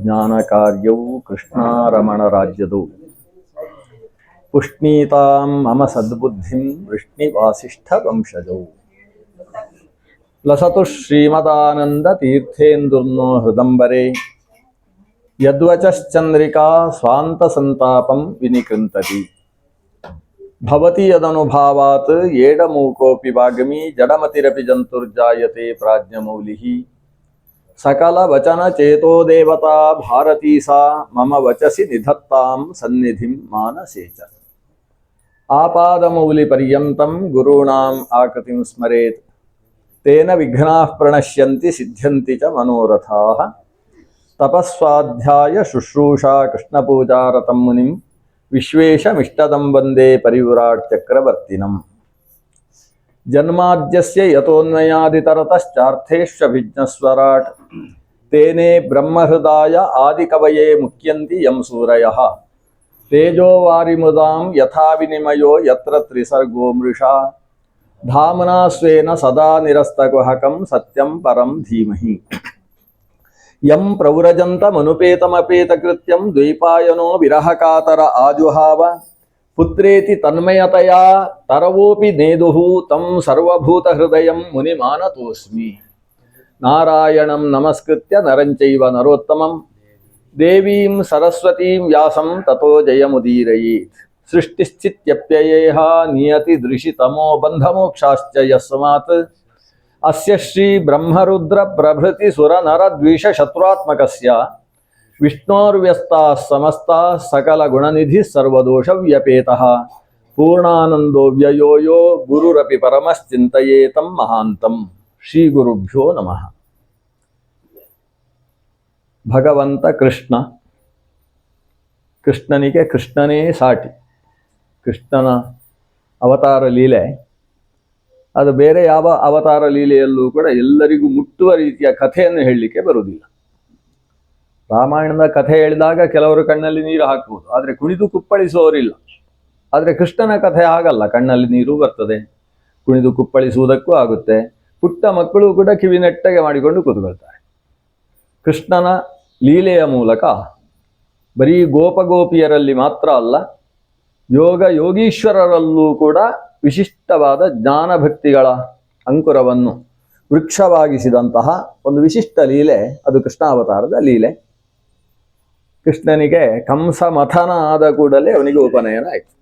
ಜ್ಞಾನ ಕಾರ್ಯವು ಕೃಷ್ಣಾರಮಣ ರಾಜ್ಯದು ಪುಷ್ಣೀತಾಂ ಮಮ ಸದ್ಬುದ್ಧಿಂ ವೃಷ್ಣಿವಾಸಿಷ್ಠ ವಂಶಜೌ ಲಸತು ಶ್ರೀಮದಾನಂದ ತೀರ್ಥೇಂದುರ್ನೋ ಹೃದಂಬರೆ ಯದ್ವಚಶ್ಚಂದ್ರಿಕಾ ಸ್ವಾಂತ ಸಂತಾಪಂ ವಿನಿಕೃಂತತಿ ಭವತಿ ಯದನುಭಾವಾತ್ ಏಡಮೂಕೋಪಿ ವಾಗ್ಮಿ ಜಡಮತಿರಪಿ ಜಂತುರ್ಜಾಯತೆ ಪ್ರಾಜ್ಞಮೌಲಿಃ ಸಕಲ ವಚನ ಚೇತೋ ದೇವತಾ ಭಾರತೀ ಸಾ ಮಮ ವಚಸಿ ನಿಧತ್ತಾಂ ಸನ್ನಿಧಿಂ ಮಾನಸೇ ಚ ಆಪಾದಮೌಲಿ ಪರ್ಯಂತಂ ಗುರುಣಾಂ ಆಕೃತಿಂ ಸ್ಮರೇತ್ ತೇನ ವಿಘ್ನಾಃ ಪ್ರಣಶ್ಯಂತಿ ಸಿದ್ಧ್ಯಂತಿ ಚ ಮನೋರಥಾಃ ತಪಸ್ವಾಧ್ಯಾಯ ಶುಶ್ರೂಷಾ ಕೃಷ್ಣಪೂಜಾರತಂ ಮುನಿಂ ವಿಶ್ವೇಶಮಿಷ್ಟದಂ ವಂದೇ ಪರಿವ್ರಾಟ್ ಚಕ್ರವರ್ತಿನಂ ಜನ್ಮಾದ್ಯಸ್ಯ ಯತೋನ್ಮಯಾದಿತರತಶ್ಚಾರ್ಥೇಷ್ವಭಿಜ್ಞಸ್ವರಾಟ್ ತೇನೇ ಬ್ರಹ್ಮಹೃದಾಯ ಆದಿಕವಯೇ ಮುಖ್ಯಂತಿ ಯಂ ಸೂರಯಃ ತೇಜೋವಾರಿಮುದಾಂ ಯಥಾ ವಿನಿಮಯೋ ಯತ್ರ ತ್ರಿಸರ್ಗೋ ಮೃಷಾ ಧಾಮ್ನಾ ಸ್ವೇನ ಸದಾ ನಿರಸ್ತಕುಹಕಂ ಸತ್ಯಂ ಪರಂ ಧೀಮಹಿ ಯಂ ಪ್ರವ್ರಜಂತಮನುಪೇತಮಪೇತಕೃತ್ಯಂ ದ್ವೈಪಾಯನೋ ವಿರಹಕಾತರ ಆಜುಹಾವ ಪುತ್ರೇತಿ ತನ್ಮಯತಯಾ ತರವೋಪಿ ನೇದುಃ ತಂ ಸರ್ವಭೂತಹೃದಯಂ ಮುನಿಮಾನತೋಸ್ಮಿ ನಾರಾಯಣಂ ನಮಸ್ಕೃತ್ಯ ನರಂಚೈವ ನರೋತ್ತಮಂ ದೇವೀಂ ಸರಸ್ವತೀಂ ವ್ಯಾಸಂ ತತೋ ಜಯಮುದೀರಯೇತ್ ಸೃಷ್ಟಿಶ್ಚಿತ್ಯಪ್ಯಯೇಹ ನಿಯತಿ ದೃಶಿತಮೋ ಬಂಧಮೋಕ್ಷಾಶ್ಚ ಯಸ್ಮಾತ್ ಅಸ್ಯ ಶ್ರೀ ಬ್ರಹ್ಮರುದ್ರ ಪ್ರಭೃತಿ ಸುರ ನರ ದ್ವೇಷ ಶತ್ರುತ್ಮಕಸ್ಯ ವಿಷ್ಣೋರ್ವ್ಯಸ್ತಾಃ ಸಮಸ್ತಾಃ ಸಕಲ ಗುಣನಿಧಿ ಸರ್ವದೋಷ ವ್ಯಪೇತಃ ಪೂರ್ಣಾನಂದೋ ವ್ಯಯೋ ಯೋ ಗುರುರಪಿ ಪರಮಶ್ಚಿಂತಯೇತಂ ಮಹಾಂತಂ ಶ್ರೀ ಗುರುಭ್ಯೋ ನಮಃ. ಭಗವಂತ ಕೃಷ್ಣ, ಕೃಷ್ಣನಿಗೆ ಕೃಷ್ಣನೇ ಸಾಟಿ. ಕೃಷ್ಣನ ಅವತಾರ ಲೀಲೆ ಅದು ಬೇರೆ ಯಾವ ಅವತಾರ ಲೀಲೆಯಲ್ಲೂ ಕೂಡ ಎಲ್ಲರಿಗೂ ಮುಟ್ಟುವ ರೀತಿಯ ಕಥೆಯನ್ನು ಹೇಳಲಿಕ್ಕೆ ಬರುವುದಿಲ್ಲ. ರಾಮಾಯಣದ ಕಥೆ ಹೇಳಿದಾಗ ಕೆಲವರು ಕಣ್ಣಲ್ಲಿ ನೀರು ಹಾಕ್ಬೋದು, ಆದರೆ ಕುಣಿದು ಕುಪ್ಪಳಿಸುವವರಿಲ್ಲ. ಆದರೆ ಕೃಷ್ಣನ ಕಥೆ ಆಗಲ್ಲ, ಕಣ್ಣಲ್ಲಿ ನೀರು ಬರ್ತದೆ, ಕುಣಿದು ಕುಪ್ಪಳಿಸುವುದಕ್ಕೂ ಆಗುತ್ತೆ. ಪುಟ್ಟ ಮಕ್ಕಳು ಕೂಡ ಕಿವಿ ನೆಟ್ಟಗೆ ಮಾಡಿಕೊಂಡು ಕೂತ್ಕೊಳ್ತಾರೆ. ಕೃಷ್ಣನ ಲೀಲೆಯ ಮೂಲಕ ಬರೀ ಗೋಪಗೋಪಿಯರಲ್ಲಿ ಮಾತ್ರ ಅಲ್ಲ, ಯೋಗ ಯೋಗೀಶ್ವರರಲ್ಲೂ ಕೂಡ ವಿಶಿಷ್ಟವಾದ ಜ್ಞಾನಭಕ್ತಿಗಳ ಅಂಕುರವನ್ನು ವೃಕ್ಷವಾಗಿಸಿದಂತಹ ಒಂದು ವಿಶಿಷ್ಟ ಲೀಲೆ ಅದು ಕೃಷ್ಣಾವತಾರದ ಲೀಲೆ. ಕೃಷ್ಣನಿಗೆ ಕಂಸ ಮಥನ ಆದ ಕೂಡಲೇ ಅವನಿಗೆ ಉಪನಯನ ಆಯಿತು.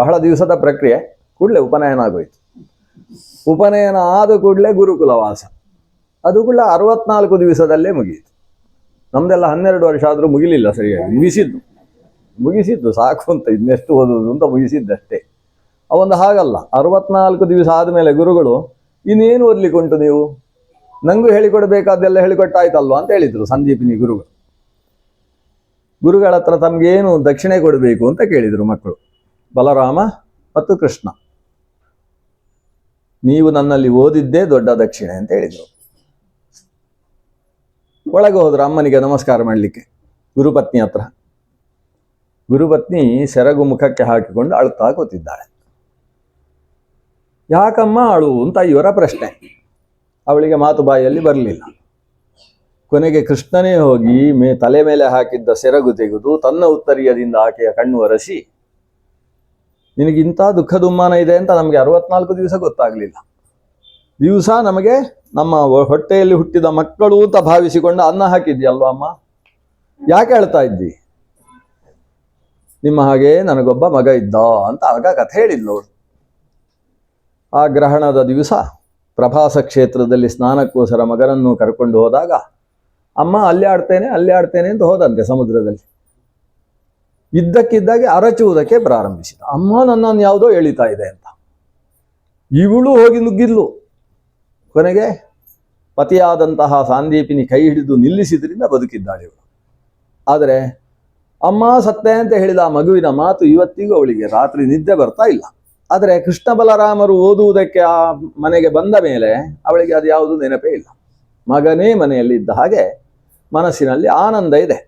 ಬಹಳ ದಿವಸದ ಪ್ರಕ್ರಿಯೆ, ಕೂಡಲೇ ಉಪನಯನ ಆಗೋಯ್ತು. ಉಪನಯನ ಆದ ಕೂಡಲೇ ಗುರುಕುಲವಾಸ, ಅದು ಕೂಡ 64 ದಿವಸದಲ್ಲೇ ಮುಗಿಯಿತು. ನಮ್ದೆಲ್ಲ 12 ವರ್ಷ ಆದರೂ ಮುಗಿಲಿಲ್ಲ ಸರಿಯಾಗಿ. ಮುಗಿಸಿದ್ದು ಸಾಕು ಅಂತ, ಇನ್ನೆಷ್ಟು ಓದುವುದು ಅಂತ ಮುಗಿಸಿದ್ದಷ್ಟೇ. ಅವೊಂದು ಹಾಗಲ್ಲ, 64 ದಿವಸ ಆದಮೇಲೆ ಗುರುಗಳು ಇನ್ನೇನು ಓದ್ಲಿಕ್ಕೆ ಉಂಟು, ನೀವು ನಂಗೂ ಹೇಳಿಕೊಡ್ಬೇಕಾದ್ದೆಲ್ಲ ಹೇಳಿಕೊಟ್ಟಾಯ್ತಲ್ವಾ ಅಂತ ಹೇಳಿದ್ರು ಸಂದೀಪಿನಿ ಗುರುಗಳು. ಗುರುಗಳ ಹತ್ರ ತಮಗೇನು ದಕ್ಷಿಣೆ ಕೊಡಬೇಕು ಅಂತ ಕೇಳಿದರು ಮಕ್ಕಳು, ಬಲರಾಮ ಮತ್ತು ಕೃಷ್ಣ. ನೀವು ನನ್ನಲ್ಲಿ ಓದಿದ್ದೇ ದೊಡ್ಡ ದಕ್ಷಿಣೆ ಅಂತ ಹೇಳಿದರು. ಒಳಗೆ ಹೋದ್ರು ಅಮ್ಮನಿಗೆ ನಮಸ್ಕಾರ ಮಾಡಲಿಕ್ಕೆ ಗುರುಪತ್ನಿ ಹತ್ರ. ಗುರುಪತ್ನಿ ಸೆರಗು ಮುಖಕ್ಕೆ ಹಾಕಿಕೊಂಡು ಅಳ್ತಾ ಕೂತಿದ್ದಾಳೆ. ಯಾಕಮ್ಮ ಅಳು ಅಂತ ಇವರ ಪ್ರಶ್ನೆ. ಅವಳಿಗೆ ಮಾತು ಬಾಯಲ್ಲಿ ಬರಲಿಲ್ಲ. ಕೊನೆಗೆ ಕೃಷ್ಣನೇ ಹೋಗಿ ತಲೆ ಮೇಲೆ ಹಾಕಿದ್ದ ಸೆರಗು ತೆಗೆದು ತನ್ನ ಉತ್ತರೀಯದಿಂದ ಆಕೆಯ ಕಣ್ಣು ಒರೆಸಿ, ನಿನಗಿಂಥ ದುಃಖ ದುಮ್ಮಾನ ಇದೆ ಅಂತ ನಮಗೆ 64 ದಿವಸ ಗೊತ್ತಾಗಲಿಲ್ಲ. ದಿವಸ ನಮಗೆ ನಮ್ಮ ಹೊಟ್ಟೆಯಲ್ಲಿ ಹುಟ್ಟಿದ ಮಕ್ಕಳು ಅಂತ ಭಾವಿಸಿಕೊಂಡು ಅನ್ನ ಹಾಕಿದ್ಯಲ್ವ ಅಮ್ಮ, ಯಾಕೆ ಹೇಳ್ತಾ ಇದ್ದಿ? ನಿಮ್ಮ ಹಾಗೆ ನನಗೊಬ್ಬ ಮಗ ಇದ್ದ ಅಂತ ಆಗ ಕಥೆ ಹೇಳಿದ್ಲವಳು. ಆ ಗ್ರಹಣದ ದಿವಸ ಪ್ರಭಾಸ ಕ್ಷೇತ್ರದಲ್ಲಿ ಸ್ನಾನಕ್ಕೋಸ್ಕರ ಮಗನನ್ನು ಕರ್ಕೊಂಡು ಹೋದಾಗ ಅಮ್ಮ ಅಲ್ಲೇ ಆಡ್ತೇನೆ ಅಂತ ಹೋದಂತೆ ಸಮುದ್ರದಲ್ಲಿ. ಇದ್ದಕ್ಕಿದ್ದಾಗೆ ಅರಚುವುದಕ್ಕೆ ಪ್ರಾರಂಭಿಸಿದ. ಅಮ್ಮ ನನ್ನನ್ನು ಯಾವುದೋ ಎಳಿತಾ ಇದೆ ಅಂತ. ಇವಳು ಹೋಗಿ ನುಗ್ಗಿದ್ಲು. ಕೊನೆಗೆ ಪತಿಯಾದಂತಹ ಸಾಂದೀಪಿನಿ ಕೈ ಹಿಡಿದು ನಿಲ್ಲಿಸಿದ್ರಿಂದ ಬದುಕಿದ್ದಾಳೆ ಇವಳು. ಆದರೆ ಅಮ್ಮ ಸತ್ತೆ ಅಂತ ಹೇಳಿದ ಆ ಮಗುವಿನ ಮಾತು ಇವತ್ತಿಗೂ ಅವಳಿಗೆ ರಾತ್ರಿ ನಿದ್ದೆ ಬರ್ತಾ ಇಲ್ಲ. ಆದರೆ ಕೃಷ್ಣ ಬಲರಾಮರು ಓದುವುದಕ್ಕೆ ಆ ಮನೆಗೆ ಬಂದ ಮೇಲೆ ಅವಳಿಗೆ ಅದು ಯಾವುದು ನೆನಪೇ ಇಲ್ಲ. ಮಗನೇ ಮನೆಯಲ್ಲಿ ಇದ್ದ ಹಾಗೆ ಮನಸ್ಸಿನಲ್ಲಿ ಆನಂದ ಇದೆ.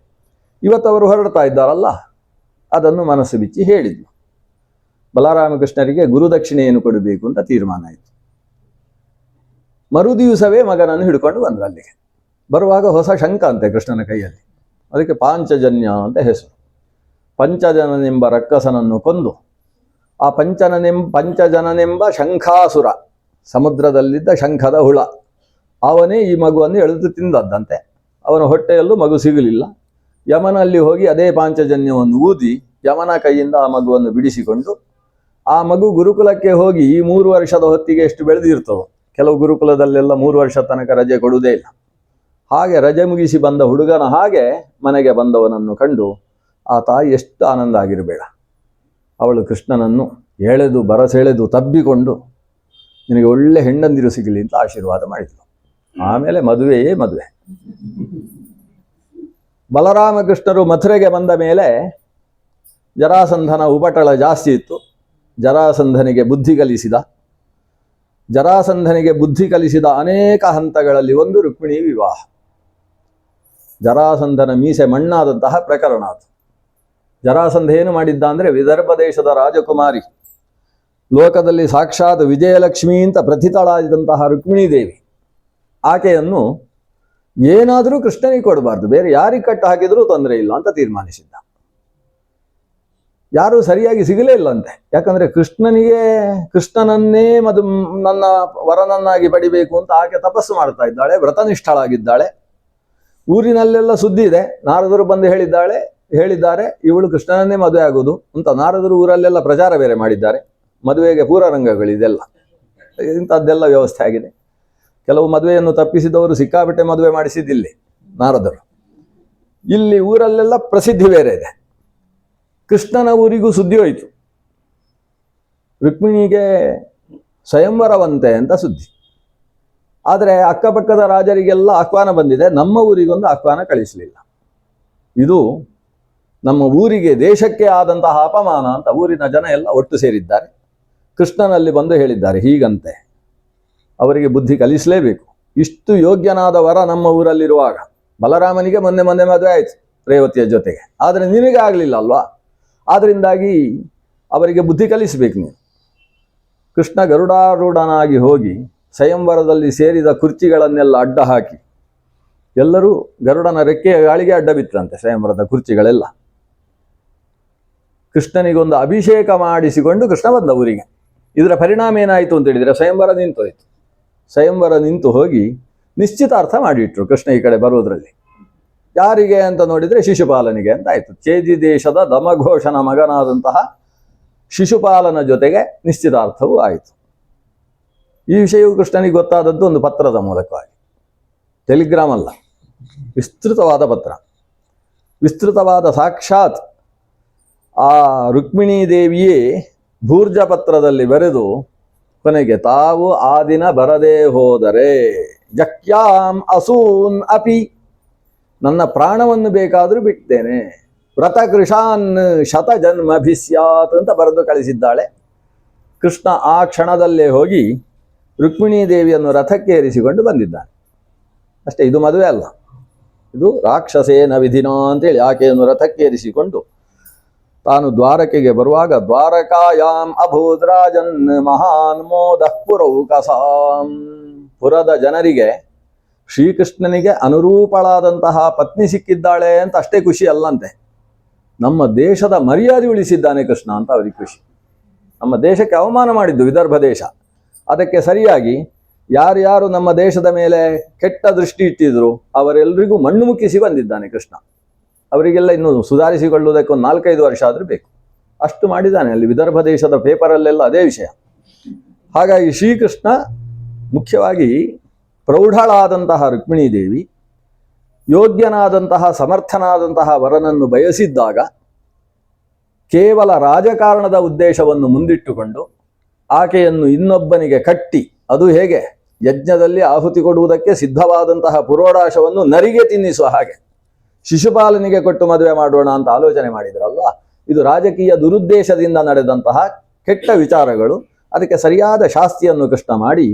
ಇವತ್ತು ಅವರು ಹೊರಡ್ತಾ ಇದ್ದಾರಲ್ಲ, ಅದನ್ನು ಮನಸ್ಸು ಬಿಚ್ಚಿ ಹೇಳಿದ್ಲು. ಬಲರಾಮಕೃಷ್ಣರಿಗೆ ಗುರುದಕ್ಷಿಣೆಯನ್ನು ಕೊಡಬೇಕು ಅಂತ ತೀರ್ಮಾನ ಆಯಿತು. ಮರುದಿವಸವೇ ಮಗನನ್ನು ಹಿಡ್ಕೊಂಡು ಬಂದರು ಅಲ್ಲಿಗೆ. ಬರುವಾಗ ಹೊಸ ಶಂಖ ಅಂತೆ ಕೃಷ್ಣನ ಕೈಯಲ್ಲಿ, ಅದಕ್ಕೆ ಪಾಂಚಜನ್ಯ ಅಂತ ಹೆಸರು. ಪಂಚಜನನೆಂಬ ರಕ್ಕಸನನ್ನು ಕೊಂದು ಆ ಪಂಚಜನನೆಂಬ ಶಂಖಾಸುರ, ಸಮುದ್ರದಲ್ಲಿದ್ದ ಶಂಖದ ಹುಳ, ಅವನೇ ಈ ಮಗುವನ್ನು ಎಳೆದು ತಿಂದದ್ದಂತೆ. ಅವನ ಹೊಟ್ಟೆಯಲ್ಲೂ ಮಗು ಸಿಗಲಿಲ್ಲ. ಯಮನಲ್ಲಿ ಹೋಗಿ ಅದೇ ಪಾಂಚಜನ್ಯವನ್ನು ಊದಿ ಯಮನ ಕೈಯಿಂದ ಆ ಮಗುವನ್ನು ಬಿಡಿಸಿಕೊಂಡು, ಆ ಮಗು ಗುರುಕುಲಕ್ಕೆ ಹೋಗಿ ಈ 3 ವರ್ಷದ ಹೊತ್ತಿಗೆ ಎಷ್ಟು ಬೆಳೆದಿರ್ತದೋ, ಕೆಲವು ಗುರುಕುಲದಲ್ಲೆಲ್ಲ 3 ವರ್ಷ ತನಕ ರಜೆ ಕೊಡುವುದೇ ಇಲ್ಲ, ಹಾಗೆ ರಜೆ ಮುಗಿಸಿ ಬಂದ ಹುಡುಗನ ಹಾಗೆ ಮನೆಗೆ ಬಂದವನನ್ನು ಕಂಡು ಆ ತಾಯಿ ಎಷ್ಟು ಆನಂದ ಆಗಿರಬೇಡ. ಅವಳು ಕೃಷ್ಣನನ್ನು ಎಳೆದು ಬರಸೆಳೆದು ತಬ್ಬಿಕೊಂಡು ನಿನಗೆ ಒಳ್ಳೆ ಹೆಣ್ಣಂದಿರು ಸಿಗಲಿ ಅಂತ ಆಶೀರ್ವಾದ ಮಾಡಿದ್ಲು. ಆಮೇಲೆ ಮದುವೆಯೇ ಮದುವೆ. ಬಲರಾಮಕೃಷ್ಣರು ಮಥುರೆಗೆ ಬಂದ ಮೇಲೆ ಜರಾಸಂಧನ ಉಪಟಳ ಜಾಸ್ತಿ ಇತ್ತು. ಜರಾಸಂಧನಿಗೆ ಬುದ್ಧಿ ಕಲಿಸಿದ ಅನೇಕ ಹಂತಗಳಲ್ಲಿ ಒಂದು ರುಕ್ಮಿಣಿ ವಿವಾಹ. ಜರಾಸಂಧನ ಮೀಸೆ ಮಣ್ಣಾದಂತಹ ಪ್ರಕರಣ ಅದು. ಜರಾಸಂಧ ಏನು ಮಾಡಿದ್ದ ಅಂದರೆ, ವಿದರ್ಭ ದೇಶದ ರಾಜಕುಮಾರಿ, ಲೋಕದಲ್ಲಿ ಸಾಕ್ಷಾತ್ ವಿಜಯಲಕ್ಷ್ಮಿ ಅಂತ ಪ್ರಥಿತಳಾದಂತಹ ರುಕ್ಮಿಣೀ ದೇವಿ, ಆಕೆಯನ್ನು ಏನಾದರೂ ಕೃಷ್ಣನಿಗೆ ಕೊಡಬಾರ್ದು, ಬೇರೆ ಯಾರಿಗೆ ಕಟ್ಟು ಹಾಕಿದರೂ ತೊಂದರೆ ಇಲ್ಲ ಅಂತ ತೀರ್ಮಾನಿಸಿದ್ದ. ಯಾರೂ ಸರಿಯಾಗಿ ಸಿಗಲೇ ಇಲ್ಲಂತೆ. ಯಾಕಂದರೆ ಕೃಷ್ಣನನ್ನೇ ನನ್ನ ವರನನ್ನಾಗಿ ಪಡಿಬೇಕು ಅಂತ ಆಕೆ ತಪಸ್ಸು ಮಾಡ್ತಾ ಇದ್ದಾಳೆ, ವ್ರತನಿಷ್ಠಳಾಗಿದ್ದಾಳೆ. ಊರಿನಲ್ಲೆಲ್ಲ ಸುದ್ದಿ ಇದೆ, ನಾರದರು ಬಂದು ಹೇಳಿದ್ದಾರೆ ಇವಳು ಕೃಷ್ಣನನ್ನೇ ಮದುವೆ ಆಗೋದು ಅಂತ. ನಾರದರು ಊರಲ್ಲೆಲ್ಲ ಪ್ರಚಾರ ಬೇರೆ ಮಾಡಿದ್ದಾರೆ. ಮದುವೆಗೆ ಪೂರರಂಗಗಳಿದೆಲ್ಲ, ಇಂಥದ್ದೆಲ್ಲ ವ್ಯವಸ್ಥೆ ಆಗಿದೆ. ಕೆಲವು ಮದುವೆಯನ್ನು ತಪ್ಪಿಸಿದವರು ಸಿಕ್ಕಾಬಿಟ್ಟೆ ಮದುವೆ ಮಾಡಿಸಿದ್ದಿಲ್ಲಿ ನಾರದರು. ಇಲ್ಲಿ ಊರಲ್ಲೆಲ್ಲ ಪ್ರಸಿದ್ಧಿ ಬೇರೆ ಇದೆ. ಕೃಷ್ಣನ ಊರಿಗೂ ಸುದ್ದಿ ಹೋಯಿತು, ರುಕ್ಮಿಣಿಗೆ ಸ್ವಯಂವರವಂತೆ ಅಂತ ಸುದ್ದಿ. ಆದರೆ ಅಕ್ಕಪಕ್ಕದ ರಾಜರಿಗೆಲ್ಲ ಆಹ್ವಾನ ಬಂದಿದೆ, ನಮ್ಮ ಊರಿಗೊಂದು ಆಹ್ವಾನ ಕಳಿಸಲಿಲ್ಲ. ಇದು ನಮ್ಮ ಊರಿಗೆ, ದೇಶಕ್ಕೆ ಆದಂತಹ ಅಪಮಾನ ಅಂತ ಊರಿನ ಜನ ಎಲ್ಲ ಒಟ್ಟು ಸೇರಿದ್ದಾರೆ. ಕೃಷ್ಣನಲ್ಲಿ ಬಂದು ಹೇಳಿದ್ದಾರೆ ಹೀಗಂತೆ, ಅವರಿಗೆ ಬುದ್ಧಿ ಕಲಿಸಲೇಬೇಕು. ಇಷ್ಟು ಯೋಗ್ಯನಾದ ವರ ನಮ್ಮ ಊರಲ್ಲಿರುವಾಗ, ಬಲರಾಮನಿಗೆ ಮೊನ್ನೆ ಮದುವೆ ಆಯಿತು ರೇವತಿಯ ಜೊತೆಗೆ, ಆದರೆ ನಿನಗೆ ಆಗಲಿಲ್ಲ ಅಲ್ವಾ? ಆದ್ದರಿಂದಾಗಿ ಅವರಿಗೆ ಬುದ್ಧಿ ಕಲಿಸಬೇಕು ನೀನು. ಕೃಷ್ಣ ಗರುಡಾರೂಢನಾಗಿ ಹೋಗಿ ಸ್ವಯಂವರದಲ್ಲಿ ಸೇರಿದ ಕುರ್ಚಿಗಳನ್ನೆಲ್ಲ ಅಡ್ಡ ಹಾಕಿ, ಎಲ್ಲರೂ ಗರುಡನ ರೆಕ್ಕೆಯ ಗಾಳಿಗೆ ಅಡ್ಡ ಬಿತ್ತಂತೆ ಸ್ವಯಂವರದ ಕುರ್ಚಿಗಳೆಲ್ಲ. ಕೃಷ್ಣನಿಗೊಂದು ಅಭಿಷೇಕ ಮಾಡಿಸಿಕೊಂಡು ಕೃಷ್ಣ ಬಂದ ಊರಿಗೆ. ಇದರ ಪರಿಣಾಮ ಏನಾಯಿತು ಅಂತ ಹೇಳಿದರೆ, ಸ್ವಯಂವರ ನಿಂತೋಯ್ತು. ಸ್ವಯಂವರ ನಿಂತು ಹೋಗಿ ನಿಶ್ಚಿತಾರ್ಥ ಮಾಡಿಟ್ರು ಕೃಷ್ಣ ಈ ಕಡೆ ಬರೋದ್ರಲ್ಲಿ. ಯಾರಿಗೆ ಅಂತ ನೋಡಿದರೆ ಶಿಶುಪಾಲನಿಗೆ ಅಂತ ಆಯಿತು. ಚೇದಿ ದೇಶದ ದಮಘೋಷನ ಮಗನಾದಂತಹ ಶಿಶುಪಾಲನ ಜೊತೆಗೆ ನಿಶ್ಚಿತಾರ್ಥವೂ ಆಯಿತು. ಈ ವಿಷಯವು ಕೃಷ್ಣನಿಗೆ ಗೊತ್ತಾದದ್ದು ಒಂದು ಪತ್ರದ ಮೂಲಕವಾಗಿ, ಟೆಲಿಗ್ರಾಮ್ ಅಲ್ಲ, ವಿಸ್ತೃತವಾದ ಪತ್ರ. ವಿಸ್ತೃತವಾದ ಸಾಕ್ಷಾತ್ ಆ ರುಕ್ಮಿಣೀ ದೇವಿಯೇ ಭೂರ್ಜ ಪತ್ರದಲ್ಲಿ ಬರೆದು ಕೊನೆಗೆ, ತಾವು ಆ ದಿನ ಬರದೇ ಹೋದರೆ ಜಕ್ಯಾಂ ಅಸೂನ್ ಅಪಿ, ನನ್ನ ಪ್ರಾಣವನ್ನು ಬೇಕಾದರೂ ಬಿಡ್ತೇನೆ, ವ್ರತಕೃಷಾನ್ ಶತಜನ್ಮಭಿಸ್ಯಾತ್ ಅಂತ ಬರೆದು ಕಳಿಸಿದ್ದಾಳೆ. ಕೃಷ್ಣ ಆ ಕ್ಷಣದಲ್ಲೇ ಹೋಗಿ ರುಕ್ಮಿಣೀ ದೇವಿಯನ್ನು ರಥಕ್ಕೆ ಏರಿಸಿಕೊಂಡು ಬಂದಿದ್ದಾನೆ ಅಷ್ಟೇ. ಇದು ಮದುವೆ ಅಲ್ಲ, ಇದು ರಾಕ್ಷಸೇನ ವಿಧಿನ ಅಂತೇಳಿ ಆಕೆಯನ್ನು ರಥಕ್ಕೆ ಏರಿಸಿಕೊಂಡು ತಾನು ದ್ವಾರಕೆಗೆ ಬರುವಾಗ, ದ್ವಾರಕಾಯಾಮ್ ಅಭೂದ್ರಾಜನ್ ಮಹಾನ್ ಮೋದಃ ಪುರೌಕಸಾಂ, ಪುರದ ಜನರಿಗೆ ಶ್ರೀಕೃಷ್ಣನಿಗೆ ಅನುರೂಪಳಾದಂತಹ ಪತ್ನಿ ಸಿಕ್ಕಿದ್ದಾಳೆ ಅಂತ ಅಷ್ಟೇ ಖುಷಿ ಅಲ್ಲಂತೆ, ನಮ್ಮ ದೇಶದ ಮರ್ಯಾದೆ ಉಳಿಸಿದ್ದಾನೆ ಕೃಷ್ಣ ಅಂತ ಅವರಿಗೆ ಖುಷಿ. ನಮ್ಮ ದೇಶಕ್ಕೆ ಅವಮಾನ ಮಾಡಿದ್ದು ವಿದರ್ಭ ದೇಶ, ಅದಕ್ಕೆ ಸರಿಯಾಗಿ ಯಾರ್ಯಾರು ನಮ್ಮ ದೇಶದ ಮೇಲೆ ಕೆಟ್ಟ ದೃಷ್ಟಿ ಇಟ್ಟಿದ್ರು ಅವರೆಲ್ಲರಿಗೂ ಮಣ್ಣು ಮುಕ್ಕಿಸಿ ಬಂದಿದ್ದಾನೆ ಕೃಷ್ಣ. ಅವರಿಗೆಲ್ಲ ಇನ್ನು ಸುಧಾರಿಸಿಕೊಳ್ಳುವುದಕ್ಕೆ ಒಂದು 4-5 ವರ್ಷ ಆದರೂ ಬೇಕು, ಅಷ್ಟು ಮಾಡಿದ್ದಾನೆ. ಅಲ್ಲಿ ವಿದರ್ಭ ದೇಶದ ಪೇಪರಲ್ಲೆಲ್ಲ ಅದೇ ವಿಷಯ. ಹಾಗಾಗಿ ಶ್ರೀಕೃಷ್ಣ ಮುಖ್ಯವಾಗಿ ಪ್ರೌಢಳಾದಂತಹ ರುಕ್ಮಿಣೀ ದೇವಿ ಯೋಗ್ಯನಾದಂತಹ ಸಮರ್ಥನಾದಂತಹ ವರನನ್ನು ಬಯಸಿದ್ದಾಗ ಕೇವಲ ರಾಜಕಾರಣದ ಉದ್ದೇಶವನ್ನು ಮುಂದಿಟ್ಟುಕೊಂಡು ಆಕೆಯನ್ನು ಇನ್ನೊಬ್ಬನಿಗೆ ಕಟ್ಟಿ, ಅದು ಹೇಗೆ ಯಜ್ಞದಲ್ಲಿ ಆಹುತಿ ಕೊಡುವುದಕ್ಕೆ ಸಿದ್ಧವಾದಂತಹ ಪುರೋಡಾಶವನ್ನು ನರಿಗೆ ತಿನ್ನಿಸುವ ಹಾಗೆ ಶಿಶುಪಾಲನಿಗೆ ಕೊಟ್ಟು ಮದುವೆ ಮಾಡೋಣ ಅಂತ ಆಲೋಚನೆ ಮಾಡಿದ್ರಲ್ವ, ಇದು ರಾಜಕೀಯ ದುರುದ್ದೇಶದಿಂದ ನಡೆದಂತಹ ಕೆಟ್ಟ ವಿಚಾರಗಳು. ಅದಕ್ಕೆ ಸರಿಯಾದ ಶಾಸ್ತಿಯನ್ನು ಕೃಷ್ಣ ಮಾಡಿ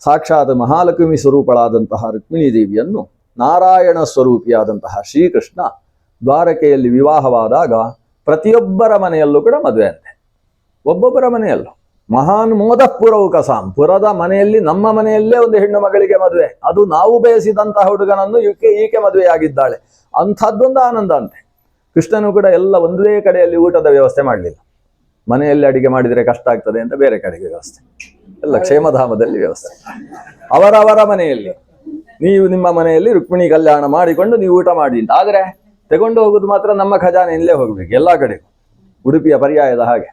ಸಾಕ್ಷಾತ್ ಮಹಾಲಕ್ಷ್ಮಿ ಸ್ವರೂಪಳಾದಂತಹ ರುಕ್ಮಿಣೀ ದೇವಿಯನ್ನು ನಾರಾಯಣ ಸ್ವರೂಪಿಯಾದಂತಹ ಶ್ರೀಕೃಷ್ಣ ದ್ವಾರಕೆಯಲ್ಲಿ ವಿವಾಹವಾದಾಗ ಪ್ರತಿಯೊಬ್ಬರ ಮನೆಯಲ್ಲೂ ಕೂಡ ಮದುವೆ ಅಂತೆ. ಒಬ್ಬೊಬ್ಬರ ಮನೆಯಲ್ಲೂ ಮಹಾನ್ ಮೋದ ಪುರವು ಕಸಾಂ, ಪುರದ ಮನೆಯಲ್ಲಿ ನಮ್ಮ ಮನೆಯಲ್ಲೇ ಒಂದು ಹೆಣ್ಣು ಮಗಳಿಗೆ ಮದುವೆ, ಅದು ನಾವು ಬಯಸಿದಂತಹ ಹುಡುಗನನ್ನು ಈಕೆ ಮದುವೆಯಾಗಿದ್ದಾಳೆ, ಅಂಥದ್ದೊಂದು ಆನಂದ ಅಂತೆ. ಕೃಷ್ಣನು ಕೂಡ ಎಲ್ಲ ಒಂದೇ ಕಡೆಯಲ್ಲಿ ಊಟದ ವ್ಯವಸ್ಥೆ ಮಾಡಲಿಲ್ಲ. ಮನೆಯಲ್ಲಿ ಅಡಿಗೆ ಮಾಡಿದರೆ ಕಷ್ಟ ಆಗ್ತದೆ ಅಂತ ಬೇರೆ ಕಡೆಗೆ ವ್ಯವಸ್ಥೆ, ಎಲ್ಲ ಕ್ಷೇಮಧಾಮದಲ್ಲಿ ವ್ಯವಸ್ಥೆ. ಅವರವರ ಮನೆಯಲ್ಲಿ, ನೀವು ನಿಮ್ಮ ಮನೆಯಲ್ಲಿ ರುಕ್ಮಿಣಿ ಕಲ್ಯಾಣ ಮಾಡಿಕೊಂಡು ನೀವು ಊಟ ಮಾಡಿ ಅಂತ. ಆದರೆ ತಗೊಂಡು ಹೋಗುದು ಮಾತ್ರ ನಮ್ಮ ಖಜಾನೆಯಲ್ಲೇ ಹೋಗ್ಬೇಕು ಎಲ್ಲ ಕಡೆಗೂ. ಉಡುಪಿಯ ಪರ್ಯಾಯದ ಹಾಗೆ,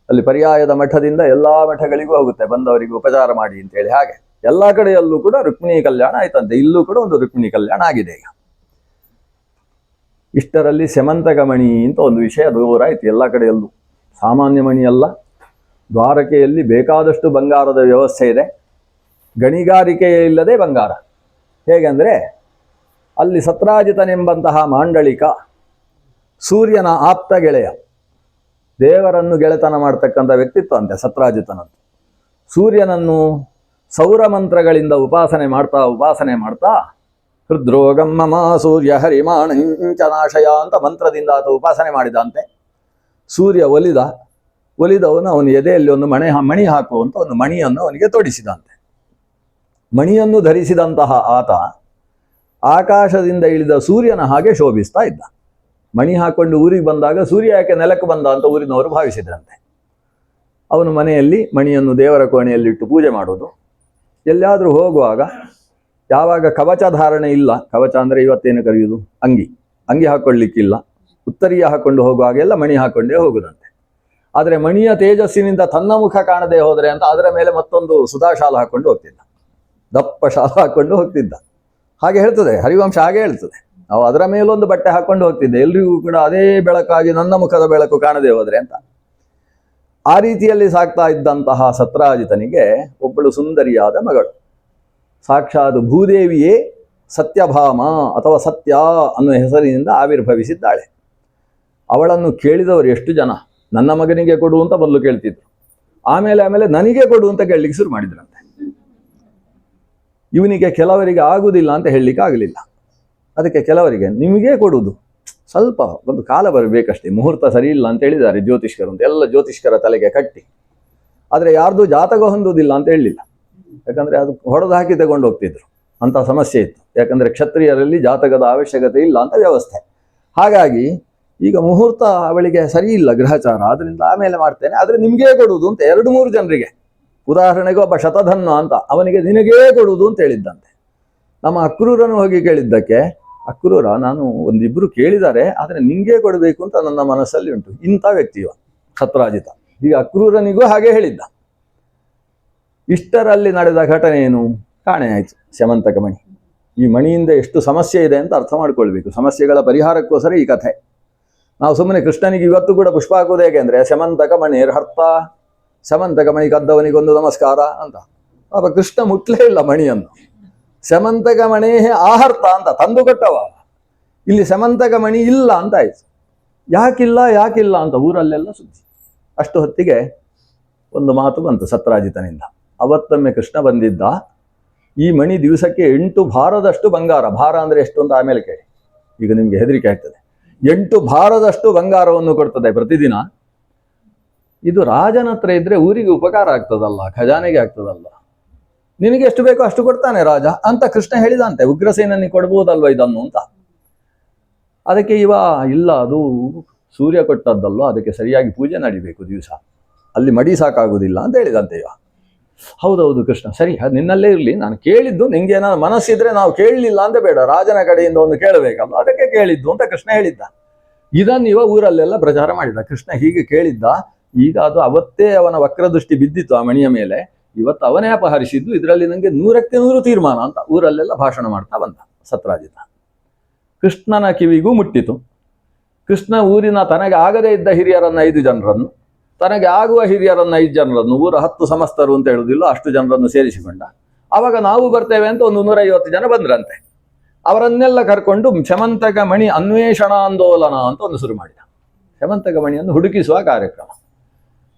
ಅಲ್ಲಿ ಪರ್ಯಾಯದ ಮಠದಿಂದ ಎಲ್ಲಾ ಮಠಗಳಿಗೂ ಹೋಗುತ್ತೆ, ಬಂದವರಿಗೂ ಉಪಚಾರ ಮಾಡಿ ಅಂತೇಳಿ. ಹಾಗೆ ಎಲ್ಲಾ ಕಡೆಯಲ್ಲೂ ಕೂಡ ರುಕ್ಮಿಣಿ ಕಲ್ಯಾಣ ಆಯ್ತಂತೆ. ಇಲ್ಲೂ ಕೂಡ ಒಂದು ರುಕ್ಮಿಣಿ ಕಲ್ಯಾಣ ಆಗಿದೆ ಈಗ. ಇಷ್ಟರಲ್ಲಿ ಸೆಮಂತಕ ಮಣಿ ಅಂತ ಒಂದು ವಿಷಯ ದೂರ ಆಯ್ತು ಎಲ್ಲ ಕಡೆಯಲ್ಲೂ. ಸಾಮಾನ್ಯ ಮಣಿ ಅಲ್ಲ, ದ್ವಾರಕೆಯಲ್ಲಿ ಬೇಕಾದಷ್ಟು ಬಂಗಾರದ ವ್ಯವಸ್ಥೆ ಇದೆ, ಗಣಿಗಾರಿಕೆಯೇ ಇಲ್ಲದೆ ಬಂಗಾರ. ಹೇಗೆಂದರೆ ಅಲ್ಲಿ ಸತ್ರಾಜಿತನೆಂಬಂತಹ ಮಾಂಡಳಿಕ ಸೂರ್ಯನ ಆಪ್ತ ಗೆಳೆಯ, ದೇವರನ್ನು ಗೆಳೆತನ ಮಾಡ್ತಕ್ಕಂಥ ವ್ಯಕ್ತಿತ್ವ ಅಂತೆ ಸತ್ರಾಜಿತನದ್ದು. ಸೂರ್ಯನನ್ನು ಸೌರ ಮಂತ್ರಗಳಿಂದ ಉಪಾಸನೆ ಮಾಡ್ತಾ ಹೃದ್ರೋಗಂ ಮಮ ಸೂರ್ಯ ಹರಿಮಾಣಂಚನಾಶಯ ಅಂತ ಮಂತ್ರದಿಂದ ಆತ ಉಪಾಸನೆ ಮಾಡಿದಂತೆ. ಸೂರ್ಯ ಒಲಿದವನು ಅವನ ಎದೆಯಲ್ಲಿ ಒಂದು ಮಣಿ ಹಾಕುವಂತ ಒಂದು ಮಣಿಯನ್ನು ಅವನಿಗೆ ತೊಡಿಸಿದಂತೆ. ಮಣಿಯನ್ನು ಧರಿಸಿದಂತಹ ಆತ ಆಕಾಶದಿಂದ ಇಳಿದ ಸೂರ್ಯನ ಹಾಗೆ ಶೋಭಿಸ್ತಾ ಇದ್ದ. ಮಣಿ ಹಾಕೊಂಡು ಊರಿಗೆ ಬಂದಾಗ ಸೂರ್ಯ ಯಾಕೆ ನೆಲಕ್ಕೆ ಬಂದ ಅಂತ ಊರಿನವರು ಭಾವಿಸಿದ್ರಂತೆ. ಅವನು ಮನೆಯಲ್ಲಿ ಮಣಿಯನ್ನು ದೇವರ ಕೋಣೆಯಲ್ಲಿಟ್ಟು ಪೂಜೆ ಮಾಡೋದು. ಎಲ್ಲಾದರೂ ಹೋಗುವಾಗ ಯಾವಾಗ ಕವಚ ಧಾರಣೆ ಇಲ್ಲ, ಕವಚ ಅಂದರೆ ಇವತ್ತೇನು ಕರೆಯುವುದು, ಅಂಗಿ ಹಾಕೊಳ್ಳಿಕ್ಕಿಲ್ಲ, ಉತ್ತರೀಯ ಹಾಕೊಂಡು ಹೋಗುವಾಗೆಲ್ಲ ಮಣಿ ಹಾಕೊಂಡೇ ಹೋಗುದಂತೆ. ಆದರೆ ಮಣಿಯ ತೇಜಸ್ಸಿನಿಂದ ತನ್ನ ಮುಖ ಕಾಣದೆ ಹೋದರೆ ಅಂತ ಅದರ ಮೇಲೆ ಮತ್ತೊಂದು ಸುಧಾಶಾಲ ಹಾಕೊಂಡು ಹೋಗ್ತಿದ್ದ, ದಪ್ಪ ಶಾಲ ಹಾಕೊಂಡು ಹೋಗ್ತಿದ್ದ. ಹಾಗೆ ಹೇಳ್ತದೆ ಹರಿವಂಶ, ಹಾಗೆ ಹೇಳ್ತದೆ. ನಾವು ಅದರ ಮೇಲೊಂದು ಬಟ್ಟೆ ಹಾಕೊಂಡು ಹೋಗ್ತಿದ್ದೆ, ಎಲ್ರಿಗೂ ಕೂಡ ಅದೇ ಬೆಳಕಾಗಿ ನನ್ನ ಮುಖದ ಬೆಳಕು ಕಾಣದೆ ಹೋದ್ರೆ ಅಂತ. ಆ ರೀತಿಯಲ್ಲಿ ಸಾಕ್ತಾ ಇದ್ದಂತಹ ಸತ್ರಾಜಿತನಿಗೆ ಒಬ್ಬಳು ಸುಂದರಿಯಾದ ಮಗಳು, ಸಾಕ್ಷಾತ್ ಭೂದೇವಿಯೇ ಸತ್ಯಭಾಮ ಅಥವಾ ಸತ್ಯ ಅನ್ನೋ ಹೆಸರಿನಿಂದ ಆವಿರ್ಭವಿಸಿದ್ದಾಳೆ. ಅವಳನ್ನು ಕೇಳಿದವರು ಎಷ್ಟು ಜನ, ನನ್ನ ಮಗನಿಗೆ ಕೊಡು ಅಂತ ಮೊದಲು ಕೇಳ್ತಿದ್ರು, ಆಮೇಲೆ ನನಗೆ ಕೊಡು ಅಂತ ಕೇಳಲಿಕ್ಕೆ ಶುರು ಮಾಡಿದ್ರಂತೆ. ಇವನಿಗೆ ಕೆಲವರಿಗೆ ಆಗುವುದಿಲ್ಲ ಅಂತ ಹೇಳಲಿಕ್ಕೆ ಆಗಲಿಲ್ಲ. ಅದಕ್ಕೆ ಕೆಲವರಿಗೆ ನಿಮಗೇ ಕೊಡುವುದು, ಸ್ವಲ್ಪ ಒಂದು ಕಾಲ ಬರಬೇಕಷ್ಟೇ, ಮುಹೂರ್ತ ಸರಿ ಇಲ್ಲ ಅಂತ ಹೇಳಿದ್ದಾರೆ ಜ್ಯೋತಿಷ್ಕರು ಅಂತ ಎಲ್ಲ ಜ್ಯೋತಿಷ್ಕರ ತಲೆಗೆ ಕಟ್ಟಿ. ಆದರೆ ಯಾರ್ದು ಜಾತಕ ಹೊಂದುವುದಿಲ್ಲ ಅಂತ ಹೇಳಲಿಲ್ಲ, ಯಾಕಂದರೆ ಅದು ಹೊಡೆದು ಹಾಕಿ ತಗೊಂಡು ಹೋಗ್ತಿದ್ರು, ಅಂಥ ಸಮಸ್ಯೆ ಇತ್ತು. ಯಾಕಂದರೆ ಕ್ಷತ್ರಿಯರಲ್ಲಿ ಜಾತಕದ ಅವಶ್ಯಕತೆ ಇಲ್ಲ ಅಂತ ವ್ಯವಸ್ಥೆ. ಹಾಗಾಗಿ ಈಗ ಮುಹೂರ್ತ ಅವಳಿಗೆ ಸರಿ ಇಲ್ಲ ಗ್ರಹಚಾರ, ಅದರಿಂದ ಆಮೇಲೆ ಮಾಡ್ತೇನೆ, ಆದರೆ ನಿಮಗೇ ಕೊಡುವುದು ಅಂತ 2-3 ಜನರಿಗೆ. ಉದಾಹರಣೆಗೆ ಒಬ್ಬ ಶತಧನ್ವ ಅಂತ, ಅವನಿಗೆ ನಿನಗೇ ಕೊಡುವುದು ಅಂತ ಹೇಳಿದ್ದಂತೆ. ನಮ್ಮ ಅಕ್ರೂರನ್ನು ಹೋಗಿ ಕೇಳಿದ್ದಕ್ಕೆ, ಅಕ್ರೂರ ನಾನು ಒಂದಿಬ್ಬರು ಕೇಳಿದ್ದಾರೆ, ಆದರೆ ನಿಂಗೇ ಕೊಡಬೇಕು ಅಂತ ನನ್ನ ಮನಸ್ಸಲ್ಲಿ ಉಂಟು. ಇಂಥ ವ್ಯಕ್ತಿಯ ಸತ್ರಾಜಿತ ಈಗ ಅಕ್ರೂರನಿಗೂ ಹಾಗೆ ಹೇಳಿದ್ದ. ಇಷ್ಟರಲ್ಲಿ ನಡೆದ ಘಟನೆ ಏನು, ಕಾಣೆ ಆಯಿತು ಸೆಮಂತಕ ಮಣಿ. ಈ ಮಣಿಯಿಂದ ಎಷ್ಟು ಸಮಸ್ಯೆ ಇದೆ ಅಂತ ಅರ್ಥ ಮಾಡ್ಕೊಳ್ಬೇಕು. ಸಮಸ್ಯೆಗಳ ಪರಿಹಾರಕ್ಕೋಸ್ಕರ ಈ ಕಥೆ. ನಾವು ಸುಮ್ಮನೆ ಕೃಷ್ಣನಿಗೆ ಇವತ್ತು ಕೂಡ ಪುಷ್ಪ ಹಾಕೋದು ಹೇಗೆ ಅಂದರೆ ಸೆಮಂತಕ ಮಣಿ ಹರ್ತ, ಸೆಮಂತಕ ಮಣಿ ಕದ್ದವನಿಗೊಂದು ನಮಸ್ಕಾರ ಅಂತ. ಪಾಪ ಕೃಷ್ಣ ಮುಟ್ಲೇ ಇಲ್ಲ ಮಣಿಯನ್ನು. ಸೆಮಂತಕ ಮಣಿ ಆಹರ್ತ ಅಂತ ತಂದು ಕೊಟ್ಟವ, ಇಲ್ಲಿ ಸೆಮಂತಕ ಮಣಿ ಇಲ್ಲ ಅಂತ ಆಯ್ತು. ಯಾಕಿಲ್ಲ ಅಂತ ಊರಲ್ಲೆಲ್ಲ ಸುದ್ದಿ. ಅಷ್ಟು ಹೊತ್ತಿಗೆ ಒಂದು ಮಾತು ಬಂತು ಸತ್ರಾಜಿತನಿಂದ. ಅವತ್ತೊಮ್ಮೆ ಕೃಷ್ಣ ಬಂದಿದ್ದ, ಈ ಮಣಿ ದಿವಸಕ್ಕೆ 8 ಭಾರದಷ್ಟು ಬಂಗಾರ, ಭಾರ ಅಂದರೆ ಎಷ್ಟು ಅಂತ ಆಮೇಲೆ ಕೇಳಿ, ಈಗ ನಿಮಗೆ ಹೆದರಿಕೆ ಆಗ್ತದೆ. 8 ಭಾರದಷ್ಟು ಬಂಗಾರವನ್ನು ಕೊಡ್ತದೆ ಪ್ರತಿದಿನ. ಇದು ರಾಜನ ಹತ್ರ ಇದ್ರೆ ಊರಿಗೆ ಉಪಕಾರ ಆಗ್ತದಲ್ಲ, ಖಜಾನೆಗೆ ಆಗ್ತದಲ್ಲ, ನಿನಗೆ ಎಷ್ಟು ಬೇಕೋ ಅಷ್ಟು ಕೊಡ್ತಾನೆ ರಾಜ ಅಂತ ಕೃಷ್ಣ ಹೇಳಿದಂತೆ. ಉಗ್ರಸೇನನಿಗೆ ಕೊಡ್ಬೋದಲ್ವ ಇದನ್ನು ಅಂತ. ಅದಕ್ಕೆ ಇಲ್ಲ, ಅದು ಸೂರ್ಯ ಕೊಟ್ಟದ್ದಲ್ವ, ಅದಕ್ಕೆ ಸರಿಯಾಗಿ ಪೂಜೆ ನಡಿಬೇಕು ದಿವಸ, ಅಲ್ಲಿ ಮಡಿ ಸಾಕಾಗುವುದಿಲ್ಲ ಅಂತ ಹೇಳಿದಂತೆ ಹೌದೌದು ಕೃಷ್ಣ, ಸರಿ ಅದು ನಿನ್ನಲ್ಲೇ ಇರಲಿ, ನಾನು ಕೇಳಿದ್ದು ನಿಂಗೆ ಏನಾದ್ರು ಮನಸ್ಸಿದ್ರೆ ನಾವು ಕೇಳಲಿಲ್ಲ ಅಂತ ಬೇಡ, ರಾಜನ ಕಡೆಯಿಂದ ಒಂದು ಕೇಳಬೇಕಲ್ಲ, ಅದಕ್ಕೆ ಕೇಳಿದ್ದು ಅಂತ ಕೃಷ್ಣ ಹೇಳಿದ್ದ. ಇದನ್ನು ಊರಲ್ಲೆಲ್ಲ ಪ್ರಚಾರ ಮಾಡಿದ. ಕೃಷ್ಣ ಹೀಗೆ ಕೇಳಿದ್ದ. ಈಗ ಅದು ಅವತ್ತೇ ಅವನ ವಕ್ರದೃಷ್ಟಿ ಬಿದ್ದಿತ್ತು ಆ ಮಣಿಯ ಮೇಲೆ, ಇವತ್ತು ಅವನೇ ಅಪಹರಿಸಿದ್ದು, ಇದರಲ್ಲಿ ನನಗೆ 100ಕ್ಕೆ 100 ತೀರ್ಮಾನ ಅಂತ ಊರಲ್ಲೆಲ್ಲ ಭಾಷಣ ಮಾಡ್ತಾ ಬಂದ ಸತ್ರಾಜಿತ. ಕೃಷ್ಣನ ಕಿವಿಗೂ ಮುಟ್ಟಿತು. ಕೃಷ್ಣ ಊರಿನ ತನಗೆ ಆಗದೇ ಇದ್ದ ಹಿರಿಯರನ್ನ 5 ಜನರನ್ನು, ತನಗೆ ಆಗುವ ಹಿರಿಯರನ್ನ 5 ಜನರನ್ನು, ಊರ 10 ಸಮಸ್ತರು ಅಂತ ಹೇಳುವುದಿಲ್ಲ, ಅಷ್ಟು ಜನರನ್ನು ಸೇರಿಸಿಕೊಂಡ. ಆವಾಗ ನಾವು ಬರ್ತೇವೆ ಅಂತ ಒಂದು 150 ಜನ ಬಂದ್ರಂತೆ. ಅವರನ್ನೆಲ್ಲ ಕರ್ಕೊಂಡು ಸೆಮಂತಕ ಮಣಿ ಅನ್ವೇಷಣಾ ಆಂದೋಲನ ಅಂತ ಒಂದು ಶುರು ಮಾಡಿದ. ಸೆಮಂತಕ ಮಣಿಯನ್ನು ಹುಡುಕಿಸುವ ಕಾರ್ಯಕ್ರಮ.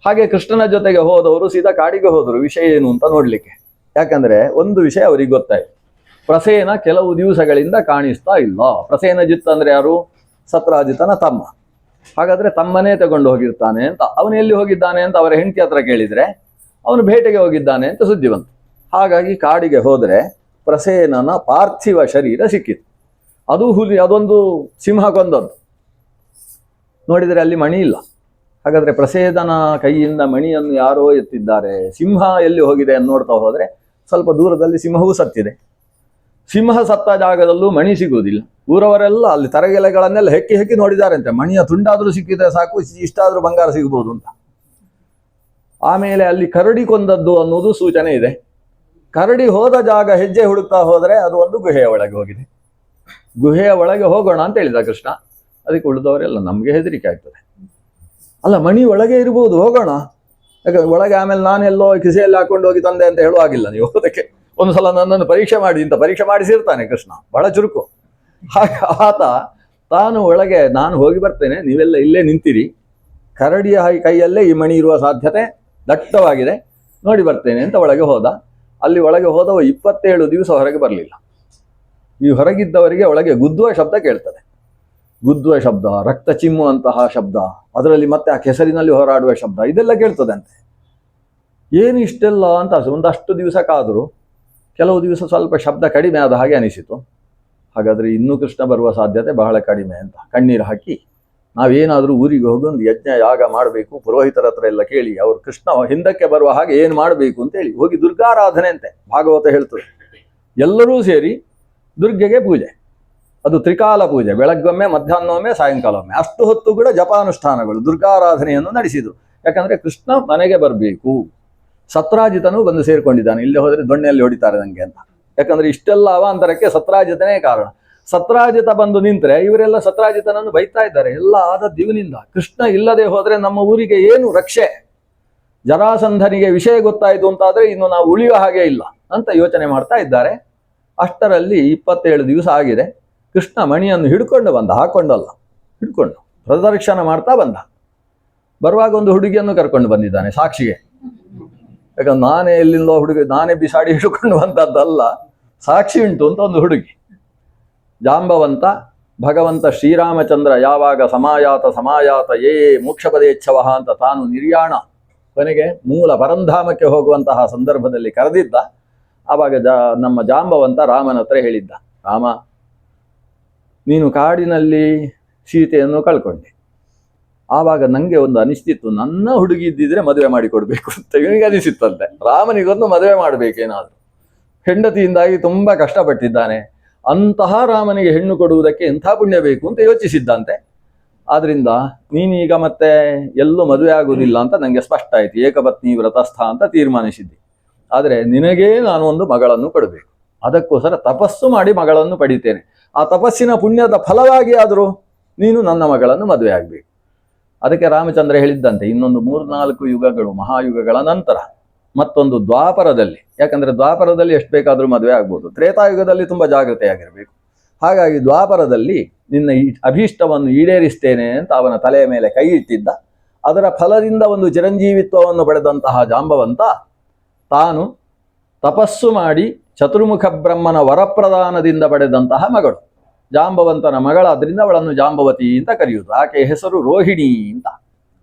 ಹಾಗೆ ಕೃಷ್ಣನ ಜೊತೆಗೆ ಹೋದವರು ಸೀದಾ ಕಾಡಿಗೆ ಹೋದರು, ವಿಷಯ ಏನು ಅಂತ ನೋಡ್ಲಿಕ್ಕೆ. ಯಾಕಂದ್ರೆ ಒಂದು ವಿಷಯ ಅವರಿಗೆ ಗೊತ್ತಾಯ್ತು, ಪ್ರಸೇನ ಕೆಲವು ದಿವಸಗಳಿಂದ ಕಾಣಿಸ್ತಾ ಇಲ್ಲ. ಪ್ರಸೇನಜಿತ್ ಅಂದ್ರೆ ಯಾರು? ಸತ್ರಾಜಿತನ ತಮ್ಮ. ಹಾಗಾದ್ರೆ ತಮ್ಮನೇ ತಗೊಂಡು ಹೋಗಿರ್ತಾನೆ ಅಂತ. ಅವನು ಎಲ್ಲಿ ಹೋಗಿದ್ದಾನೆ ಅಂತ ಅವರ ಹೆಂಡತಿ ಹತ್ರ ಕೇಳಿದ್ರೆ ಅವನು ಬೇಟೆಗೆ ಹೋಗಿದ್ದಾನೆ ಅಂತ ಸುದ್ದಿ ಬಂತು. ಹಾಗಾಗಿ ಕಾಡಿಗೆ ಹೋದರೆ ಪ್ರಸೇನನ ಪಾರ್ಥಿವ ಶರೀರ ಸಿಕ್ಕಿತು. ಅದು ಹುಲಿ, ಅದೊಂದು ಸಿಂಹ ಕೊಂದದ್ದು. ನೋಡಿದರೆ ಅಲ್ಲಿ ಮಣಿ ಇಲ್ಲ. ಹಾಗಾದ್ರೆ ಪ್ರಸೇದನ ಕೈಯಿಂದ ಮಣಿಯನ್ನು ಯಾರೋ ಎತ್ತಿದ್ದಾರೆ. ಸಿಂಹ ಎಲ್ಲಿ ಹೋಗಿದೆ ಅಂತ ನೋಡ್ತಾ ಹೋದರೆ ಸ್ವಲ್ಪ ದೂರದಲ್ಲಿ ಸಿಂಹವೂ ಸತ್ತಿದೆ. ಸಿಂಹ ಸತ್ತ ಜಾಗದಲ್ಲೂ ಮಣಿ ಸಿಗುವುದಿಲ್ಲ. ಊರವರೆಲ್ಲ ಅಲ್ಲಿ ತರಗೆಲೆಗಳನ್ನೆಲ್ಲ ಹೆಕ್ಕಿ ಹೆಕ್ಕಿ ನೋಡಿದಾರಂತೆ, ಮಣಿಯ ತುಂಡಾದರೂ ಸಿಕ್ಕಿದ್ರೆ ಸಾಕು, ಇಷ್ಟಾದ್ರೂ ಬಂಗಾರ ಸಿಗಬಹುದು ಅಂತ. ಆಮೇಲೆ ಅಲ್ಲಿ ಕರಡಿ ಕೊಂದದ್ದು ಅನ್ನೋದು ಸೂಚನೆ ಇದೆ. ಕರಡಿ ಹೋದ ಜಾಗ ಹೆಜ್ಜೆ ಹುಡುಕ್ತಾ ಹೋದರೆ ಅದು ಒಂದು ಗುಹೆಯ ಒಳಗೆ ಹೋಗಿದೆ. ಗುಹೆಯ ಒಳಗೆ ಹೋಗೋಣ ಅಂತ ಹೇಳಿದ ಕೃಷ್ಣ. ಅದಕ್ಕೆ ಉಳಿದವರೆಲ್ಲ ನಮಗೆ ಹೆದರಿಕೆ ಆಗ್ತದೆ. ಅಲ್ಲ, ಮಣಿ ಒಳಗೆ ಇರ್ಬೋದು, ಹೋಗೋಣ. ಯಾಕಂದ್ರೆ ಒಳಗೆ ಆಮೇಲೆ ನಾನೆಲ್ಲೋ ಕಿಸೆಯಲ್ಲಿ ಹಾಕೊಂಡು ಹೋಗಿ ತಂದೆ ಅಂತ ಹೇಳುವಾಗಿಲ್ಲ. ನೀವು ಅದಕ್ಕೆ ಒಂದು ಸಲ ನನ್ನನ್ನು ಪರೀಕ್ಷೆ ಮಾಡಿ ಅಂತ ಪರೀಕ್ಷೆ ಮಾಡಿಸಿರ್ತಾನೆ ಕೃಷ್ಣ, ಬಹಳ ಚುರುಕು. ಹಾಗೆ ಆತ ತಾನು ಒಳಗೆ, ನಾನು ಹೋಗಿ ಬರ್ತೇನೆ, ನೀವೆಲ್ಲ ಇಲ್ಲೇ ನಿಂತಿರಿ, ಕರಡಿಯ ಕೈಯಲ್ಲೇ ಈ ಮಣಿ ಇರುವ ಸಾಧ್ಯತೆ ದಟ್ಟವಾಗಿದೆ, ನೋಡಿ ಬರ್ತೇನೆ ಅಂತ ಒಳಗೆ ಹೋದ. ಅಲ್ಲಿ ಒಳಗೆ ಹೋದವ 27 ದಿವಸ ಹೊರಗೆ ಬರಲಿಲ್ಲ. ಈ ಹೊರಗಿದ್ದವರಿಗೆ ಒಳಗೆ ಗುದ್ದುವ ಶಬ್ದ ಕೇಳ್ತದೆ. ಗುದ್ದುವ ಶಬ್ದ, ರಕ್ತ ಚಿಮ್ಮುವಂತಹ ಶಬ್ದ, ಅದರಲ್ಲಿ ಮತ್ತೆ ಆ ಕೆಸರಿನಲ್ಲಿ ಹೋರಾಡುವ ಶಬ್ದ, ಇದೆಲ್ಲ ಕೇಳ್ತದಂತೆ. ಏನು ಇಷ್ಟೆಲ್ಲ ಅಂತ ಒಂದಷ್ಟು ದಿವಸ ಕಾದರು. ಕೆಲವು ದಿವಸ ಸ್ವಲ್ಪ ಶಬ್ದ ಕಡಿಮೆ ಆದ ಹಾಗೆ ಅನಿಸಿತು. ಹಾಗಾದರೆ ಇನ್ನೂ ಕೃಷ್ಣ ಬರುವ ಸಾಧ್ಯತೆ ಬಹಳ ಕಡಿಮೆ ಅಂತ ಕಣ್ಣೀರು ಹಾಕಿ, ನಾವೇನಾದರೂ ಊರಿಗೆ ಹೋಗಿ ಒಂದು ಯಜ್ಞ ಯಾಗ ಮಾಡಬೇಕು, ಪುರೋಹಿತರ ಹತ್ರ ಎಲ್ಲ ಕೇಳಿ ಅವರು ಕೃಷ್ಣ ಹಿಂದಕ್ಕೆ ಬರುವ ಹಾಗೆ ಏನು ಮಾಡಬೇಕು ಅಂತೇಳಿ ಹೋಗಿ ದುರ್ಗಾರಾಧನೆ ಅಂತೆ ಭಾಗವತ ಹೇಳ್ತದೆ. ಎಲ್ಲರೂ ಸೇರಿ ದುರ್ಗೆಗೆ ಪೂಜೆ, ಅದು ತ್ರಿಕಾಲ ಪೂಜೆ, ಬೆಳಗ್ಗೊಮ್ಮೆ, ಮಧ್ಯಾಹ್ನೊಮ್ಮೆ, ಸಾಯಂಕಾಲೊಮ್ಮೆ, ಅಷ್ಟು ಹೊತ್ತು ಕೂಡ ಜಪಾನುಷ್ಠಾನಗಳು, ದುರ್ಗಾರಾಧನೆಯನ್ನು ನಡೆಸಿದರು. ಯಾಕಂದರೆ ಕೃಷ್ಣ ಮನೆಗೆ ಬರಬೇಕು. ಸತ್ರಾಜಿತನೂ ಬಂದು ಸೇರಿಕೊಂಡಿದ್ದಾನೆ. ಇಲ್ಲೇ ಹೋದರೆ ದೊಣ್ಣೆಯಲ್ಲಿ ಹೊಡಿತಾರೆ ನನಗೆ ಅಂತ. ಯಾಕಂದರೆ ಇಷ್ಟೆಲ್ಲ ಅವಾಂತರಕ್ಕೆ ಸತ್ರಾಜಿತನೇ ಕಾರಣ. ಸತ್ರಾಜಿತ ಬಂದು ನಿಂತರೆ ಇವರೆಲ್ಲ ಸತ್ರಾಜಿತನನ್ನು ಬೈತಾ ಇದ್ದಾರೆ. ಎಲ್ಲ ಆದದ್ದು ಇವನಿಂದ. ಕೃಷ್ಣ ಇಲ್ಲದೆ ಹೋದರೆ ನಮ್ಮ ಊರಿಗೆ ಏನು ರಕ್ಷೆ? ಜರಾಸಂಧನಿಗೆ ವಿಷಯ ಗೊತ್ತಾಯಿತು ಅಂತಾದರೆ ಇನ್ನು ನಾವು ಉಳಿಯುವ ಹಾಗೆ ಇಲ್ಲ ಅಂತ ಯೋಚನೆ ಮಾಡ್ತಾ ಇದ್ದಾರೆ. ಅಷ್ಟರಲ್ಲಿ 27 ದಿವಸ ಆಗಿದೆ. ಕೃಷ್ಣ ಮಣಿಯನ್ನು ಹಿಡ್ಕೊಂಡು ಬಂದ, ಹಾಕೊಂಡಲ್ಲ, ಹಿಡ್ಕೊಂಡು ಪ್ರದರ್ಶನ ಮಾಡ್ತಾ ಬಂದ. ಬರುವಾಗ ಒಂದು ಹುಡುಗಿಯನ್ನು ಕರ್ಕೊಂಡು ಬಂದಿದ್ದಾನೆ ಸಾಕ್ಷಿಗೆ. ಯಾಕಂದ್ರೆ ನಾನೇ ಎಲ್ಲಿಂದೋ ಹುಡುಗಿ, ನಾನೇ ಬಿಸಾಡಿ ಹಿಡ್ಕೊಂಡು ಬಂದದ್ದಲ್ಲ, ಸಾಕ್ಷಿ ಉಂಟು ಅಂತ ಒಂದು ಹುಡುಗಿ. ಜಾಂಬವಂತ ಭಗವಂತ ಶ್ರೀರಾಮಚಂದ್ರ ಯಾವಾಗ ಸಮಾಯಾತ ಏ ಮೋಕ್ಷಪದೇಚ್ಛವ ಅಂತ ತಾನು ನಿರ್ಯಾಣ ಕೊನೆಗೆ ಮೂಲ ಪರಂಧಾಮಕ್ಕೆ ಹೋಗುವಂತಹ ಸಂದರ್ಭದಲ್ಲಿ ಕರೆದಿದ್ದ. ಆವಾಗ ನಮ್ಮ ಜಾಂಬವಂತ ರಾಮನ ಹತ್ರ ಹೇಳಿದ್ದ, ರಾಮ, ನೀನು ಕಾಡಿನಲ್ಲಿ ಸೀತೆಯನ್ನು ಕಳ್ಕೊಂಡೆ. ಆವಾಗ ನನಗೆ ಒಂದು ಅನಿಸ್ತಿತ್ತು, ನನ್ನ ಹುಡುಗಿ ಇದ್ದಿದ್ರೆ ಮದುವೆ ಮಾಡಿಕೊಡ್ಬೇಕು ಅಂತ ಇವನಿಗೆ ಅನಿಸಿತ್ತಂತೆ. ರಾಮನಿಗೊಂದು ಮದುವೆ ಮಾಡಬೇಕೇನಾದ್ರು, ಹೆಂಡತಿಯಿಂದಾಗಿ ತುಂಬ ಕಷ್ಟಪಟ್ಟಿದ್ದಾನೆ, ಅಂತಹ ರಾಮನಿಗೆ ಹೆಣ್ಣು ಕೊಡುವುದಕ್ಕೆ ಎಂಥ ಪುಣ್ಯ ಬೇಕು ಅಂತ ಯೋಚಿಸಿದ್ದಂತೆ. ಆದ್ರಿಂದ ನೀನೀಗ ಮತ್ತೆ ಎಲ್ಲೂ ಮದುವೆ ಆಗುವುದಿಲ್ಲ ಅಂತ ನನಗೆ ಸ್ಪಷ್ಟ ಆಯ್ತು, ಏಕಪತ್ನಿ ವ್ರತಸ್ಥ ಅಂತ ತೀರ್ಮಾನಿಸಿದ್ದೆ. ಆದರೆ ನಿನಗೇ ನಾನು ಒಂದು ಮಗಳನ್ನು ಕೊಡಬೇಕು, ಅದಕ್ಕೋಸ್ಕರ ತಪಸ್ಸು ಮಾಡಿ ಮಗಳನ್ನು ಪಡಿತೇನೆ. ಆ ತಪಸ್ಸಿನ ಪುಣ್ಯದ ಫಲವಾಗಿ ಆದರೂ ನೀನು ನನ್ನ ಮಗಳನ್ನು ಮದುವೆ ಆಗಬೇಕು. ಅದಕ್ಕೆ ರಾಮಚಂದ್ರ ಹೇಳಿದ್ದಂತೆ, ಇನ್ನೊಂದು 3-4 ಯುಗಗಳು, ಮಹಾಯುಗಗಳ ನಂತರ ಮತ್ತೊಂದು ದ್ವಾಪರದಲ್ಲಿ, ಯಾಕಂದರೆ ದ್ವಾಪರದಲ್ಲಿ ಎಷ್ಟು ಬೇಕಾದರೂ ಮದುವೆ ಆಗ್ಬೋದು, ತ್ರೇತಾಯುಗದಲ್ಲಿ ತುಂಬ ಜಾಗ್ರತೆಯಾಗಿರಬೇಕು. ಹಾಗಾಗಿ ದ್ವಾಪರದಲ್ಲಿ ನಿನ್ನ ಈ ಅಭೀಷ್ಟವನ್ನು ಈಡೇರಿಸ್ತೇನೆ ಅಂತ ಅವನ ತಲೆಯ ಮೇಲೆ ಕೈ ಇಟ್ಟಿದ್ದ. ಅದರ ಫಲದಿಂದ ಒಂದು ಚಿರಂಜೀವಿತ್ವವನ್ನು ಪಡೆದಂತಹ ಜಾಂಬವಂತ ತಾನು ತಪಸ್ಸು ಮಾಡಿ ಚತುರ್ಮುಖ ಬ್ರಹ್ಮನ ವರಪ್ರದಾನದಿಂದ ಪಡೆದಂತಹ ಮಗಳು, ಜಾಂಬವಂತನ ಮಗಳಾದ್ರಿಂದ ಅವಳನ್ನು ಜಾಂಬವತಿ ಅಂತ ಕರೆಯುವುದು. ಆಕೆಯ ಹೆಸರು ರೋಹಿಣಿ ಅಂತ,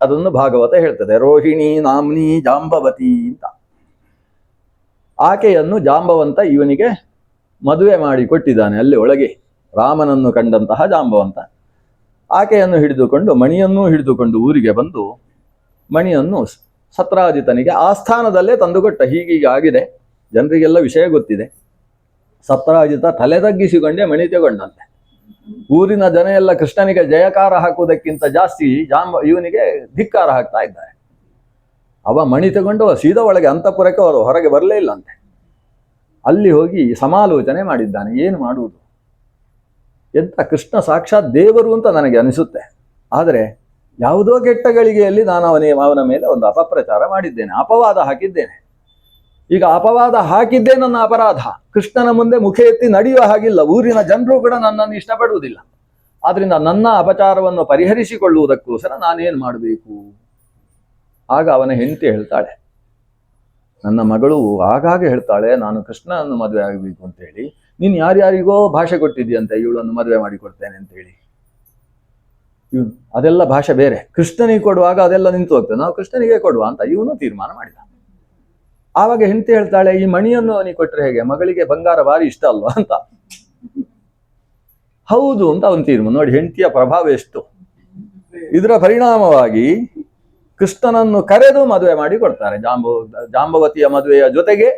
ಅದನ್ನು ಭಾಗವತ ಹೇಳ್ತದೆ, ರೋಹಿಣಿ ನಾಮ್ನಿ ಜಾಂಬವತಿ ಅಂತ. ಆಕೆಯನ್ನು ಜಾಂಬವಂತ ಇವನಿಗೆ ಮದುವೆ ಮಾಡಿ ಕೊಟ್ಟಿದ್ದಾನೆ. ಅಲ್ಲಿ ಒಳಗೆ ರಾಮನನ್ನು ಕಂಡಂತಹ ಜಾಂಬವಂತ ಆಕೆಯನ್ನು ಹಿಡಿದುಕೊಂಡು, ಮಣಿಯನ್ನೂ ಹಿಡಿದುಕೊಂಡು ಊರಿಗೆ ಬಂದು ಮಣಿಯನ್ನು ಸತ್ರಾಜಿತನಿಗೆ ಆಸ್ಥಾನದಲ್ಲೇ ತಂದುಕೊಟ್ಟ. ಹೀಗೀಗ ಆಗಿದೆ, ಜನರಿಗೆಲ್ಲ ವಿಷಯ ಗೊತ್ತಿದೆ. ಸತ್ರಾಜಿತ ತಲೆ ತಗ್ಗಿಸಿಕೊಂಡೇ ಮಣಿ ತಗೊಂಡಂತೆ. ಊರಿನ ಜನ ಎಲ್ಲ ಕೃಷ್ಣನಿಗೆ ಜಯಕಾರ ಹಾಕುವುದಕ್ಕಿಂತ ಜಾಸ್ತಿ ಇವನಿಗೆ ಧಿಕ್ಕಾರ ಹಾಕ್ತಾ ಇದ್ದಾರೆ. ಅವ ಮಣಿ ತಗೊಂಡು ಸೀದಾ ಒಳಗೆ ಅಂತಃಪುರಕ್ಕೆ ಅವರು ಹೊರಗೆ ಬರಲೇ ಇಲ್ಲಂತೆ. ಅಲ್ಲಿ ಹೋಗಿ ಸಮಾಲೋಚನೆ ಮಾಡಿದ್ದಾನೆ, ಏನು ಮಾಡುವುದು ಎಂತ. ಕೃಷ್ಣ ಸಾಕ್ಷಾತ್ ದೇವರು ಅಂತ ನನಗೆ ಅನಿಸುತ್ತೆ. ಆದರೆ ಯಾವುದೋ ಕೆಟ್ಟ ಗಳಿಗೆಯಲ್ಲಿ ನಾನು ಅವನ ಮೇಲೆ ಒಂದು ಅಪಪ್ರಚಾರ ಮಾಡಿದ್ದೇನೆ, ಅಪವಾದ ಹಾಕಿದ್ದೇನೆ. ಈಗ ಅಪವಾದ ಹಾಕಿದ್ದೇ ನನ್ನ ಅಪರಾಧ. ಕೃಷ್ಣನ ಮುಂದೆ ಮುಖ ಎತ್ತಿ ನಡೆಯುವ ಹಾಗಿಲ್ಲ, ಊರಿನ ಜನರು ಕೂಡ ನನ್ನನ್ನು ಇಷ್ಟಪಡುವುದಿಲ್ಲ. ಆದ್ರಿಂದ ನನ್ನ ಅಪಚಾರವನ್ನು ಪರಿಹರಿಸಿಕೊಳ್ಳುವುದಕ್ಕೋಸ್ಕರ ನಾನೇನು ಮಾಡಬೇಕು? ಆಗ ಅವನ ಹೆಂಡತಿ ಹೇಳ್ತಾಳೆ, ನನ್ನ ಮಗಳು ಆಗಾಗ ಹೇಳ್ತಾಳೆ, ನಾನು ಕೃಷ್ಣನನ್ನು ಮದುವೆ ಆಗಬೇಕು ಅಂತೇಳಿ. ನೀನು ಯಾರ್ಯಾರಿಗೋ ಭಾಷೆ ಕೊಟ್ಟಿದ್ದೀಯಂತೆ ಇವಳನ್ನು ಮದುವೆ ಮಾಡಿಕೊಡ್ತೇನೆ ಅಂತೇಳಿ. ಇವನು ಅದೆಲ್ಲ ಭಾಷೆ ಬೇರೆ. ಕೃಷ್ಣನಿಗೆ ಕೊಡುವಾಗ ಅದೆಲ್ಲ ನಿಂತು ಹೋಗ್ತದೆ, ನಾವು ಕೃಷ್ಣನಿಗೆ ಕೊಡುವ ಅಂತ ಇವನು ತೀರ್ಮಾನ ಮಾಡಿದ. ಆವಾಗ ಹೆಂಡತಿ ಹೇಳ್ತಾಳೆ, ಈ ಮಣಿಯನ್ನು ಅವನಿಗೆ ಕೊಟ್ಟರೆ ಹೇಗೆ, ಮಗಳಿಗೆ ಬಂಗಾರ ಭಾರಿ ಇಷ್ಟ ಅಲ್ವಾ ಅಂತ. ಹೌದು ಅಂತ ಅವನು ತೀರ್ಮಾನ. ನೋಡಿ ಹೆಂಡತಿಯ ಪ್ರಭಾವ ಎಷ್ಟು. ಇದರ ಪರಿಣಾಮವಾಗಿ ಕೃಷ್ಣನನ್ನು ಕರೆದು ಮದುವೆ ಮಾಡಿ ಕೊಡ್ತಾರೆ. ಜಾಂಬವತಿಯ ಮದುವೆಯ ಜೊತೆಗೆ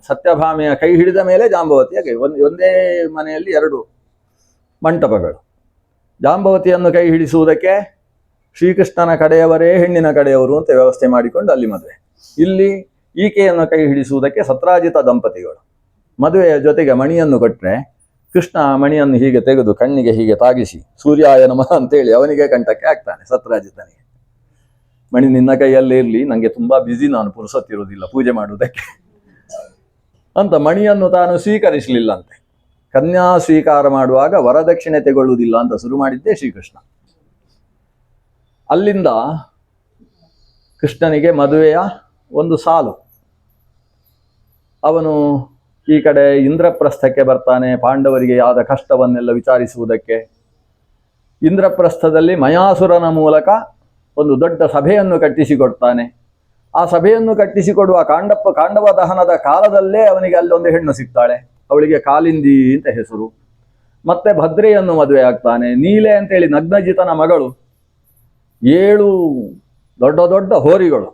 ಸತ್ಯಭಾಮೆಯ ಕೈ ಹಿಡಿದ ಮೇಲೆ ಜಾಂಬವತಿಯ ಕೈ. ಒಂದೇ ಮನೆಯಲ್ಲಿ ಎರಡು ಮಂಟಪಗಳು. ಜಾಂಬವತಿಯನ್ನು ಕೈ ಹಿಡಿಸುವುದಕ್ಕೆ ಶ್ರೀಕೃಷ್ಣನ ಕಡೆಯವರೇ ಹೆಣ್ಣಿನ ಕಡೆಯವರು ಅಂತ ವ್ಯವಸ್ಥೆ ಮಾಡಿಕೊಂಡು ಅಲ್ಲಿ ಮದುವೆ. ಇಲ್ಲಿ ಈಕೆಯನ್ನು ಕೈ ಹಿಡಿಸುವುದಕ್ಕೆ ಸತ್ರಾಜಿತ ದಂಪತಿಗಳು. ಮದುವೆಯ ಜೊತೆಗೆ ಮಣಿಯನ್ನು ಕೊಟ್ಟರೆ ಕೃಷ್ಣ ಮಣಿಯನ್ನು ಹೀಗೆ ತೆಗೆದು ಕಣ್ಣಿಗೆ ಹೀಗೆ ತಾಗಿಸಿ ಸೂರ್ಯಾಯ ನಮಃ ಅಂತೇಳಿ ಅವನಿಗೆ ಕಂಠಕ್ಕೆ ಹಾಕ್ತಾನೆ ಸತ್ರಾಜಿತನಿಗೆ. ಮಣಿ ನಿನ್ನ ಕೈಯಲ್ಲೇ ಇರಲಿ, ನನಗೆ ತುಂಬಾ ಬ್ಯುಸಿ, ನಾನು ಪುರುಸೊತ್ತಿರುವುದಿಲ್ಲ ಪೂಜೆ ಮಾಡುವುದಕ್ಕೆ ಅಂತ ಮಣಿಯನ್ನು ತಾನು ಸ್ವೀಕರಿಸಲಿಲ್ಲಂತೆ. ಕನ್ಯಾ ಸ್ವೀಕಾರ ಮಾಡುವಾಗ ವರದಕ್ಷಿಣೆ ತೆಗೊಳ್ಳುವುದಿಲ್ಲ ಅಂತ ಶುರು ಮಾಡಿದ್ದೇ ಶ್ರೀಕೃಷ್ಣ. ಅಲ್ಲಿಂದ ಕೃಷ್ಣನಿಗೆ ಮದುವೆಯ ಒಂದು ಸಾಲು. ಅವನು ಈ ಕಡೆ ಇಂದ್ರಪ್ರಸ್ಥಕ್ಕೆ ಬರ್ತಾನೆ, ಪಾಂಡವರಿಗೆ ಆದ ಕಷ್ಟವನ್ನೆಲ್ಲ ವಿಚಾರಿಸುವುದಕ್ಕೆ. ಇಂದ್ರಪ್ರಸ್ಥದಲ್ಲಿ ಮಯಾಸುರನ ಮೂಲಕ ಒಂದು ದೊಡ್ಡ ಸಭೆಯನ್ನು ಕಟ್ಟಿಸಿಕೊಡ್ತಾನೆ. ಆ ಸಭೆಯನ್ನು ಕಟ್ಟಿಸಿಕೊಡುವ ಕಾಂಡವ ದಹನದ ಕಾಲದಲ್ಲೇ ಅವನಿಗೆ ಅಲ್ಲೊಂದು ಹೆಣ್ಣು ಸಿಗ್ತಾಳೆ. ಅವಳಿಗೆ ಕಾಲಿಂದಿ ಅಂತ ಹೆಸರು. ಮತ್ತೆ ಭದ್ರೆಯನ್ನು ಮದುವೆ ಆಗ್ತಾನೆ. ನೀಲೆ ಅಂತೇಳಿ ನಗ್ನಜಿತನ ಮಗಳು. 7 ದೊಡ್ಡ ದೊಡ್ಡ ಹೋರಿಗಳು,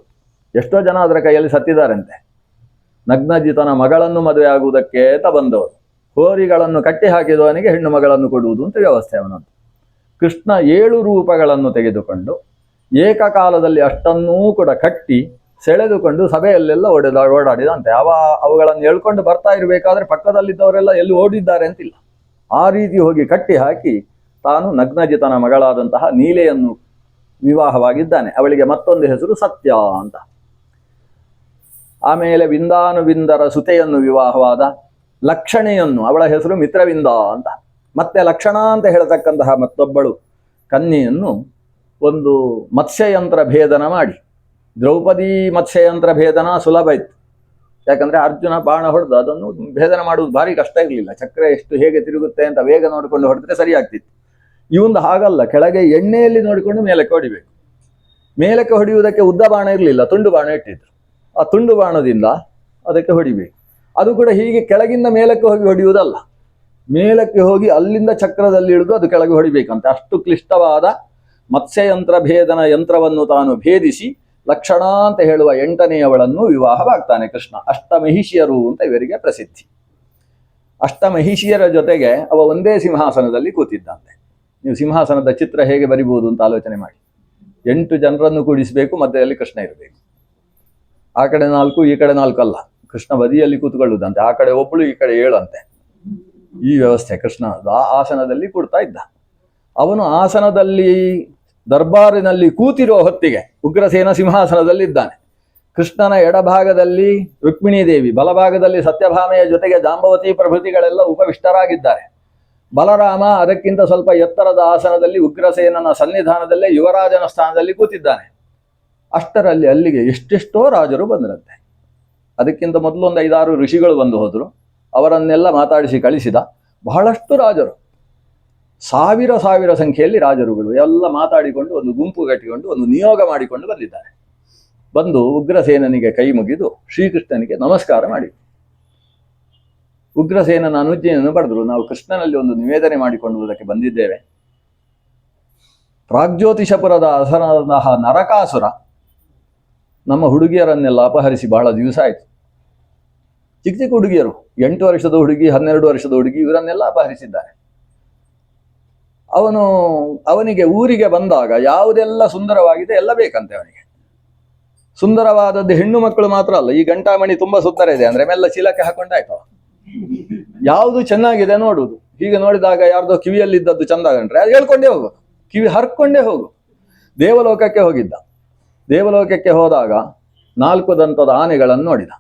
ಎಷ್ಟೋ ಜನ ಅದರ ಕೈಯಲ್ಲಿ ಸತ್ತಿದ್ದಾರಂತೆ. ನಗ್ನಜಿತನ ಮಗಳನ್ನು ಮದುವೆ ಆಗುವುದಕ್ಕೆ ಅಂತ ಬಂದವರು. ಹೋರಿಗಳನ್ನು ಕಟ್ಟಿ ಹಾಕಿದವನಿಗೆ ಹೆಣ್ಣು ಮಗಳನ್ನು ಕೊಡುವುದು ಅಂತ ವ್ಯವಸ್ಥೆ ಅವನದ್ದು. ಕೃಷ್ಣ 7 ರೂಪಗಳನ್ನು ತೆಗೆದುಕೊಂಡು ಏಕಕಾಲದಲ್ಲಿ ಅಷ್ಟನ್ನೂ ಕೂಡ ಕಟ್ಟಿ ಸೆಳೆದುಕೊಂಡು ಸಭೆಯಲ್ಲೆಲ್ಲ ಓಡಾಡಿದಂತೆ. ಅವುಗಳನ್ನು ಎಳ್ಕೊಂಡು ಬರ್ತಾ ಇರಬೇಕಾದ್ರೆ ಪಕ್ಕದಲ್ಲಿದ್ದವರೆಲ್ಲ ಎಲ್ಲಿ ಓಡಿದ್ದಾರೆ ಅಂತಿಲ್ಲ. ಆ ರೀತಿ ಹೋಗಿ ಕಟ್ಟಿ ಹಾಕಿ ತಾನು ನಗ್ನಜಿತನ ಮಗಳಾದಂತಹ ನೀಲೆಯನ್ನು ವಿವಾಹವಾಗಿದ್ದಾನೆ. ಅವಳಿಗೆ ಮತ್ತೊಂದು ಹೆಸರು ಸತ್ಯ ಅಂತ. ಆಮೇಲೆ ವಿಂದಾನುವಿಂದರ ಸುತೆಯನ್ನು ವಿವಾಹವಾದ ಲಕ್ಷಣೆಯನ್ನು, ಅವಳ ಹೆಸರು ಮಿತ್ರವಿಂದ ಅಂತ. ಮತ್ತೆ ಲಕ್ಷಣ ಅಂತ ಹೇಳತಕ್ಕಂತಹ ಮತ್ತೊಬ್ಬಳು ಕನ್ಯೆಯನ್ನು ಒಂದು ಮತ್ಸ್ಯಯಂತ್ರ ಭೇದನ ಮಾಡಿ. ದ್ರೌಪದಿ ಮತ್ಸ್ಯಯಂತ್ರ ಭೇದನ ಸುಲಭ ಇತ್ತು, ಯಾಕಂದ್ರೆ ಅರ್ಜುನ ಬಾಣ ಹೊಡೆದು ಅದನ್ನು ಭೇದನ ಮಾಡುವುದು ಭಾರಿ ಕಷ್ಟ ಇರಲಿಲ್ಲ. ಚಕ್ರ ಎಷ್ಟು ಹೇಗೆ ತಿರುಗುತ್ತೆ ಅಂತ ವೇಗ ನೋಡಿಕೊಂಡು ಹೊಡೆದ್ರೆ ಸರಿಯಾಗ್ತಿತ್ತು. ಇವಂದು ಹಾಗಲ್ಲ, ಕೆಳಗೆ ಎಣ್ಣೆಯಲ್ಲಿ ನೋಡಿಕೊಂಡು ಮೇಲಕ್ಕೆ ಹೊಡಿಬೇಕು. ಮೇಲಕ್ಕೆ ಹೊಡೆಯುವುದಕ್ಕೆ ಉದ್ದ ಬಾಣ ಇರಲಿಲ್ಲ, ತುಂಡು ಬಾಣ ಇಟ್ಟಿದ್ರು. ಆ ತುಂಡು ಬಾಣದಿಂದ ಅದಕ್ಕೆ ಹೊಡಿಬೇಕು. ಅದು ಕೂಡ ಹೀಗೆ ಕೆಳಗಿಂದ ಮೇಲಕ್ಕೆ ಹೋಗಿ ಹೊಡೆಯುವುದಲ್ಲ, ಮೇಲಕ್ಕೆ ಹೋಗಿ ಅಲ್ಲಿಂದ ಚಕ್ರದಲ್ಲಿ ಇಳಿದು ಅದು ಕೆಳಗೆ ಹೊಡಿಬೇಕಂತೆ. ಅಷ್ಟು ಕ್ಲಿಷ್ಟವಾದ ಮತ್ಸ್ಯಯಂತ್ರ ಭೇದನ ಯಂತ್ರವನ್ನು ತಾನು ಭೇದಿಸಿ ಲಕ್ಷಣ ಅಂತ ಹೇಳುವ 8ನೆಯವಳನ್ನು ವಿವಾಹವಾಗ್ತಾನೆ ಕೃಷ್ಣ. ಅಷ್ಟಮಹಿಷಿಯರು ಅಂತ ಇವರಿಗೆ ಪ್ರಸಿದ್ಧಿ. ಅಷ್ಟಮಹಿಷಿಯರ ಜೊತೆಗೆ ಅವ ಒಂದೇ ಸಿಂಹಾಸನದಲ್ಲಿ ಕೂತಿದ್ದಂತೆ. ನೀವು ಸಿಂಹಾಸನದ ಚಿತ್ರ ಹೇಗೆ ಬರಿಬಹುದು ಅಂತ ಆಲೋಚನೆ ಮಾಡಿ. 8 ಜನರನ್ನು ಕೂಡಿಸಬೇಕು, ಮಧ್ಯದಲ್ಲಿ ಕೃಷ್ಣ ಇರಬೇಕು. ಆ ಕಡೆ 4 ಈ ಕಡೆ 4 ಅಲ್ಲ, ಕೃಷ್ಣ ಬದಿಯಲ್ಲಿ ಕೂತ್ಕೊಳ್ಳುವುದಂತೆ. ಆ ಕಡೆ ಒಬ್ಬಳು ಈ ಕಡೆ 7 ಅಂತೆ. ಈ ವ್ಯವಸ್ಥೆ ಕೃಷ್ಣ ಆ ಆಸನದಲ್ಲಿ ಕೂಡ್ತಾ ಇದ್ದ. ಅವನು ಆಸನದಲ್ಲಿ ದರ್ಬಾರಿನಲ್ಲಿ ಕೂತಿರೋ ಹೊತ್ತಿಗೆ ಉಗ್ರಸೇನ ಸಿಂಹಾಸನದಲ್ಲಿ ಇದ್ದಾನೆ. ಕೃಷ್ಣನ ಎಡಭಾಗದಲ್ಲಿ ರುಕ್ಮಿಣೀ ದೇವಿ, ಬಲಭಾಗದಲ್ಲಿ ಸತ್ಯಭಾಮೆಯ ಜೊತೆಗೆ ಜಾಂಬವತಿ ಪ್ರಭೃತಿಗಳೆಲ್ಲ ಉಪವಿಷ್ಟರಾಗಿದ್ದಾರೆ. ಬಲರಾಮ ಅದಕ್ಕಿಂತ ಸ್ವಲ್ಪ ಎತ್ತರದ ಆಸನದಲ್ಲಿ ಉಗ್ರಸೇನನ ಸನ್ನಿಧಾನದಲ್ಲೇ ಯುವರಾಜನ ಸ್ಥಾನದಲ್ಲಿ ಕೂತಿದ್ದಾನೆ. ಅಷ್ಟರಲ್ಲಿ ಅಲ್ಲಿಗೆ ಎಷ್ಟೆಷ್ಟೋ ರಾಜರು ಬಂದರಂತೆ. ಅದಕ್ಕಿಂತ ಮೊದಲು ಒಂದು 5-6 ಋಷಿಗಳು ಬಂದು ಹೋದರು. ಅವರನ್ನೆಲ್ಲ ಮಾತಾಡಿಸಿ ಕಳಿಸಿದ. ಬಹಳಷ್ಟು ರಾಜರು, ಸಾವಿರ ಸಂಖ್ಯೆಯಲ್ಲಿ ರಾಜರುಗಳು ಎಲ್ಲ ಮಾತಾಡಿಕೊಂಡು ಒಂದು ಗುಂಪು ಕಟ್ಟಿಕೊಂಡು ಒಂದು ನಿಯೋಗ ಮಾಡಿಕೊಂಡು ಬಂದಿದ್ದಾರೆ. ಬಂದು ಉಗ್ರಸೇನನಿಗೆ ಕೈ ಮುಗಿದು ಶ್ರೀಕೃಷ್ಣನಿಗೆ ನಮಸ್ಕಾರ ಮಾಡಿ ಉಗ್ರಸೇನನ ಅನುಜ್ಞೆಯನ್ನು ಪಡೆದರು. ನಾವು ಕೃಷ್ಣನಲ್ಲಿ ಒಂದು ನಿವೇದನೆ ಮಾಡಿಕೊಳ್ಳುವುದಕ್ಕೆ ಬಂದಿದ್ದೇವೆ. ಪ್ರಾಗ್ಜ್ಯೋತಿಷಪುರದ ಅಸನದ ನರಕಾಸುರ ನಮ್ಮ ಹುಡುಗಿಯರನ್ನೆಲ್ಲ ಅಪಹರಿಸಿ ಬಹಳ ದಿವಸ ಆಯಿತು. ಚಿಕ್ಕ ಚಿಕ್ಕ ಹುಡುಗಿಯರು, 8 ವರ್ಷದ ಹುಡುಗಿ, 12 ವರ್ಷದ ಹುಡುಗಿ, ಇವರನ್ನೆಲ್ಲ ಅಪಹರಿಸಿದ್ದಾರೆ. ಅವನಿಗೆ ಊರಿಗೆ ಬಂದಾಗ ಯಾವುದೆಲ್ಲ ಸುಂದರವಾಗಿದೆ ಎಲ್ಲ ಬೇಕಂತೆ ಅವನಿಗೆ. ಸುಂದರವಾದದ್ದು ಹೆಣ್ಣು ಮಕ್ಕಳು ಮಾತ್ರ ಅಲ್ಲ, ಈ ಗಂಟಾಮಣಿ ತುಂಬಾ ಸುಂದರ ಇದೆ ಅಂದ್ರೆ ಮೆಲ್ಲ ಚೀಲಕ್ಕೆ ಹಾಕೊಂಡಾಯ್ತು. ಯಾವುದು ಚೆನ್ನಾಗಿದೆ ನೋಡುವುದು. ಹೀಗೆ ನೋಡಿದಾಗ ಯಾರ್ದೋ ಕಿವಿಯಲ್ಲಿದ್ದದ್ದು ಚಂದ ಕಂಡ್ರೆ ಅದು ಹೇಳ್ಕೊಂಡೇ ಹೋಗು, ಕಿವಿ ಹರ್ಕೊಂಡೇ ಹೋಗು. ದೇವಲೋಕಕ್ಕೆ ಹೋಗಿದ್ದ. ದೇವಲೋಕಕ್ಕೆ ಹೋದಾಗ 4 ದಂತದ ಆನೆಗಳನ್ನು ನೋಡಿದ.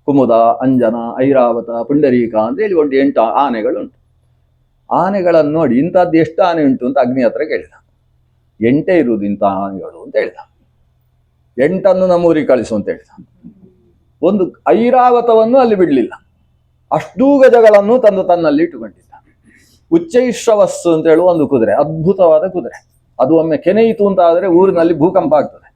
ಕುಮುದ, ಅಂಜನ, ಐರಾವತ, ಪುಂಡರೀಕ ಅಂತೇಳಿ ಒಂದು 8 ಆನೆಗಳುಂಟು. ಆನೆಗಳನ್ನು ನೋಡಿ ಇಂಥದ್ದು ಎಷ್ಟು ಆನೆ ಉಂಟು ಅಂತ ಅಗ್ನಿ ಹತ್ರ ಕೇಳಿದ. 8 ಇರುವುದು ಇಂಥ ಆನೆಗಳು ಅಂತ ಹೇಳಿದ. 8 ನಮ್ಮೂರಿಗೆ ಕಳಿಸು ಅಂತ ಹೇಳಿದ. ಒಂದು ಐರಾವತವನ್ನು ಅಲ್ಲಿ ಬಿಡಲಿಲ್ಲ. ಅಷ್ಟೂ ಗಜಗಳನ್ನು ತಂದು ತನ್ನಲ್ಲಿ ಇಟ್ಟುಕೊಂಡಿದ್ದ. ಉಚ್ಚೈಶ್ರವಸ್ಸು ಅಂತ ಹೇಳುವ ಒಂದು ಕುದುರೆ, ಅದ್ಭುತವಾದ ಕುದುರೆ. ಅದು ಒಮ್ಮೆ ಕೆನೆಯಿತು ಅಂತ ಆದರೆ ಊರಿನಲ್ಲಿ ಭೂಕಂಪ ಆಗ್ತದೆ.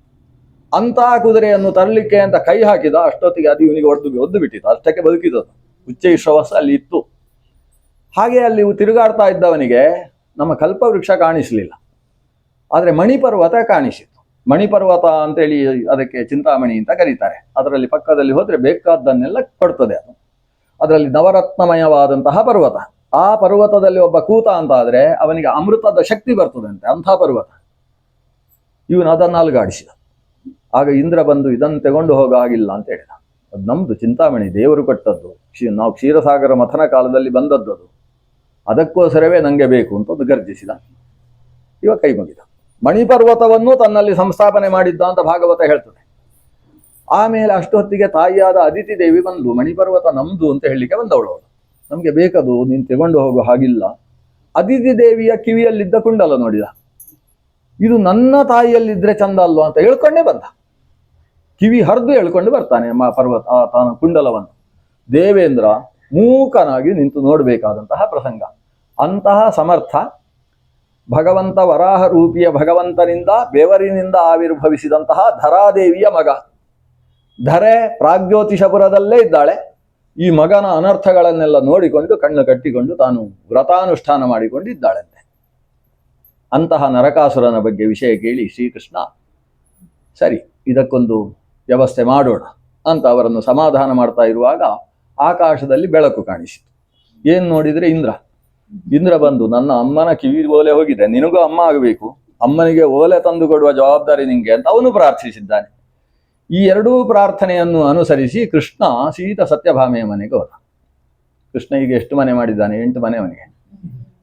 ಅಂತಹ ಕುದುರೆಯನ್ನು ತರಲಿಕ್ಕೆ ಅಂತ ಕೈ ಹಾಕಿದ, ಅಷ್ಟೊತ್ತಿಗೆ ಅದು ಇವನಿಗೆ ಒದ್ದು ಬಿಟ್ಟಿತ್ತು. ಅಷ್ಟಕ್ಕೆ ಬದುಕಿದದು. ಉಚ್ಚೈಶ್ರವಸ್ಸು ಅಲ್ಲಿ ಇತ್ತು. ಹಾಗೆ ಅಲ್ಲಿ ತಿರುಗಾಡ್ತಾ ಇದ್ದವನಿಗೆ ನಮ್ಮ ಕಲ್ಪವೃಕ್ಷ ಕಾಣಿಸಲಿಲ್ಲ, ಆದರೆ ಮಣಿಪರ್ವತ ಕಾಣಿಸಿತು. ಮಣಿಪರ್ವತ ಅಂತೇಳಿ ಅದಕ್ಕೆ ಚಿಂತಾಮಣಿ ಅಂತ ಕರೀತಾರೆ. ಅದರಲ್ಲಿ ಪಕ್ಕದಲ್ಲಿ ಹೋದರೆ ಬೇಕಾದ್ದನ್ನೆಲ್ಲ ಕೊಡ್ತದೆ ಅದು. ಅದರಲ್ಲಿ ನವರತ್ನಮಯವಾದಂತಹ ಪರ್ವತ. ಆ ಪರ್ವತದಲ್ಲಿ ಒಬ್ಬ ಕೂತ ಅಂತ ಆದರೆ ಅವನಿಗೆ ಅಮೃತದ ಶಕ್ತಿ ಬರ್ತದಂತೆ, ಅಂಥ ಪರ್ವತ. ಇವನು ಅದನ್ನು ಅಲುಗಾಡಿಸಿದ. ಆಗ ಇಂದ್ರ ಬಂದು ಇದನ್ನು ತಗೊಂಡು ಹೋಗೋ ಹಾಗಿಲ್ಲ ಅಂತ ಹೇಳಿದ. ಅದು ನಮ್ದು ಚಿಂತಾಮಣಿ, ದೇವರು ಕೊಟ್ಟದ್ದು, ನಾವು ಕ್ಷೀರಸಾಗರ ಮಥನ ಕಾಲದಲ್ಲಿ ಬಂದದ್ದು ಅದು, ಅದಕ್ಕೋಸ್ಕರವೇ ನನಗೆ ಬೇಕು ಅಂತ ಒಂದು ಗರ್ಜಿಸಿದ. ಇವ ಕೈ ಮುಗಿದ. ಮಣಿಪರ್ವತವನ್ನು ತನ್ನಲ್ಲಿ ಸಂಸ್ಥಾಪನೆ ಮಾಡಿದ್ದ ಅಂತ ಭಾಗವತ ಹೇಳ್ತದೆ. ಆಮೇಲೆ ಅಷ್ಟು ಹೊತ್ತಿಗೆ ತಾಯಿಯಾದ ಅದಿತಿ ದೇವಿ ಬಂದು ಮಣಿಪರ್ವತ ನಮ್ದು ಅಂತ ಹೇಳಲಿಕ್ಕೆ ಬಂದವಳು. ಅವಳು ನಮಗೆ ಬೇಕದು, ನೀನು ತಗೊಂಡು ಹೋಗೋ ಹಾಗಿಲ್ಲ. ಅದಿತಿ ದೇವಿಯ ಕಿವಿಯಲ್ಲಿದ್ದ ಕುಂಡಲ ನೋಡಿದ. ಇದು ನನ್ನ ತಾಯಿಯಲ್ಲಿದ್ರೆ ಚಂದ ಅಲ್ವಾ ಅಂತ ಹೇಳ್ಕೊಂಡೇ ಬಂದ. ಕಿವಿ ಹರಿದು ಹೇಳ್ಕೊಂಡು ಬರ್ತಾನೆ ಪರ್ವತ ತಾನ ಕುಂಡಲವನ್ನು. ದೇವೇಂದ್ರ ಮೂಕನಾಗಿ ನಿಂತು ನೋಡಬೇಕಾದಂತಹ ಪ್ರಸಂಗ. ಅಂತಹ ಸಮರ್ಥ ಭಗವಂತ ವರಾಹ ರೂಪಿಯ ಭಗವಂತನಿಂದ ಬೆವರಿನಿಂದ ಆವಿರ್ಭವಿಸಿದಂತಹ ಧರಾದೇವಿಯ ಮಗ. ಧರೆ ಪ್ರಾಗ್ಜ್ಯೋತಿಷಪುರದಲ್ಲೇ ಇದ್ದಾಳೆ. ಈ ಮಗನ ಅನರ್ಥಗಳನ್ನೆಲ್ಲ ನೋಡಿಕೊಂಡು ಕಣ್ಣು ಕಟ್ಟಿಕೊಂಡು ತಾನು ವ್ರತಾನುಷ್ಠಾನ ಮಾಡಿಕೊಂಡಿದ್ದಾಳಂತೆ. ಅಂತಹ ನರಕಾಸುರನ ಬಗ್ಗೆ ವಿಷಯ ಕೇಳಿ ಶ್ರೀಕೃಷ್ಣ, ಸರಿ ಇದಕ್ಕೊಂದು ವ್ಯವಸ್ಥೆ ಮಾಡೋಣ ಅಂತ ಅವರನ್ನು ಸಮಾಧಾನ ಮಾಡ್ತಾ ಇರುವಾಗ ಆಕಾಶದಲ್ಲಿ ಬೆಳಕು ಕಾಣಿಸಿತು. ಏನು ನೋಡಿದರೆ ಇಂದ್ರ ಬಂದು, ನನ್ನ ಅಮ್ಮನ ಕಿವಿ ಓಲೆ ಹೋಗಿದೆ, ನಿನಗೂ ಅಮ್ಮ ಆಗಬೇಕು, ಅಮ್ಮನಿಗೆ ಓಲೆ ತಂದು ಕೊಡುವ ಜವಾಬ್ದಾರಿ ನಿಂಗೆ ಅಂತ ಅವನು ಪ್ರಾರ್ಥಿಸಿದ್ದಾನೆ. ಈ ಎರಡೂ ಪ್ರಾರ್ಥನೆಯನ್ನು ಅನುಸರಿಸಿ ಕೃಷ್ಣ ಸೀತ ಸತ್ಯಭಾಮೆಯ ಮನೆಗೆ ಹೋದ. ಕೃಷ್ಣ ಈಗ ಎಷ್ಟು ಮನೆ ಮಾಡಿದ್ದಾನೆ? 8 ಮನೆ ಅವನಿಗೆ.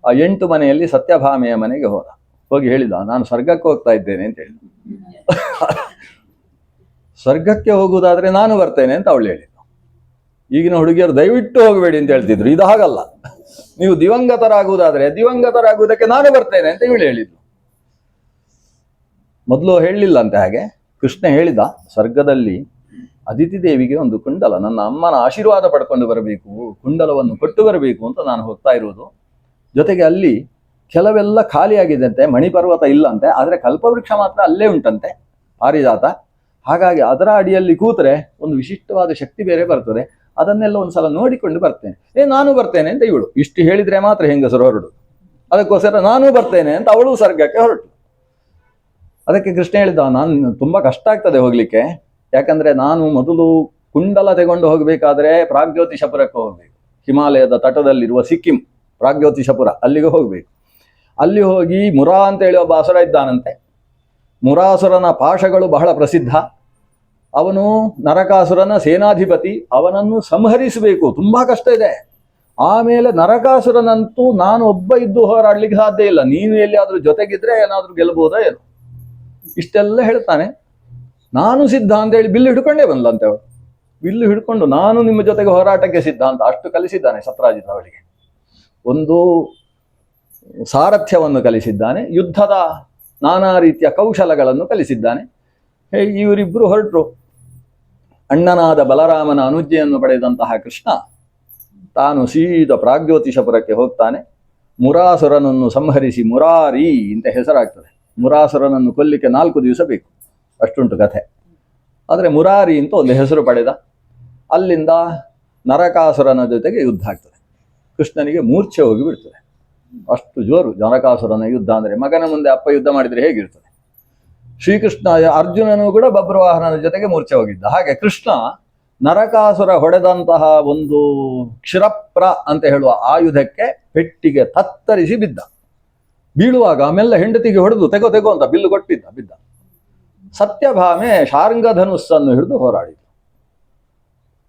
ಆ 8 ಮನೆಯಲ್ಲಿ ಸತ್ಯಭಾಮೆಯ ಮನೆಗೆ ಹೋದ. ಹೋಗಿ ಹೇಳಿದ, ನಾನು ಸ್ವರ್ಗಕ್ಕೆ ಹೋಗ್ತಾ ಇದ್ದೇನೆ ಅಂತ ಹೇಳಿದ. ಸ್ವರ್ಗಕ್ಕೆ ಹೋಗುವುದಾದ್ರೆ ನಾನು ಬರ್ತೇನೆ ಅಂತ ಅವಳು ಹೇಳಿದ್ದು. ಈಗಿನ ಹುಡುಗಿಯರು ದಯವಿಟ್ಟು ಹೋಗಬೇಡಿ ಅಂತ ಹೇಳ್ತಿದ್ರು. ಇದು ಹಾಗಲ್ಲ, ನೀವು ದಿವಂಗತರಾಗುವುದಕ್ಕೆ ನಾನು ಬರ್ತೇನೆ ಅಂತ ಇವಳು ಹೇಳಿದ್ದು. ಮೊದಲು ಹೇಳಲಿಲ್ಲ ಅಂತೆ. ಹಾಗೆ ಕೃಷ್ಣ ಹೇಳಿದ, ಸ್ವರ್ಗದಲ್ಲಿ ಅದಿತಿ ದೇವಿಗೆ ಒಂದು ಕುಂಡಲ, ನನ್ನ ಅಮ್ಮನ ಆಶೀರ್ವಾದ ಪಡ್ಕೊಂಡು ಬರಬೇಕು, ಕುಂಡಲವನ್ನು ಕೊಟ್ಟು ಬರಬೇಕು ಅಂತ ನಾನು ಹೋಗ್ತಾ ಇರುವುದು. ಜೊತೆಗೆ ಅಲ್ಲಿ ಕೆಲವೆಲ್ಲ ಖಾಲಿಯಾಗಿದ್ದಂತೆ, ಮಣಿಪರ್ವತ ಇಲ್ಲ ಅಂತೆ, ಆದರೆ ಕಲ್ಪವೃಕ್ಷ ಮಾತ್ರ ಅಲ್ಲೇ ಉಂಟಂತೆ, ಪಾರಿಜಾತ. ಹಾಗಾಗಿ ಅದರ ಅಡಿಯಲ್ಲಿ ಕೂತರೆ ಒಂದು ವಿಶಿಷ್ಟವಾದ ಶಕ್ತಿ ಬೇರೆ ಬರ್ತದೆ. ಅದನ್ನೆಲ್ಲ ಒಂದ್ಸಲ ನೋಡಿಕೊಂಡು ಬರ್ತೇನೆ. ನಾನು ಬರ್ತೇನೆ ಅಂತ ಇವಳು. ಇಷ್ಟು ಹೇಳಿದ್ರೆ ಮಾತ್ರ ಹೆಂಗಸರು ಹೊರಡು. ಅದಕ್ಕೋಸ್ಕರ ನಾನು ಬರ್ತೇನೆ ಅಂತ ಅವಳು ಸ್ವರ್ಗಕ್ಕೆ ಹೊರಟು. ಅದಕ್ಕೆ ಕೃಷ್ಣ ಹೇಳಿದ, ನಾನು ತುಂಬ ಕಷ್ಟ ಆಗ್ತದೆ ಹೋಗ್ಲಿಕ್ಕೆ, ಯಾಕಂದ್ರೆ ನಾನು ಮೊದಲು ಕುಂಡಲ ತಗೊಂಡು ಹೋಗಬೇಕಾದ್ರೆ ಪ್ರಾಗ್ಜ್ಯೋತಿಷಪುರಕ್ಕೆ ಹೋಗ್ಬೇಕು. ಹಿಮಾಲಯದ ತಟದಲ್ಲಿರುವ ಸಿಕ್ಕಿಂ ಪ್ರಾಗ್ಜ್ಯೋತಿಷಪುರ, ಅಲ್ಲಿಗೆ ಹೋಗ್ಬೇಕು. ಅಲ್ಲಿ ಹೋಗಿ ಮುರಾ ಅಂತ ಹೇಳಿ ಒಬ್ಬ ಅಸುರ ಇದ್ದಾನಂತೆ. ಮುರಾಸುರನ ಪಾಶಗಳು ಬಹಳ ಪ್ರಸಿದ್ಧ. ಅವನು ನರಕಾಸುರನ ಸೇನಾಧಿಪತಿ. ಅವನನ್ನು ಸಂಹರಿಸಬೇಕು, ತುಂಬಾ ಕಷ್ಟ ಇದೆ. ಆಮೇಲೆ ನರಕಾಸುರನಂತೂ ನಾನು ಒಬ್ಬ ಇದ್ದು ಹೋರಾಡ್ಲಿಕ್ಕೆ ಸಾಧ್ಯ ಇಲ್ಲ, ನೀನು ಎಲ್ಲಿಯಾದ್ರೂ ಜೊತೆಗಿದ್ರೆ ಏನಾದ್ರೂ ಗೆಲ್ಬಹುದಾ ಏನು, ಇಷ್ಟೆಲ್ಲ ಹೇಳ್ತಾನೆ. ನಾನು ಸಿದ್ಧ ಅಂತ ಹೇಳಿ ಬಿಲ್ಲು ಹಿಡ್ಕೊಂಡೇ ಬಂದಂತೆ ಅವಳು. ಬಿಲ್ಲು ಹಿಡ್ಕೊಂಡು ನಾನು ನಿಮ್ಮ ಜೊತೆಗೆ ಹೋರಾಟಕ್ಕೆ ಸಿದ್ಧ ಅಂತ ಅಷ್ಟು ಕಲಿಸಿದ್ದಾನೆ ಸತ್ರಾಜಿತ್ ಅವಳಿಗೆ. ಒಂದು ಸಾರಥ್ಯವನ್ನು ಕಲಿಸಿದ್ದಾನೆ, ಯುದ್ಧದ ನಾನಾ ರೀತಿಯ ಕೌಶಲಗಳನ್ನು ಕಲಿಸಿದ್ದಾನೆ. ಇವರಿಬ್ಬರು ಹೊರಟರು. ಅಣ್ಣನಾದ ಬಲರಾಮನ ಅನುಜ್ಞೆಯನ್ನು ಪಡೆದಂತಹ ಕೃಷ್ಣ ತಾನು ಸೀದ ಪ್ರಾಗ್ಜ್ಯೋತಿಷಪುರಕ್ಕೆ ಹೋಗ್ತಾನೆ. ಮುರಾಸುರನನ್ನು ಸಂಹರಿಸಿ ಮುರಾರಿ ಅಂತ ಹೆಸರಾಗ್ತದೆ. ಮುರಾಸುರನನ್ನು ಕೊಲ್ಲಿಕ್ಕೆ 4 ದಿವಸ ಬೇಕು, ಅಷ್ಟುಂಟು ಕಥೆ. ಆದರೆ ಮುರಾರಿ ಅಂತ ಒಂದು ಹೆಸರು ಪಡೆದ. ಅಲ್ಲಿಂದ ನರಕಾಸುರನ ಜೊತೆಗೆ ಯುದ್ಧ ಆಗ್ತದೆ. ಕೃಷ್ಣನಿಗೆ ಮೂರ್ಛೆ ಹೋಗಿ ಬಿಡ್ತದೆ, ಅಷ್ಟು ಜೋರು ನರಕಾಸುರನ ಯುದ್ಧ. ಅಂದರೆ ಮಗನ ಮುಂದೆ ಅಪ್ಪ ಯುದ್ಧ ಮಾಡಿದರೆ ಹೇಗಿರ್ತದೆ. ಶ್ರೀಕೃಷ್ಣ ಅರ್ಜುನನು ಕೂಡ ಬಬ್ರವಾಹನನ ಜೊತೆಗೆ ಮೂರ್ಛೆ ಹೋಗಿದ್ದ. ಹಾಗೆ ಕೃಷ್ಣ ನರಕಾಸುರ ಹೊಡೆದಂತಹ ಒಂದು ಕ್ಷಿರಪ್ರ ಅಂತ ಹೇಳುವ ಆಯುಧಕ್ಕೆ ಪೆಟ್ಟಿಗೆ ತತ್ತರಿಸಿ ಬಿದ್ದ. ಬೀಳುವಾಗ ಆಮೇಲೆ ಹೆಂಡತಿಗೆ ಹೊಡೆದು ತೆಗೋ ಅಂತ ಬಿಲ್ಲು ಬಿದ್ದ. ಸತ್ಯಭಾಮೆ ಶಾರ್ಂಗಧನುಸ್ಸನ್ನು ಹಿಡಿದು ಹೋರಾಡಿತು.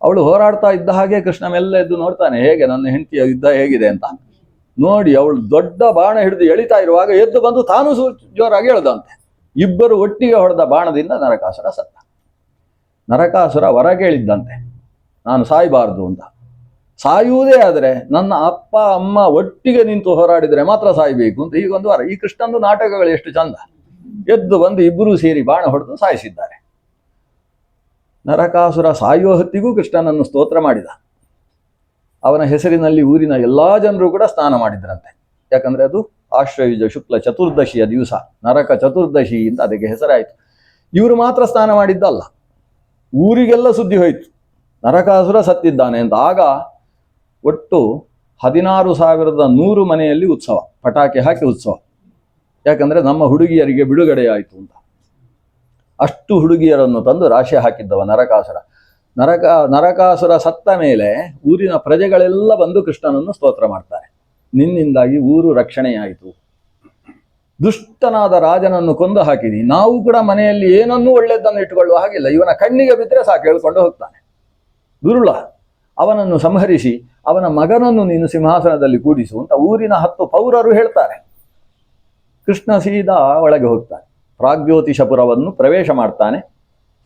ಅವಳು ಹೋರಾಡ್ತಾ ಇದ್ದ ಹಾಗೆ ಕೃಷ್ಣ ಮೆಲ್ಲ ಎದ್ದು ನೋಡ್ತಾನೆ, ಹೇಗೆ ನನ್ನ ಹೆಂಡತಿಯ ಯುದ್ಧ ಹೇಗಿದೆ ಅಂತ ನೋಡಿ. ಅವಳು ದೊಡ್ಡ ಬಾಣ ಹಿಡಿದು ಎಳಿತಾ ಇರುವಾಗ ಎದ್ದು ಬಂದು ತಾನು ಜೋರಾಗಿ ಎಳೆದಂತೆ. ಇಬ್ಬರು ಒಟ್ಟಿಗೆ ಹೊಡೆದ ಬಾಣದಿಂದ ನರಕಾಸುರ ಸತ್ತ. ನರಕಾಸುರ ಹೊರಗೇಳಿದ್ದಂತೆ, ನಾನು ಸಾಯಬಾರ್ದು ಅಂತ. ಸಾಯುವುದೇ ಆದರೆ ನನ್ನ ಅಪ್ಪ ಅಮ್ಮ ಒಟ್ಟಿಗೆ ನಿಂತು ಹೋರಾಡಿದರೆ ಮಾತ್ರ ಸಾಯಬೇಕು ಅಂತ ಹೀಗೊಂದು ವಾರ. ಈ ಕೃಷ್ಣಂದು ನಾಟಕಗಳು ಎಷ್ಟು ಚಂದ. ಎದ್ದು ಬಂದು ಇಬ್ಬರೂ ಸೇರಿ ಬಾಣ ಹೊಡೆದು ಸಾಯಿಸಿದ್ದಾರೆ. ನರಕಾಸುರ ಸಾಯುವ ಹೊತ್ತಿಗೂ ಕೃಷ್ಣನನ್ನು ಸ್ತೋತ್ರ ಮಾಡಿದ. ಅವನ ಹೆಸರಿನಲ್ಲಿ ಊರಿನ ಎಲ್ಲಾ ಜನರು ಕೂಡ ಸ್ನಾನ ಮಾಡಿದ್ರಂತೆ. ಯಾಕಂದ್ರೆ ಅದು ಆಶ್ವಯುಜ ಶುಕ್ಲ ಚತುರ್ದಶಿಯ ದಿವಸ, ನರಕ ಚತುರ್ದಶಿ ಅಂತ ಅದಕ್ಕೆ ಹೆಸರಾಯಿತು. ಇವರು ಮಾತ್ರ ಸ್ನಾನ ಮಾಡಿದ್ದಲ್ಲ, ಊರಿಗೆಲ್ಲ ಸುದ್ದಿ ಹೋಯಿತು ನರಕಾಸುರ ಸತ್ತಿದ್ದಾನೆ ಅಂತ. ಆಗ ಒಟ್ಟು 16,100 ಮನೆಯಲ್ಲಿ ಉತ್ಸವ, ಪಟಾಕಿ ಹಾಕಿ ಉತ್ಸವ. ಯಾಕಂದ್ರೆ ನಮ್ಮ ಹುಡುಗಿಯರಿಗೆ ಬಿಡುಗಡೆ ಆಯಿತು ಅಂತ. ಅಷ್ಟು ಹುಡುಗಿಯರನ್ನು ತಂದು ರಾಶಿ ಹಾಕಿದ್ದವ ನರಕಾಸುರ. ನರಕಾಸುರ ಸತ್ತ ಮೇಲೆ ಊರಿನ ಪ್ರಜೆಗಳೆಲ್ಲ ಬಂದು ಕೃಷ್ಣನನ್ನು ಸ್ತೋತ್ರ ಮಾಡ್ತಾರೆ. ನಿನ್ನಿಂದಾಗಿ ಊರು ರಕ್ಷಣೆಯಾಯಿತು, ದುಷ್ಟನಾದ ರಾಜನನ್ನು ಕೊಂದು ಹಾಕಿದಿ, ನಾವು ಕೂಡ ಮನೆಯಲ್ಲಿ ಏನನ್ನೂ ಒಳ್ಳೆದ್ದನ್ನು ಇಟ್ಟುಕೊಳ್ಳುವ ಹಾಗಿಲ್ಲ, ಇವನ ಕಣ್ಣಿಗೆ ಬಿದ್ದರೆ ಸಾಕು ಹೇಳ್ಕೊಂಡು ಹೋಗ್ತಾನೆ ದುರುಳ, ಅವನನ್ನು ಸಂಹರಿಸಿ ಅವನ ಮಗನನ್ನು ನೀನು ಸಿಂಹಾಸನದಲ್ಲಿ ಕೂಡಿಸು ಅಂತ ಊರಿನ 10 ಪೌರರು ಹೇಳ್ತಾರೆ. ಕೃಷ್ಣ ಸೀದಾ ಒಳಗೆ ಹೋಗ್ತಾನೆ, ಪ್ರಾಗ್ಜ್ಯೋತಿಷಪುರವನ್ನು ಪ್ರವೇಶ ಮಾಡ್ತಾನೆ.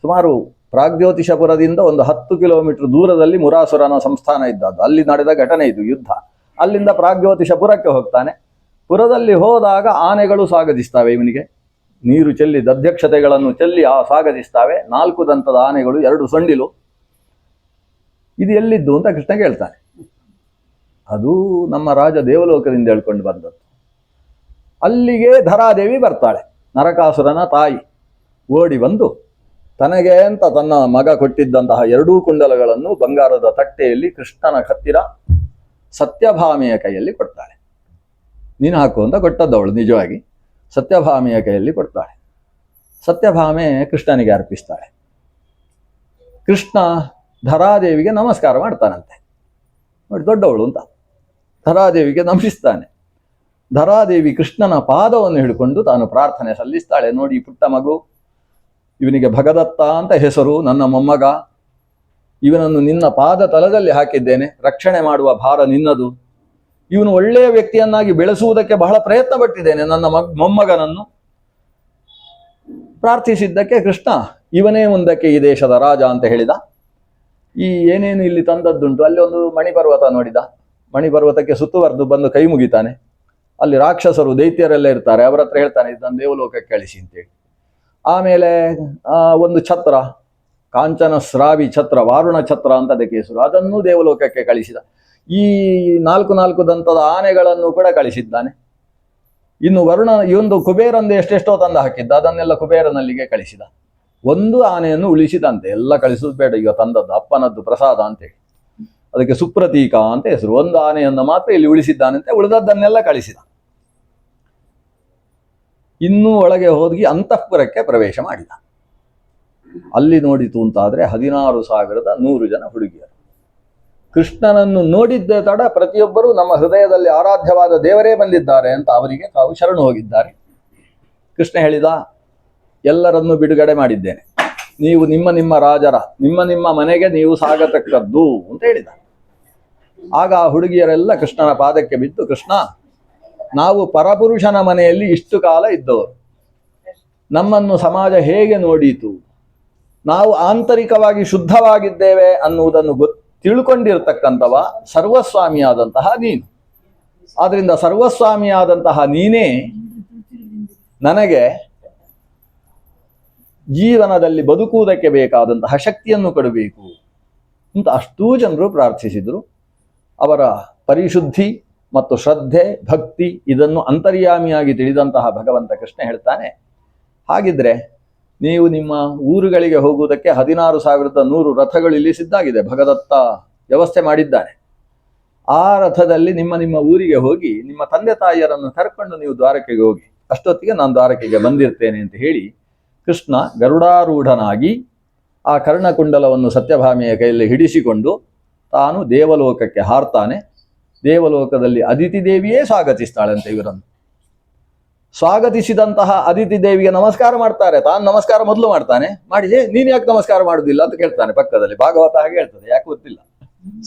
ಸುಮಾರು ಪ್ರಾಗ್ಜ್ಯೋತಿಷಪುರದಿಂದ ಒಂದು 10 ಕಿಲೋಮೀಟರ್ ದೂರದಲ್ಲಿ ಮುರಾಸುರನ ಸಂಸ್ಥಾನ ಇದ್ದದ್ದು, ಅಲ್ಲಿ ನಡೆದ ಘಟನೆ ಇದು, ಯುದ್ಧ. ಅಲ್ಲಿಂದ ಪ್ರಾಗ್ಜ್ಯೋತಿಷಪುರಕ್ಕೆ ಹೋಗ್ತಾನೆ. ಪುರದಲ್ಲಿ ಹೋದಾಗ ಆನೆಗಳು ಸ್ವಾಗತಿಸ್ತವೆ ಇವನಿಗೆ, ನೀರು ಚೆಲ್ಲಿ ದಧ್ಯಕ್ಷತೆಗಳನ್ನು ಚೆಲ್ಲಿ ಸ್ವಾಗತಿಸ್ತವೆ. 4 ದಂತದ ಆನೆಗಳು, 2 ಸೊಂಡಿಲು. ಇದು ಎಲ್ಲಿದ್ದು ಅಂತ ಕೃಷ್ಣ ಕೇಳ್ತಾನೆ. ಅದು ನಮ್ಮ ರಾಜ ದೇವಲೋಕದಿಂದ ಹೇಳ್ಕೊಂಡು ಬಂದದ್ದು. ಅಲ್ಲಿಗೆ ಧರಾದೇವಿ ಬರ್ತಾಳೆ, ನರಕಾಸುರನ ತಾಯಿ. ಓಡಿ ಬಂದು ತನಗೆ ಅಂತ ತನ್ನ ಮಗ ಕೊಟ್ಟಿದ್ದಂತಹ 2 ಕುಂಡಲಗಳನ್ನು ಬಂಗಾರದ ತಟ್ಟೆಯಲ್ಲಿ ಕೃಷ್ಣನ ಹತ್ತಿರ ಸತ್ಯಭಾಮೆಯ ಕೈಯಲ್ಲಿ ಕೊಡ್ತಾಳೆ. ನೀನು ಹಾಕು ಅಂತ ಕೊಟ್ಟದ್ದವಳು, ನಿಜವಾಗಿ ಸತ್ಯಭಾಮೆಯ ಕೈಯಲ್ಲಿ ಕೊಡ್ತಾಳೆ. ಸತ್ಯಭಾಮೆ ಕೃಷ್ಣನಿಗೆ ಅರ್ಪಿಸ್ತಾಳೆ. ಕೃಷ್ಣ ಧರಾದೇವಿಗೆ ನಮಸ್ಕಾರ ಮಾಡ್ತಾನಂತೆ. ನೋಡಿ ದೊಡ್ಡವಳು ಅಂತ ಧರಾದೇವಿಗೆ ನಮಿಸ್ತಾನೆ. ಧರಾದೇವಿ ಕೃಷ್ಣನ ಪಾದವನ್ನು ಹಿಡ್ಕೊಂಡು ತಾನು ಪ್ರಾರ್ಥನೆ ಸಲ್ಲಿಸ್ತಾಳೆ. ನೋಡಿ ಪುಟ್ಟ ಮಗು, ಇವನಿಗೆ ಭಗದತ್ತ ಅಂತ ಹೆಸರು, ನನ್ನ ಮೊಮ್ಮಗ, ಇವನನ್ನು ನಿನ್ನ ಪಾದ ತಲದಲ್ಲಿ ಹಾಕಿದ್ದೇನೆ, ರಕ್ಷಣೆ ಮಾಡುವ ಭಾರ ನಿನ್ನದು. ಇವನು ಒಳ್ಳೆಯ ವ್ಯಕ್ತಿಯನ್ನಾಗಿ ಬೆಳೆಸುವುದಕ್ಕೆ ಬಹಳ ಪ್ರಯತ್ನ ಪಟ್ಟಿದ್ದೇನೆ, ನನ್ನ ಮೊಮ್ಮಗನನ್ನು. ಪ್ರಾರ್ಥಿಸಿದ್ದಕ್ಕೆ ಕೃಷ್ಣ ಇವನೇ ಮುಂದಕ್ಕೆ ಈ ದೇಶದ ರಾಜ ಅಂತ ಹೇಳಿದ. ಈ ಏನೇನು ಇಲ್ಲಿ ತಂದದ್ದುಂಟು, ಅಲ್ಲಿ ಒಂದು ಮಣಿಪರ್ವತ ನೋಡಿದ. ಮಣಿಪರ್ವತಕ್ಕೆ ಸುತ್ತುವರೆದು ಬಂದು ಕೈ ಮುಗಿತಾನೆ. ಅಲ್ಲಿ ರಾಕ್ಷಸರು ದೈತ್ಯರೆಲ್ಲ ಇರ್ತಾರೆ, ಅವರ ಹತ್ರ ಹೇಳ್ತಾನೆ ಇದನ್ನು ದೇವಲೋಕಕ್ಕೆ ಕಳಿಸಿ ಅಂತೇಳಿ. ಆಮೇಲೆ ಒಂದು ಛತ್ರ, ಕಾಂಚನ ಸ್ರಾವಿ ಛತ್ರ, ವಾರುಣ ಛತ್ರ ಅಂತ ಅದಕ್ಕೆ ಹೆಸರು, ಅದನ್ನು ದೇವಲೋಕಕ್ಕೆ ಕಳಿಸಿದ. ಈ 4 ದಂತದ ಆನೆಗಳನ್ನು ಕೂಡ ಕಳಿಸಿದ್ದಾನೆ. ಇನ್ನು ಈ ಒಂದು ಕುಬೇರಂದು ಎಷ್ಟೆಷ್ಟೋ ತಂದು ಹಾಕಿದ್ದ, ಅದನ್ನೆಲ್ಲ ಕುಬೇರನಲ್ಲಿಗೆ ಕಳಿಸಿದ. ಒಂದು ಆನೆಯನ್ನು ಉಳಿಸಿದಂತೆ, ಎಲ್ಲ ಕಳಿಸೋದು ಬೇಡ, ಈಗ ತಂದದ್ದು ಅಪ್ಪನದ್ದು ಪ್ರಸಾದ ಅಂತೇಳಿ ಅದಕ್ಕೆ ಸುಪ್ರತೀಕ ಅಂತ ಹೆಸರು. ಒಂದು ಆನೆಯನ್ನು ಮಾತ್ರ ಇಲ್ಲಿ ಉಳಿಸಿದ್ದಾನಂತೆ, ಉಳಿದದ್ದನ್ನೆಲ್ಲ ಕಳಿಸಿದ. ಇನ್ನೂ ಒಳಗೆ ಹೋಗಿ ಅಂತಃಪುರಕ್ಕೆ ಪ್ರವೇಶ ಮಾಡಿದ. ಅಲ್ಲಿ ನೋಡಿತು ಅಂತಾದ್ರೆ 16,100 ಜನ ಹುಡುಗಿಯರು. ಕೃಷ್ಣನನ್ನು ನೋಡಿದ್ದೇ ತಡ ಪ್ರತಿಯೊಬ್ಬರೂ ನಮ್ಮ ಹೃದಯದಲ್ಲಿ ಆರಾಧ್ಯವಾದ ದೇವರೇ ಬಂದಿದ್ದಾರೆ ಅಂತ ಅವರಿಗೆ ತಾವು ಶರಣು ಹೋಗಿದ್ದಾರೆ. ಕೃಷ್ಣ ಹೇಳಿದ, ಎಲ್ಲರನ್ನೂ ಬಿಡುಗಡೆ ಮಾಡಿದ್ದೇನೆ, ನೀವು ನಿಮ್ಮ ರಾಜರ ನಿಮ್ಮ ಮನೆಗೆ ನೀವು ಸಾಗತಕ್ಕದ್ದು ಅಂತ ಹೇಳಿದ. ಆಗ ಹುಡುಗಿಯರೆಲ್ಲ ಕೃಷ್ಣನ ಪಾದಕ್ಕೆ ಬಿದ್ದು, ಕೃಷ್ಣ, ನಾವು ಪರಪುರುಷನ ಮನೆಯಲ್ಲಿ ಇಷ್ಟು ಕಾಲ ಇದ್ದವರು, ನಮ್ಮನ್ನು ಸಮಾಜ ಹೇಗೆ ನೋಡೀತು, ನಾವು ಆಂತರಿಕವಾಗಿ ಶುದ್ಧವಾಗಿದ್ದೇವೆ ಅನ್ನುವುದನ್ನು ತಿಳ್ಕೊಂಡಿರ್ತಕ್ಕಂಥವ ಸರ್ವಸ್ವಾಮಿಯಾದಂತಹ ನೀನು. ಆದ್ರಿಂದ ಸರ್ವಸ್ವಾಮಿಯಾದಂತಹ ನೀನೇ ನನಗೆ ಜೀವನದಲ್ಲಿ ಬದುಕುವುದಕ್ಕೆ ಬೇಕಾದಂತಹ ಶಕ್ತಿಯನ್ನು ಕೊಡಬೇಕು ಅಂತ ಅಷ್ಟೂ ಜನರು ಪ್ರಾರ್ಥಿಸಿದರು. ಅವರ ಪರಿಶುದ್ಧಿ ಮತ್ತು ಶ್ರದ್ಧೆ, ಭಕ್ತಿ ಇದನ್ನು ಅಂತರ್ಯಾಮಿಯಾಗಿ ತಿಳಿದಂತಹ ಭಗವಂತ ಕೃಷ್ಣ ಹೇಳ್ತಾನೆ, ಹಾಗಿದ್ರೆ ನೀವು ನಿಮ್ಮ ಊರುಗಳಿಗೆ ಹೋಗುವುದಕ್ಕೆ 16,100 ರಥಗಳು ಇಲ್ಲಿ ಸಿದ್ಧಾಗಿದೆ, ಭಗದತ್ತ ವ್ಯವಸ್ಥೆ ಮಾಡಿದ್ದಾನೆ. ಆ ರಥದಲ್ಲಿ ನಿಮ್ಮ ಊರಿಗೆ ಹೋಗಿ ನಿಮ್ಮ ತಂದೆ ತಾಯಿಯರನ್ನು ಕರ್ಕೊಂಡು ನೀವು ದ್ವಾರಕೆಗೆ ಹೋಗಿ, ಅಷ್ಟೊತ್ತಿಗೆ ನಾನು ದ್ವಾರಕೆಗೆ ಬಂದಿರ್ತೇನೆ ಅಂತ ಹೇಳಿ ಕೃಷ್ಣ ಗರುಡಾರೂಢನಾಗಿ ಆ ಕರ್ಣಕುಂಡಲವನ್ನು ಸತ್ಯಭಾಮೆಯ ಕೈಯಲ್ಲಿ ಹಿಡಿಸಿಕೊಂಡು ತಾನು ದೇವಲೋಕಕ್ಕೆ ಹಾರ್ತಾನೆ. ದೇವಲೋಕದಲ್ಲಿ ಅದಿತಿ ದೇವಿಯೇ ಸ್ವಾಗತಿಸ್ತಾಳಂತೆ ಇವರನ್ನು. ಸ್ವಾಗತಿಸಿದಂತಹ ಅದಿತಿ ದೇವಿಗೆ ನಮಸ್ಕಾರ ಮಾಡ್ತಾರೆ. ತಾನು ನಮಸ್ಕಾರ ಮೊದಲು ಮಾಡ್ತಾನೆ, ಮಾಡಿದೆ ನೀನು ಯಾಕೆ ನಮಸ್ಕಾರ ಮಾಡುವುದಿಲ್ಲ ಅಂತ ಕೇಳ್ತಾನೆ ಪಕ್ಕದಲ್ಲಿ. ಭಾಗವತ ಹಾಗೆ ಹೇಳ್ತದೆ, ಯಾಕೆ ಗೊತ್ತಿಲ್ಲ.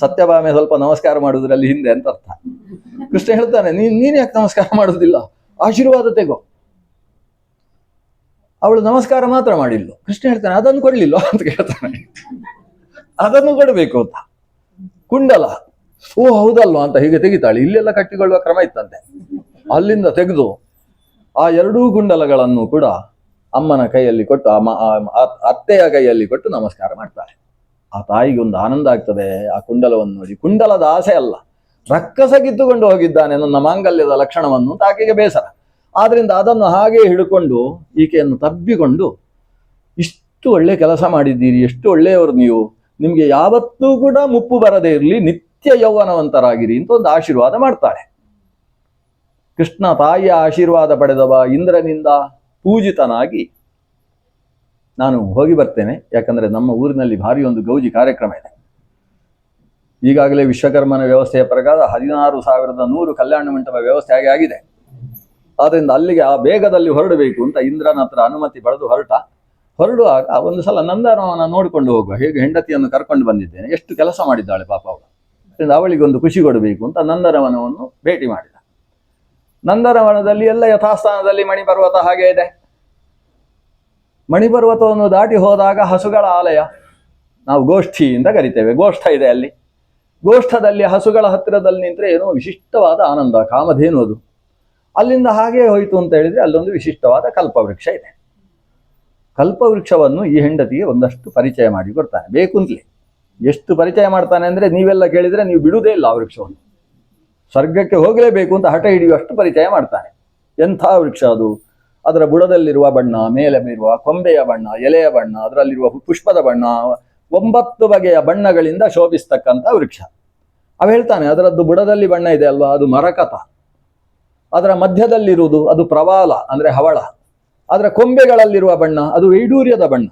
ಸತ್ಯಭಾಮೆ ಸ್ವಲ್ಪ ನಮಸ್ಕಾರ ಮಾಡುವುದರಲ್ಲಿ ಹಿಂದೆ ಅಂತ ಅರ್ಥ. ಕೃಷ್ಣ ಹೇಳ್ತಾನೆ, ನೀನು ಯಾಕೆ ನಮಸ್ಕಾರ ಮಾಡುವುದಿಲ್ಲ, ಆಶೀರ್ವಾದ ತೆಗೋ. ಅವಳು ನಮಸ್ಕಾರ ಮಾತ್ರ ಮಾಡಿಲ್ಲ. ಕೃಷ್ಣ ಹೇಳ್ತಾನೆ, ಅದನ್ನು ಕೊಡ್ಲಿಲ್ಲ ಅಂತ ಕೇಳ್ತಾನೆ. ಅದನ್ನು ಕೊಡಬೇಕು ಅಂತ. ಕುಂಡಲ, ಓ ಹೌದಲ್ವ ಅಂತ ಹೀಗೆ ತೆಗಿತಾಳೆ. ಇಲ್ಲೆಲ್ಲ ಕಟ್ಟಿಕೊಳ್ಳುವ ಕ್ರಮ ಇತ್ತಂತೆ. ಅಲ್ಲಿಂದ ತೆಗೆದು ಆ 2 ಕುಂಡಲಗಳನ್ನು ಕೂಡ ಅಮ್ಮನ ಕೈಯಲ್ಲಿ ಕೊಟ್ಟು, ಅತ್ತೆಯ ಕೈಯಲ್ಲಿ ಕೊಟ್ಟು ನಮಸ್ಕಾರ ಮಾಡ್ತಾಳೆ. ಆ ತಾಯಿಗೆ ಒಂದು ಆನಂದ ಆಗ್ತದೆ ಆ ಕುಂಡಲವನ್ನು ನೋಡಿ. ಕುಂಡಲದ ಆಸೆ ಅಲ್ಲ, ರಕ್ಕಸ ಕಿತ್ತುಕೊಂಡು ಹೋಗಿದ್ದಾನೆ ನನ್ನ ಮಾಂಗಲ್ಯದ ಲಕ್ಷಣವನ್ನು ಅಂತ ಆಕೆಗೆ ಬೇಸರ. ಆದ್ರಿಂದ ಅದನ್ನು ಹಾಗೆ ಹಿಡ್ಕೊಂಡು ಈಕೆಯನ್ನು ತಬ್ಬಿಕೊಂಡು, ಇಷ್ಟು ಒಳ್ಳೆ ಕೆಲಸ ಮಾಡಿದ್ದೀರಿ, ಎಷ್ಟು ಒಳ್ಳೆಯವರು ನೀವು, ನಿಮಗೆ ಯಾವತ್ತೂ ಕೂಡ ಮುಪ್ಪು ಬರದೇ ಇರಲಿ, ನಿತ್ಯ ಯೌವನವಂತರಾಗಿರಿ ಅಂತ ಒಂದು ಆಶೀರ್ವಾದ ಮಾಡ್ತಾಳೆ. ಕೃಷ್ಣ ತಾಯಿಯ ಆಶೀರ್ವಾದ ಪಡೆದವ, ಇಂದ್ರನಿಂದ ಪೂಜಿತನಾಗಿ ನಾನು ಹೋಗಿ ಬರ್ತೇನೆ, ಯಾಕಂದ್ರೆ ನಮ್ಮ ಊರಿನಲ್ಲಿ ಭಾರಿ ಒಂದು ಗೌಜಿ ಕಾರ್ಯಕ್ರಮ ಇದೆ. ಈಗಾಗಲೇ ವಿಶ್ವಕರ್ಮನ ವ್ಯವಸ್ಥೆಯ ಪ್ರಕಾರ 16,100 ಕಲ್ಯಾಣ ಮಂಟಪ ವ್ಯವಸ್ಥೆ ಆಗಿದೆ. ಆದ್ದರಿಂದ ಅಲ್ಲಿಗೆ ಆ ಬೇಗದಲ್ಲಿ ಹೊರಡಬೇಕು ಅಂತ ಇಂದ್ರನ ಹತ್ರ ಅನುಮತಿ ಪಡೆದು ಹೊರಡುವಾಗ ಒಂದು ಸಲ ನಂದನವನ ನೋಡಿಕೊಂಡು ಹೋಗುವ, ಹೇಗೆ ಹೆಂಡತಿಯನ್ನು ಕರ್ಕೊಂಡು ಬಂದಿದ್ದೇನೆ, ಎಷ್ಟು ಕೆಲಸ ಮಾಡಿದ್ದಾಳೆ ಪಾಪ ಅವಳು, ಅದರಿಂದ ಅವಳಿಗೊಂದು ಖುಷಿ ಕೊಡಬೇಕು ಅಂತ ನಂದನವನವನ್ನು ಭೇಟಿ ಮಾಡಿದ. ನಂದನವನದಲ್ಲಿ ಎಲ್ಲ ಯಥಾಸ್ಥಾನದಲ್ಲಿ ಮಣಿಪರ್ವತ ಹಾಗೆ ಇದೆ. ಮಣಿಪರ್ವತವನ್ನು ದಾಟಿ ಹೋದಾಗ ಹಸುಗಳ ಆಲಯ, ನಾವು ಗೋಷ್ಠಿ ಅಂತ ಕರಿತೇವೆ, ಗೋಷ್ಠ ಇದೆ ಅಲ್ಲಿ. ಗೋಷ್ಠದಲ್ಲಿ ಹಸುಗಳ ಹತ್ತಿರದಲ್ಲಿ ನಿಂತರೆ ಏನೋ ವಿಶಿಷ್ಟವಾದ ಆನಂದ, ಕಾಮಧೇನು ಅದು. ಅಲ್ಲಿಂದ ಹಾಗೆ ಹೋಯಿತು ಅಂತ ಹೇಳಿದ್ರೆ ಅಲ್ಲೊಂದು ವಿಶಿಷ್ಟವಾದ ಕಲ್ಪವೃಕ್ಷ ಇದೆ. ಕಲ್ಪವೃಕ್ಷವನ್ನು ಈ ಹೆಂಡತಿಗೆ ಒಂದಷ್ಟು ಪರಿಚಯ ಮಾಡಿ ಕೊಡ್ತಾನೆ, ಬೇಕು ಅಂತಲೇ. ಎಷ್ಟು ಪರಿಚಯ ಮಾಡ್ತಾನೆ ಅಂದರೆ ನೀವೆಲ್ಲ ಕೇಳಿದರೆ ನೀವು ಬಿಡುವುದೇ ಇಲ್ಲ ಆ ವೃಕ್ಷವನ್ನು. ಸ್ವರ್ಗಕ್ಕೆ ಹೋಗಲೇಬೇಕು ಅಂತ ಹಠ ಹಿಡಿಯುವಷ್ಟು ಪರಿಚಯ ಮಾಡ್ತಾನೆ. ಎಂಥ ವೃಕ್ಷ ಅದು! ಅದರ ಬುಡದಲ್ಲಿರುವ ಬಣ್ಣ, ಮೇಲೆ ಬೀರುವ ಕೊಂಬೆಯ ಬಣ್ಣ, ಎಲೆಯ ಬಣ್ಣ, ಅದರಲ್ಲಿರುವ ಪುಷ್ಪದ ಬಣ್ಣ, 9 ಬಗೆಯ ಬಣ್ಣಗಳಿಂದ ಶೋಭಿಸ್ತಕ್ಕಂಥ ವೃಕ್ಷ. ಅವ ಹೇಳ್ತಾನೆ, ಅದರದ್ದು ಬುಡದಲ್ಲಿ ಬಣ್ಣ ಇದೆ ಅಲ್ವಾ, ಅದು ಮರಕತ. ಅದರ ಮಧ್ಯದಲ್ಲಿರುವುದು ಅದು ಪ್ರವಾಲ ಅಂದರೆ ಹವಳ. ಅದರ ಕೊಂಬೆಗಳಲ್ಲಿರುವ ಬಣ್ಣ ಅದು ವೈಡೂರ್ಯದ ಬಣ್ಣ.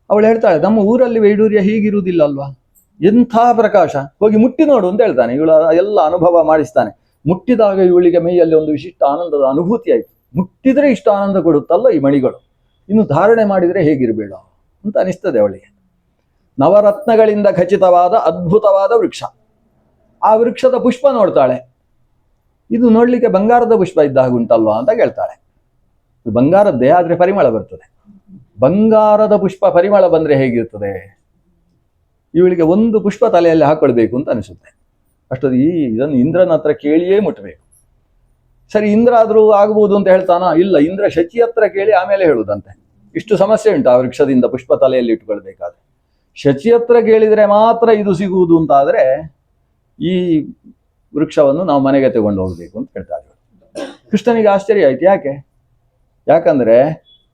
ಅವಳು ಹೇಳ್ತಾಳೆ, ನಮ್ಮ ಊರಲ್ಲಿ ವೈಡೂರ್ಯ ಹೀಗಿರುವುದಿಲ್ಲ ಅಲ್ವಾ, ಎಂಥ ಪ್ರಕಾಶ, ಹೋಗಿ ಮುಟ್ಟಿ ನೋಡು ಅಂತ ಹೇಳ್ತಾನೆ. ಇವಳ ಎಲ್ಲ ಅನುಭವ ಮಾಡಿಸ್ತಾನೆ. ಮುಟ್ಟಿದಾಗ ಇವಳಿಗೆ ಮೈಯಲ್ಲಿ ಒಂದು ವಿಶಿಷ್ಟ ಆನಂದದ ಅನುಭೂತಿ ಆಯಿತು. ಮುಟ್ಟಿದ್ರೆ ಇಷ್ಟು ಆನಂದ ಕೊಡುತ್ತಲ್ಲ ಈ ಮಣಿಗಳು, ಇನ್ನು ಧಾರಣೆ ಮಾಡಿದರೆ ಹೇಗಿರಬೇಡ ಅಂತ ಅನಿಸ್ತದೆ ಅವಳಿಗೆ. ನವರತ್ನಗಳಿಂದ ಖಚಿತವಾದ ಅದ್ಭುತವಾದ ವೃಕ್ಷ. ಆ ವೃಕ್ಷದ ಪುಷ್ಪ ನೋಡ್ತಾಳೆ, ಇದು ನೋಡ್ಲಿಕ್ಕೆ ಬಂಗಾರದ ಪುಷ್ಪ ಇದ್ದ ಹಾಗುಂಟಲ್ವಾ ಅಂತ ಕೇಳ್ತಾಳೆ. ಇದು ಬಂಗಾರದ್ದೇ, ಆದ್ರೆ ಪರಿಮಳ ಬರ್ತದೆ. ಬಂಗಾರದ ಪುಷ್ಪ ಪರಿಮಳ ಬಂದ್ರೆ ಹೇಗಿರ್ತದೆ? ಇವಳಿಗೆ ಒಂದು ಪುಷ್ಪ ತಲೆಯಲ್ಲಿ ಹಾಕೊಳ್ಬೇಕು ಅಂತ ಅನಿಸುತ್ತೆ. ಅಷ್ಟೊಂದು ಇದನ್ನು ಇಂದ್ರನ ಹತ್ರ ಕೇಳಿಯೇ ಮುಟ್ಟಬೇಕು. ಸರಿ, ಇಂದ್ರ ಆದ್ರೂ ಆಗ್ಬೋದು ಅಂತ ಹೇಳ್ತಾನ? ಇಲ್ಲ, ಇಂದ್ರ ಶಚಿ ಹತ್ರ ಕೇಳಿ ಆಮೇಲೆ ಹೇಳುವುದಂತೆ. ಇಷ್ಟು ಸಮಸ್ಯೆ ಉಂಟು ಆ ವೃಕ್ಷದಿಂದ ಪುಷ್ಪ ತಲೆಯಲ್ಲಿ ಇಟ್ಕೊಳ್ಬೇಕಾದ್ರೆ. ಶಚಿ ಹತ್ರ ಕೇಳಿದ್ರೆ ಮಾತ್ರ ಇದು ಸಿಗುವುದು ಅಂತ ಆದ್ರೆ ಈ ವೃಕ್ಷವನ್ನು ನಾವು ಮನೆಗೆ ತಗೊಂಡು ಹೋಗ್ಬೇಕು ಅಂತ ಹೇಳ್ತಾರೆ. ಕೃಷ್ಣನಿಗೆ ಆಶ್ಚರ್ಯ ಆಯ್ತು. ಯಾಕಂದ್ರೆ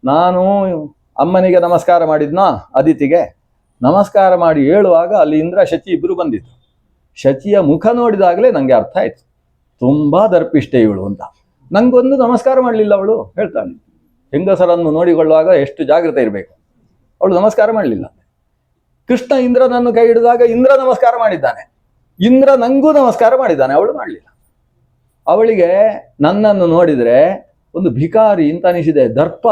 ನಾನು ಅಮ್ಮನಿಗೆ ನಮಸ್ಕಾರ ಮಾಡಿದ್ನಾ, ಅದಿತಿಗೆ ನಮಸ್ಕಾರ ಮಾಡಿ ಹೇಳುವಾಗ ಅಲ್ಲಿ ಇಂದ್ರ ಶಚಿ ಇಬ್ಬರು ಬಂದಿತ್ತು. ಶಚಿಯ ಮುಖ ನೋಡಿದಾಗಲೇ ನಂಗೆ ಅರ್ಥ ಆಯ್ತು, ತುಂಬಾ ದರ್ಪಿಷ್ಟೆ ಇವಳು ಅಂತ. ನಂಗೊಂದು ನಮಸ್ಕಾರ ಮಾಡಲಿಲ್ಲ ಅವಳು. ಹೇಳ್ತಾಳೆ, ಹೆಂಗಸರನ್ನು ನೋಡಿಕೊಳ್ಳುವಾಗ ಎಷ್ಟು ಜಾಗ್ರತೆ ಇರಬೇಕು. ಅವಳು ನಮಸ್ಕಾರ ಮಾಡಲಿಲ್ಲ. ಕೃಷ್ಣ ಇಂದ್ರನನ್ನು ಕೈ ಹಿಡಿದಾಗ ಇಂದ್ರ ನಮಸ್ಕಾರ ಮಾಡಿದ್ದಾನೆ, ಇಂದ್ರ ನಂಗೂ ನಮಸ್ಕಾರ ಮಾಡಿದ್ದಾನೆ, ಅವಳು ಮಾಡಲಿಲ್ಲ. ಅವಳಿಗೆ ನನ್ನನ್ನು ನೋಡಿದ್ರೆ ಒಂದು ಭಿಕಾರಿ ಅಂತ ಅನಿಸಿದೆ. ದರ್ಪ,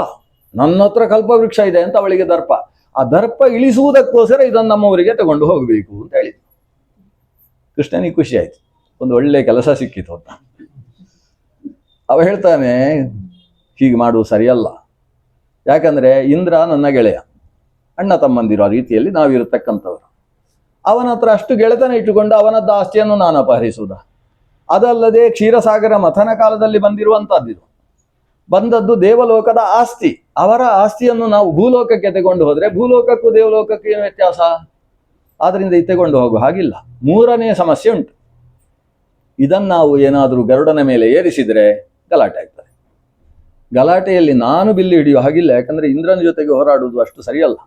ನನ್ನ ಹತ್ರ ಕಲ್ಪವೃಕ್ಷ ಇದೆ ಅಂತ ಅವಳಿಗೆ ದರ್ಪ. ಆ ದರ್ಪ ಇಳಿಸುವುದಕ್ಕೋಸ್ಕರ ಇದನ್ನು ನಮ್ಮವರಿಗೆ ತಗೊಂಡು ಹೋಗಬೇಕು ಅಂತ ಹೇಳಿದ್ರು. ಕೃಷ್ಣನಿಗೆ ಖುಷಿ ಆಯ್ತು, ಒಂದು ಒಳ್ಳೆ ಕೆಲಸ ಸಿಕ್ಕಿತು ಅಂತ. ಅವ ಹೇಳ್ತಾನೆ, ಹೀಗೆ ಮಾಡುವುದು ಸರಿಯಲ್ಲ. ಯಾಕಂದ್ರೆ ಇಂದ್ರ ನನ್ನ ಗೆಳೆಯ, ಅಣ್ಣ ತಮ್ಮಂದಿರೋ ರೀತಿಯಲ್ಲಿ ನಾವಿರತಕ್ಕಂಥವ್ರು. ಅವನ ಹತ್ರ ಅಷ್ಟು ಗೆಳೆತನ ಇಟ್ಟುಕೊಂಡು ಅವನದ್ದು ಆಸ್ತಿಯನ್ನು ನಾನು ಅಪಹರಿಸುವುದ? ಅದಲ್ಲದೆ ಕ್ಷೀರಸಾಗರ ಮಥನ ಕಾಲದಲ್ಲಿ ಬಂದಿರುವಂತಹದ್ದಿದು. ಬಂದದ್ದು ದೇವಲೋಕದ ಆಸ್ತಿ. ಅವರ ಆಸ್ತಿಯನ್ನು ನಾವು ಭೂಲೋಕಕ್ಕೆ ತಗೊಂಡು ಹೋದ್ರೆ ಭೂಲೋಕಕ್ಕೂ ದೇವಲೋಕಕ್ಕೂ ಏನು ವ್ಯತ್ಯಾಸ? ಆದ್ರಿಂದ ಇದು ತಗೊಂಡು ಹೋಗುವ ಹಾಗಿಲ್ಲ. 3ನೇ ಸಮಸ್ಯೆ ಉಂಟು. ಇದನ್ನು ನಾವು ಏನಾದರೂ ಗರುಡನ ಮೇಲೆ ಏರಿಸಿದ್ರೆ ಗಲಾಟೆ ಆಗ್ತದೆ. ಗಲಾಟೆಯಲ್ಲಿ ನಾನು ಬಿಲ್ಲು ಹಿಡಿಯುವ ಹಾಗಿಲ್ಲ. ಯಾಕಂದ್ರೆ ಇಂದ್ರನ ಜೊತೆಗೆ ಹೋರಾಡುವುದು ಅಷ್ಟು ಸರಿಯಲ್ಲ.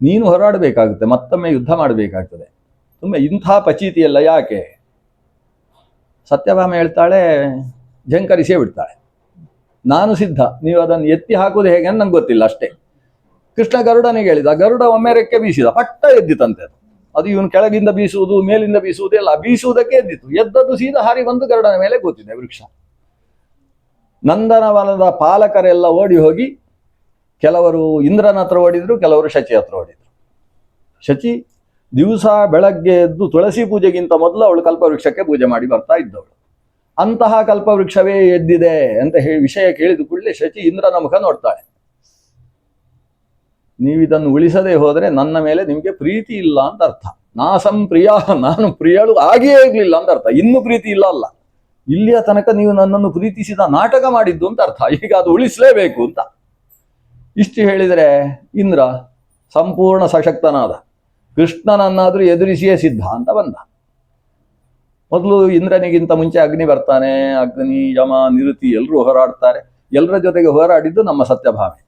ನೀನು ಹೋರಾಡಬೇಕಾಗುತ್ತೆ, ಮತ್ತೊಮ್ಮೆ ಯುದ್ಧ ಮಾಡಬೇಕಾಗ್ತದೆ. ತುಂಬ ಇಂಥ ಪಚೀತಿಯಲ್ಲ ಯಾಕೆ? ಸತ್ಯಭಾಮ ಹೇಳ್ತಾಳೆ, ಝಂಕರಿಸೇ ಬಿಡ್ತಾಳೆ, ನಾನು ಸಿದ್ಧ, ನೀವು ಅದನ್ನು ಎತ್ತಿ ಹಾಕುವುದು ಹೇಗೆ ಅಂತ ನಂಗೆ ಗೊತ್ತಿಲ್ಲ ಅಷ್ಟೇ. ಕೃಷ್ಣ ಗರುಡನಿಗೆ ಹೇಳಿದ, ಗರುಡ ಒಮ್ಮೆ ರೆಕ್ಕೆ ಬೀಸಿದ, ಪಟ್ಟ ಎದ್ದಿತಂತೆ. ಅದು ಇವನು ಕೆಳಗಿಂದ ಬೀಸುವುದು ಮೇಲಿಂದ ಬೀಸುವುದಿಲ್ಲ, ಬೀಸುವುದಕ್ಕೆ ಎದ್ದಿತ್ತು. ಎದ್ದದ್ದು ಸೀದಾ ಹಾರಿ ಬಂದು ಗರುಡನ ಮೇಲೆ ಕೂತಿದೆ ವೃಕ್ಷ. ನಂದನವನದ ಪಾಲಕರೆಲ್ಲ ಓಡಿ ಹೋಗಿ, ಕೆಲವರು ಇಂದ್ರನ ಹತ್ರ ಓಡಿದ್ರು, ಕೆಲವರು ಶಚಿ ಹತ್ರ ಓಡಿದ್ರು. ಶಚಿ ದಿವಸ ಬೆಳಗ್ಗೆ ಎದ್ದು ತುಳಸಿ ಪೂಜೆಗಿಂತ ಮೊದಲು ಅವಳು ಕಲ್ಪವೃಕ್ಷಕ್ಕೆ ಪೂಜೆ ಮಾಡಿ ಬರ್ತಾ ಇದ್ದವಳು. ಅಂತಹ ಕಲ್ಪವೃಕ್ಷವೇ ಎದ್ದಿದೆ ಅಂತ ಹೇಳಿ ವಿಷಯ ಕೇಳಿದ ಕೂಡಲೇ ಶಚಿ ಇಂದ್ರನ ಮುಖ ನೋಡ್ತಾಳೆ. ನೀವಿದನ್ನು ಉಳಿಸದೆ ಹೋದರೆ ನನ್ನ ಮೇಲೆ ನಿಮಗೆ ಪ್ರೀತಿ ಇಲ್ಲ ಅಂತ ಅರ್ಥ. ನಾಸಂ ಪ್ರಿಯ, ನಾನು ಪ್ರಿಯಳು ಆಗಿಯೇ ಇರಲಿಲ್ಲ ಅಂತ ಅರ್ಥ. ಇನ್ನೂ ಪ್ರೀತಿ ಇಲ್ಲ ಅಲ್ಲ, ಇಲ್ಲಿಯ ತನಕ ನೀವು ನನ್ನನ್ನು ಪ್ರೀತಿಸಿದ ನಾಟಕ ಮಾಡಿದ್ದು ಅಂತ ಅರ್ಥ. ಈಗ ಅದು ಉಳಿಸಲೇಬೇಕು ಅಂತ ಇಷ್ಟು ಹೇಳಿದರೆ ಇಂದ್ರ ಸಂಪೂರ್ಣ ಸಶಕ್ತನಾದ. ಕೃಷ್ಣನನ್ನಾದ್ರೂ ಎದುರಿಸಿಯೇ ಸಿದ್ಧ ಅಂತ ಬಂದ. ಮೊದಲು ಇಂದ್ರನಿಗಿಂತ ಮುಂಚೆ ಅಗ್ನಿ ಬರ್ತಾನೆ. ಅಗ್ನಿ, ಯಮ, ನಿರುತಿ ಎಲ್ಲರೂ ಹೋರಾಡ್ತಾರೆ. ಎಲ್ಲರ ಜೊತೆಗೆ ಹೋರಾಡಿದ್ದು ನಮ್ಮ ಸತ್ಯಭಾಮೆ.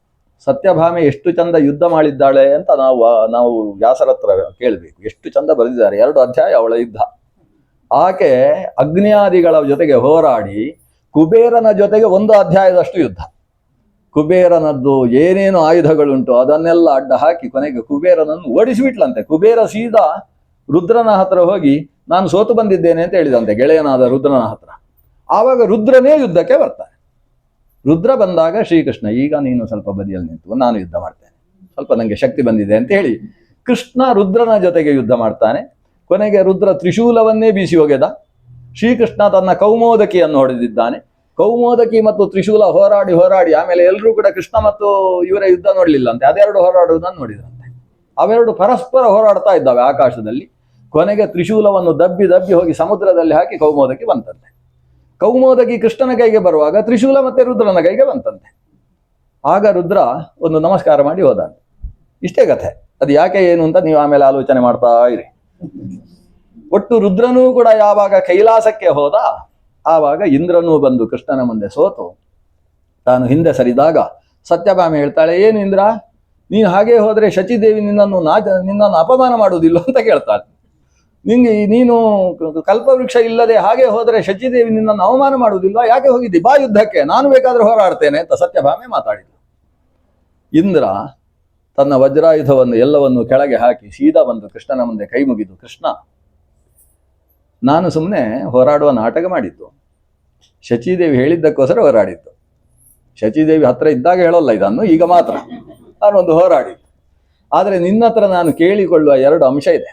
ಸತ್ಯಭಾಮೆ ಎಷ್ಟು ಚಂದ ಯುದ್ಧ ಮಾಡಿದ್ದಾಳೆ ಅಂತ ನಾವು ವ್ಯಾಸರ ಹತ್ರ ಕೇಳಬೇಕು. ಎಷ್ಟು ಚಂದ ಬರೆದಿದ್ದಾರೆ. 2 ಅಧ್ಯಾಯ ಅವಳ ಯುದ್ಧ. ಆಕೆ ಅಗ್ನಿಯಾದಿಗಳ ಜೊತೆಗೆ ಹೋರಾಡಿ ಕುಬೇರನ ಜೊತೆಗೆ 1 ಅಧ್ಯಾಯದಷ್ಟು ಯುದ್ಧ. ಕುಬೇರನದ್ದು ಏನೇನು ಆಯುಧಗಳುಂಟು ಅದನ್ನೆಲ್ಲ ಅಡ್ಡ ಹಾಕಿ ಕೊನೆಗೆ ಕುಬೇರನನ್ನು ಓಡಿಸಿಬಿಟ್ಲಂತೆ. ಕುಬೇರ ಸೀದಾ ರುದ್ರನ ಹತ್ರ ಹೋಗಿ ನಾನು ಸೋತು ಬಂದಿದ್ದೇನೆ ಅಂತ ಹೇಳಿದಂತೆ ಗೆಳೆಯನಾದ ರುದ್ರನ ಹತ್ರ. ಆವಾಗ ರುದ್ರನೇ ಯುದ್ಧಕ್ಕೆ ಬರ್ತಾನೆ. ರುದ್ರ ಬಂದಾಗ ಶ್ರೀಕೃಷ್ಣ, ಈಗ ನೀನು ಸ್ವಲ್ಪ ಬದಿಯಲ್ಲಿ ನಿಂತು ನಾನು ಯುದ್ಧ ಮಾಡ್ತೇನೆ, ಸ್ವಲ್ಪ ನನಗೆ ಶಕ್ತಿ ಬಂದಿದೆ ಅಂತ ಹೇಳಿ ಕೃಷ್ಣ ರುದ್ರನ ಜೊತೆಗೆ ಯುದ್ಧ ಮಾಡ್ತಾನೆ. ಕೊನೆಗೆ ರುದ್ರ ತ್ರಿಶೂಲವನ್ನೇ ಬೀಸಿ ಒಗೆದ. ಶ್ರೀಕೃಷ್ಣ ತನ್ನ ಕೌಮೋದಕಿಯನ್ನು ಹೊಡೆದಿದ್ದಾನೆ. ಕೌಮೋದಕಿ ಮತ್ತು ತ್ರಿಶೂಲ ಹೋರಾಡಿ ಆಮೇಲೆ ಎಲ್ಲರೂ ಕೂಡ ಕೃಷ್ಣ ಮತ್ತು ಇವರ ಯುದ್ಧ ನೋಡ್ಲಿಲ್ಲ ಅಂತೆ. ಅದೆರಡು ಹೋರಾಡುವುದನ್ನು ನೋಡಿದ್ರಂತೆ. ಅವೆರಡು ಪರಸ್ಪರ ಹೋರಾಡ್ತಾ ಇದ್ದಾವೆ ಆಕಾಶದಲ್ಲಿ. ಕೊನೆಗೆ ತ್ರಿಶೂಲವನ್ನು ದಬ್ಬಿ ಹೋಗಿ ಸಮುದ್ರದಲ್ಲಿ ಹಾಕಿ ಕೌಮೋದಕಿ ಬಂತಂತೆ. ಕೌಮೋದಕಿ ಕೃಷ್ಣನ ಕೈಗೆ ಬರುವಾಗ ತ್ರಿಶೂಲ ಮತ್ತೆ ರುದ್ರನ ಕೈಗೆ ಬಂತಂತೆ. ಆಗ ರುದ್ರ ಒಂದು ನಮಸ್ಕಾರ ಮಾಡಿ ಹೋದಂತೆ. ಇಷ್ಟೇ ಕಥೆ. ಅದು ಯಾಕೆ ಏನು ಅಂತ ನೀವು ಆಮೇಲೆ ಆಲೋಚನೆ ಮಾಡ್ತಾ ಇರಿ. ಒಟ್ಟು ರುದ್ರನೂ ಕೂಡ ಯಾವಾಗ ಕೈಲಾಸಕ್ಕೆ ಹೋದ ಆವಾಗ ಇಂದ್ರನೂ ಬಂದು ಕೃಷ್ಣನ ಮುಂದೆ ಸೋತು ತಾನು ಹಿಂದೆ ಸರಿದಾಗ ಸತ್ಯಭಾಮೆ ಹೇಳ್ತಾಳೆ, ಏನು ಇಂದ್ರ, ನೀನು ಹಾಗೆ ಹೋದ್ರೆ ಶಚಿದೇವಿ ನಿನ್ನನ್ನು ಅಪಮಾನ ಮಾಡುವುದಿಲ್ಲ ಅಂತ ಕೇಳ್ತಾಳೆ. ನೀನು ಕಲ್ಪವೃಕ್ಷ ಇಲ್ಲದೆ ಹಾಗೆ ಹೋದರೆ ಶಚಿದೇವಿ ನಿನ್ನನ್ನು ಅವಮಾನ ಮಾಡುವುದಿಲ್ಲ, ಯಾಕೆ ಹೋಗಿದ್ದಿ, ಬಾ ಯುದ್ಧಕ್ಕೆ, ನಾನು ಬೇಕಾದ್ರೆ ಹೋರಾಡ್ತೇನೆ ಅಂತ ಸತ್ಯಭಾಮೆ ಮಾತಾಡಿದ್ರು. ಇಂದ್ರ ತನ್ನ ವಜ್ರಾಯುಧವನ್ನು ಎಲ್ಲವನ್ನು ಕೆಳಗೆ ಹಾಕಿ ಸೀದಾ ಬಂದು ಕೃಷ್ಣನ ಮುಂದೆ ಕೈ ಮುಗಿದು, ಕೃಷ್ಣ, ನಾನು ಸುಮ್ಮನೆ ಹೋರಾಡುವ ನಾಟಕ ಮಾಡಿದ್ದು, ಶಚಿದೇವಿ ಹೇಳಿದ್ದಕ್ಕೋಸ್ಕರ ಹೋರಾಡಿದ್ದು. ಶಚಿದೇವಿ ಹತ್ರ ಇದ್ದಾಗ ಹೇಳೋಲ್ಲ ಇದನ್ನು, ಈಗ ಮಾತ್ರ ನಾನೊಂದು ಹೋರಾಡಿದ್ದು. ಆದರೆ ನಿನ್ನ ಹತ್ರ ನಾನು ಕೇಳಿಕೊಳ್ಳುವ 2 ಅಂಶ ಇದೆ.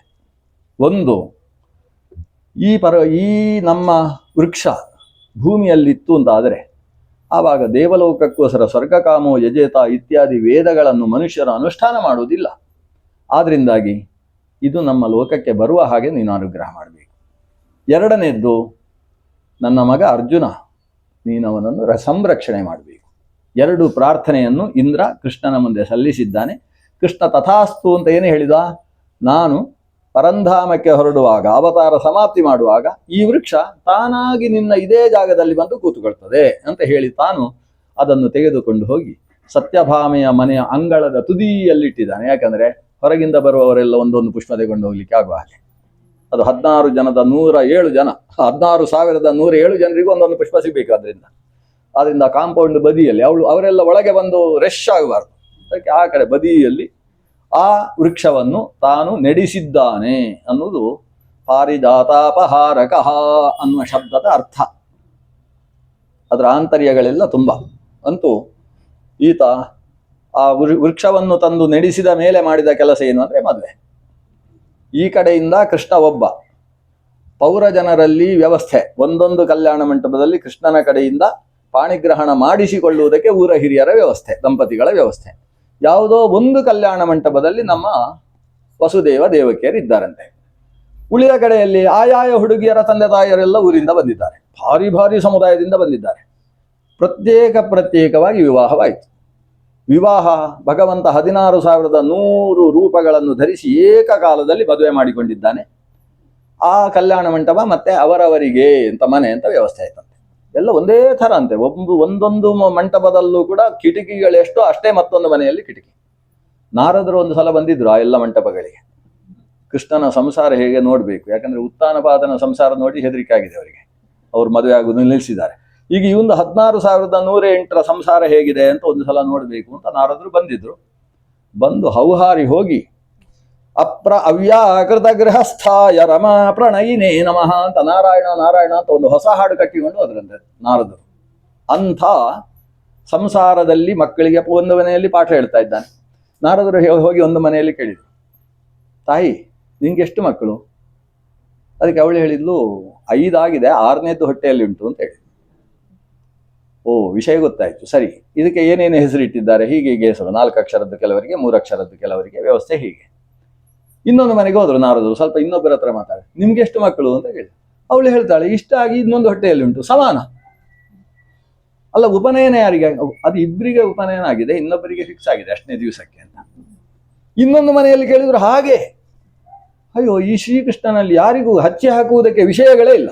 ಒಂದು, ಈ ನಮ್ಮ ವೃಕ್ಷ ಭೂಮಿಯಲ್ಲಿತ್ತು ಅಂತಾದರೆ ಆವಾಗ ದೇವಲೋಕಕ್ಕೋಸ್ಕರ ಸ್ವರ್ಗಕಾಮೋ ಯಜೇತ ಇತ್ಯಾದಿ ವೇದಗಳನ್ನು ಮನುಷ್ಯರು ಅನುಷ್ಠಾನ ಮಾಡುವುದಿಲ್ಲ. ಆದ್ರಿಂದಾಗಿ ಇದು ನಮ್ಮ ಲೋಕಕ್ಕೆ ಬರುವ ಹಾಗೆ ನೀನು ಅನುಗ್ರಹ ಮಾಡಬೇಕು. 2ನೇದ್ದು, ನನ್ನ ಮಗ ಅರ್ಜುನ, ನೀನು ಅವನನ್ನು ಸಂರಕ್ಷಣೆ ಮಾಡಬೇಕು. 2 ಪ್ರಾರ್ಥನೆಯನ್ನು ಇಂದ್ರ ಕೃಷ್ಣನ ಮುಂದೆ ಸಲ್ಲಿಸಿದ್ದಾನೆ. ಕೃಷ್ಣ ತಥಾಸ್ತು ಅಂತ ಏನು ಹೇಳಿದ, ನಾನು ಪರಂಧಾಮಕ್ಕೆ ಹೊರಡುವಾಗ ಅವತಾರ ಸಮಾಪ್ತಿ ಮಾಡುವಾಗ ಈ ವೃಕ್ಷ ತಾನಾಗಿ ನಿನ್ನ ಇದೇ ಜಾಗದಲ್ಲಿ ಬಂದು ಕೂತುಕೊಳ್ತದೆ ಅಂತ ಹೇಳಿ ತಾನು ಅದನ್ನು ತೆಗೆದುಕೊಂಡು ಹೋಗಿ ಸತ್ಯಭಾಮೆಯ ಮನೆಯ ಅಂಗಳದ ತುದಿಯಲ್ಲಿಟ್ಟಿದ್ದಾನೆ. ಯಾಕಂದ್ರೆ ಹೊರಗಿಂದ ಬರುವವರೆಲ್ಲ ಒಂದೊಂದು ಪುಷ್ಪ ತೆಗೊಂಡು ಹೋಗ್ಲಿಕ್ಕೆ ಆಗುವ ಹಾಗೆ. ಅದು 16 ಜನದ 107 ಜನ, 16,107 ಜನರಿಗೂ ಒಂದೊಂದು ಪುಷ್ಪ ಸಿಗ್ಬೇಕು. ಆದ್ರಿಂದ ಕಾಂಪೌಂಡ್ ಬದಿಯಲ್ಲಿ ಅವರೆಲ್ಲ ಒಳಗೆ ಬಂದು ರಶ್ ಆಗಬಾರ್ದು. ಅದಕ್ಕೆ ಆ ಕಡೆ ಬದಿಯಲ್ಲಿ ಆ ವೃಕ್ಷವನ್ನು ತಾನು ನೆಡಿಸಿದ್ದಾನೆ ಅನ್ನುವುದು ಪಾರಿಜಾತಾಪಹಾರಕಃ ಅನ್ನುವ ಶಬ್ದದ ಅರ್ಥ. ಅದರ ಆಂತರ್ಯಗಳೆಲ್ಲ ತುಂಬ. ಅಂತೂ ಈತ ಆ ವೃಕ್ಷವನ್ನು ತಂದು ನೆಡಿಸಿದ ಮೇಲೆ ಮಾಡಿದ ಕೆಲಸ ಏನು ಅಂದರೆ, ಮದುವೆ. ಈ ಕಡೆಯಿಂದ ಕೃಷ್ಣ ಒಬ್ಬ, ಪೌರ ಜನರಲ್ಲಿ ವ್ಯವಸ್ಥೆ, ಒಂದೊಂದು ಕಲ್ಯಾಣ ಮಂಟಪದಲ್ಲಿ ಕೃಷ್ಣನ ಕಡೆಯಿಂದ ಪಾಣಿಗ್ರಹಣ ಮಾಡಿಸಿಕೊಳ್ಳುವುದಕ್ಕೆ ಊರ ಹಿರಿಯರ ವ್ಯವಸ್ಥೆ, ದಂಪತಿಗಳ ವ್ಯವಸ್ಥೆ. ಯಾವುದೋ ಒಂದು ಕಲ್ಯಾಣ ಮಂಟಪದಲ್ಲಿ ನಮ್ಮ ವಸುದೇವ ದೇವಕಿಯರು ಇದ್ದಾರಂತೆ. ಉಳಿದ ಕಡೆಯಲ್ಲಿ ಆಯಾಯ ಹುಡುಗಿಯರ ತಂದೆ ತಾಯಿಯರೆಲ್ಲ ಊರಿಂದ ಬಂದಿದ್ದಾರೆ, ಭಾರಿ ಸಮುದಾಯದಿಂದ ಬಂದಿದ್ದಾರೆ. ಪ್ರತ್ಯೇಕವಾಗಿ ವಿವಾಹವಾಯಿತು. ವಿವಾಹ ಭಗವಂತ 16,100 ರೂಪಗಳನ್ನು ಧರಿಸಿ ಏಕಕಾಲದಲ್ಲಿ ಮದುವೆ ಮಾಡಿಕೊಂಡಿದ್ದಾನೆ. ಆ ಕಲ್ಯಾಣ ಮಂಟಪ ಮತ್ತೆ ಅವರವರಿಗೆ ಅಂತ ಮನೆ ಅಂತ ವ್ಯವಸ್ಥೆ ಆಯ್ತಂತೆ. ಎಲ್ಲ ಒಂದೇ ಥರ ಅಂತೆ. ಒಂದೊಂದು ಮಂಟಪದಲ್ಲೂ ಕೂಡ ಕಿಟಕಿಗಳೆಷ್ಟೋ ಅಷ್ಟೇ ಮತ್ತೊಂದು ಮನೆಯಲ್ಲಿ ಕಿಟಕಿ. ನಾರದರು ಒಂದು ಸಲ ಬಂದಿದ್ರು ಆ ಎಲ್ಲ ಮಂಟಪಗಳಿಗೆ. ಕೃಷ್ಣನ ಸಂಸಾರ ಹೇಗೆ ನೋಡಬೇಕು, ಯಾಕಂದ್ರೆ ಉತ್ಥಾನಪಾದನ ಸಂಸಾರ ನೋಡಿ ಹೆದರಿಕೆ ಆಗಿದೆ ಅವರಿಗೆ. ಅವ್ರು ಮದುವೆ ಆಗುವುದು ನಿಲ್ಲಿಸಿದ್ದಾರೆ. ಈಗ ಈ ಒಂದು 16,108ರ ಸಂಸಾರ ಹೇಗಿದೆ ಅಂತ ಒಂದು ಸಲ ನೋಡಬೇಕು ಅಂತ ನಾರದರು ಬಂದಿದ್ರು. ಬಂದು ಹೌಹಾರಿ ಹೋಗಿ ಅವ್ಯಾಕೃತ ಗೃಹಸ್ಥಾಯ ರಮಾ ಪ್ರಣಯಿನೇ ನಮಃ ಅಂತ ನಾರಾಯಣ ಅಂತ ಒಂದು ಹೊಸ ಹಾಡು ಕಟ್ಟಿಕೊಂಡು ಅದರಂತೆ ನಾರದರು. ಅಂಥ ಸಂಸಾರದಲ್ಲಿ ಮಕ್ಕಳಿಗೆ ಒಂದು ಮನೆಯಲ್ಲಿ ಪಾಠ ಹೇಳ್ತಾ ಇದ್ದಾನೆ. ನಾರದರು ಹೋಗಿ ಒಂದು ಮನೆಯಲ್ಲಿ ಕೇಳಿದರು, ತಾಯಿ ನಿಂಗೆ ಎಷ್ಟು ಮಕ್ಕಳು? ಅದಕ್ಕೆ ಅವಳು ಹೇಳಿದ್ಲು, 5 ಆಗಿದೆ, 6ನೇದ್ದು ಹೊಟ್ಟೆಯಲ್ಲಿ ಉಂಟು ಅಂತ ಹೇಳಿ. ಓ, ವಿಷಯ ಗೊತ್ತಾಯ್ತು. ಸರಿ, ಇದಕ್ಕೆ ಏನೇನು ಹೆಸರಿಟ್ಟಿದ್ದಾರೆ? ಹೀಗೆ ಹೆಸರು, 4 ಅಕ್ಷರದ್ದು ಕೆಲವರಿಗೆ, 3 ಅಕ್ಷರದ್ದು ಕೆಲವರಿಗೆ, ವ್ಯವಸ್ಥೆ ಹೀಗೆ. ಇನ್ನೊಂದು ಮನೆಗೆ ಹೋದ್ರು ನಾರದರು. ಸ್ವಲ್ಪ ಇನ್ನೊಬ್ಬರ ಹತ್ರ ಮಾತಾಡಿ, ನಿಮ್ಗೆ ಎಷ್ಟು ಮಕ್ಕಳು ಅಂತ ಹೇಳಿ. ಅವಳು ಹೇಳ್ತಾಳೆ, ಇಷ್ಟ ಆಗಿ ಇನ್ನೊಂದು ಹೊಟ್ಟೆಯಲ್ಲಿ ಉಂಟು, ಸಮಾನ ಅಲ್ಲ. ಉಪನಯನ ಯಾರಿಗೆ? ಅದು ಇಬ್ಬರಿಗೆ ಉಪನಯನ ಆಗಿದೆ, ಇನ್ನೊಬ್ಬರಿಗೆ ಫಿಕ್ಸ್ ಆಗಿದೆ 8ನೇ ದಿವಸಕ್ಕೆ ಅಂತ. ಇನ್ನೊಂದು ಮನೆಯಲ್ಲಿ ಕೇಳಿದ್ರು ಹಾಗೆ. ಅಯ್ಯೋ, ಈ ಶ್ರೀಕೃಷ್ಣನಲ್ಲಿ ಯಾರಿಗೂ ಹಚ್ಚಿ ಹಾಕುವುದಕ್ಕೆ ವಿಷಯಗಳೇ ಇಲ್ಲ.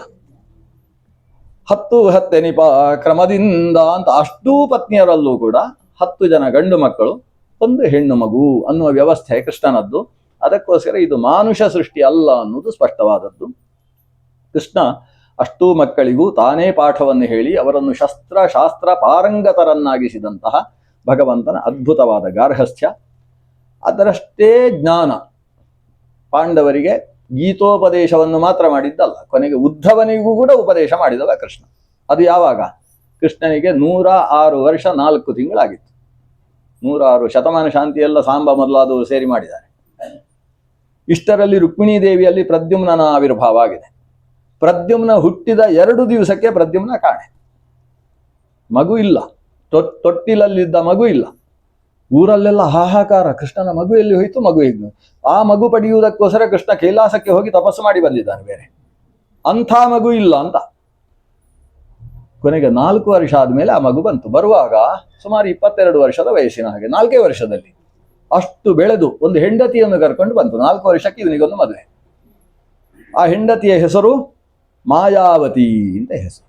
10 ಹತ್ತೆನಿಪ ಕ್ರಮದಿಂದ ಅಂತ ಅಷ್ಟೂ ಪತ್ನಿಯರಲ್ಲೂ ಕೂಡ 10 ಜನ ಗಂಡು ಮಕ್ಕಳು, 1 ಹೆಣ್ಣು ಮಗು ಅನ್ನುವ ವ್ಯವಸ್ಥೆ ಕೃಷ್ಣನದ್ದು. ಅದಕ್ಕೋಸ್ಕರ ಇದು ಮಾನುಷ ಸೃಷ್ಟಿ ಅಲ್ಲ ಅನ್ನೋದು ಸ್ಪಷ್ಟವಾದದ್ದು. ಕೃಷ್ಣ ಅಷ್ಟೂ ಮಕ್ಕಳಿಗೂ ತಾನೇ ಪಾಠವನ್ನು ಹೇಳಿ ಅವರನ್ನು ಶಾಸ್ತ್ರ ಪಾರಂಗತರನ್ನಾಗಿಸಿದಂತಹ ಭಗವಂತನ ಅದ್ಭುತವಾದ ಗಾರ್ಹಸ್ಥ್ಯ. ಅದರಷ್ಟೇ ಜ್ಞಾನ ಪಾಂಡವರಿಗೆ ಗೀತೋಪದೇಶವನ್ನು ಮಾತ್ರ ಮಾಡಿದ್ದಲ್ಲ, ಕೊನೆಗೆ ಉದ್ಧವನಿಗೂ ಕೂಡ ಉಪದೇಶ ಮಾಡಿದವ ಕೃಷ್ಣ. ಅದು ಯಾವಾಗ? ಕೃಷ್ಣನಿಗೆ 106 ವರ್ಷ 4 ತಿಂಗಳಾಗಿತ್ತು. 106 ಶತಮಾನ ಶಾಂತಿಯೆಲ್ಲ ಸಾಂಬ ಮೊದಲಾದವರು ಸೇರಿ ಮಾಡಿದ್ದಾರೆ. ಇಷ್ಟರಲ್ಲಿ ರುಕ್ಮಿಣೀ ದೇವಿಯಲ್ಲಿ ಪ್ರದ್ಯುಮ್ನನ ಆವಿರ್ಭಾವ ಆಗಿದೆ. ಪ್ರದ್ಯುಮ್ನ ಹುಟ್ಟಿದ 2 ದಿವಸಕ್ಕೆ ಪ್ರದ್ಯುಮ್ನ ಕಾಣೆ, ಮಗು ಇಲ್ಲ, ತೊಟ್ಟಿಲಲ್ಲಿದ್ದ ಮಗು ಇಲ್ಲ. ಊರಲ್ಲೆಲ್ಲ ಹಾಹಾಕಾರ, ಕೃಷ್ಣನ ಮಗು ಎಲ್ಲಿ ಹೋಯ್ತು, ಮಗು ಹೇಗೆ? ಆ ಮಗು ಪಡೆಯುವುದಕ್ಕೋಸ್ಕರ ಕೃಷ್ಣ ಕೈಲಾಸಕ್ಕೆ ಹೋಗಿ ತಪಸ್ಸು ಮಾಡಿ ಬಂದಿದ್ದಾನೆ, ಬೇರೆ ಅಂಥ ಮಗು ಇಲ್ಲ ಅಂತ. ಕೊನೆಗೆ 4 ವರ್ಷ ಆದ್ಮೇಲೆ ಆ ಮಗು ಬಂತು. ಬರುವಾಗ ಸುಮಾರು 22 ವರ್ಷದ ವಯಸ್ಸಿನ ಹಾಗೆ, 4 ವರ್ಷದಲ್ಲಿ ಅಷ್ಟು ಬೆಳೆದು ಒಂದು ಹೆಂಡತಿಯನ್ನು ಕರ್ಕೊಂಡು ಬಂತು. 4 ವರ್ಷಕ್ಕೆ ಇವನಿಗೊಂದು ಮದುವೆ. ಆ ಹೆಂಡತಿಯ ಹೆಸರು ಮಾಯಾವತಿ ಅಂತ ಹೆಸರು.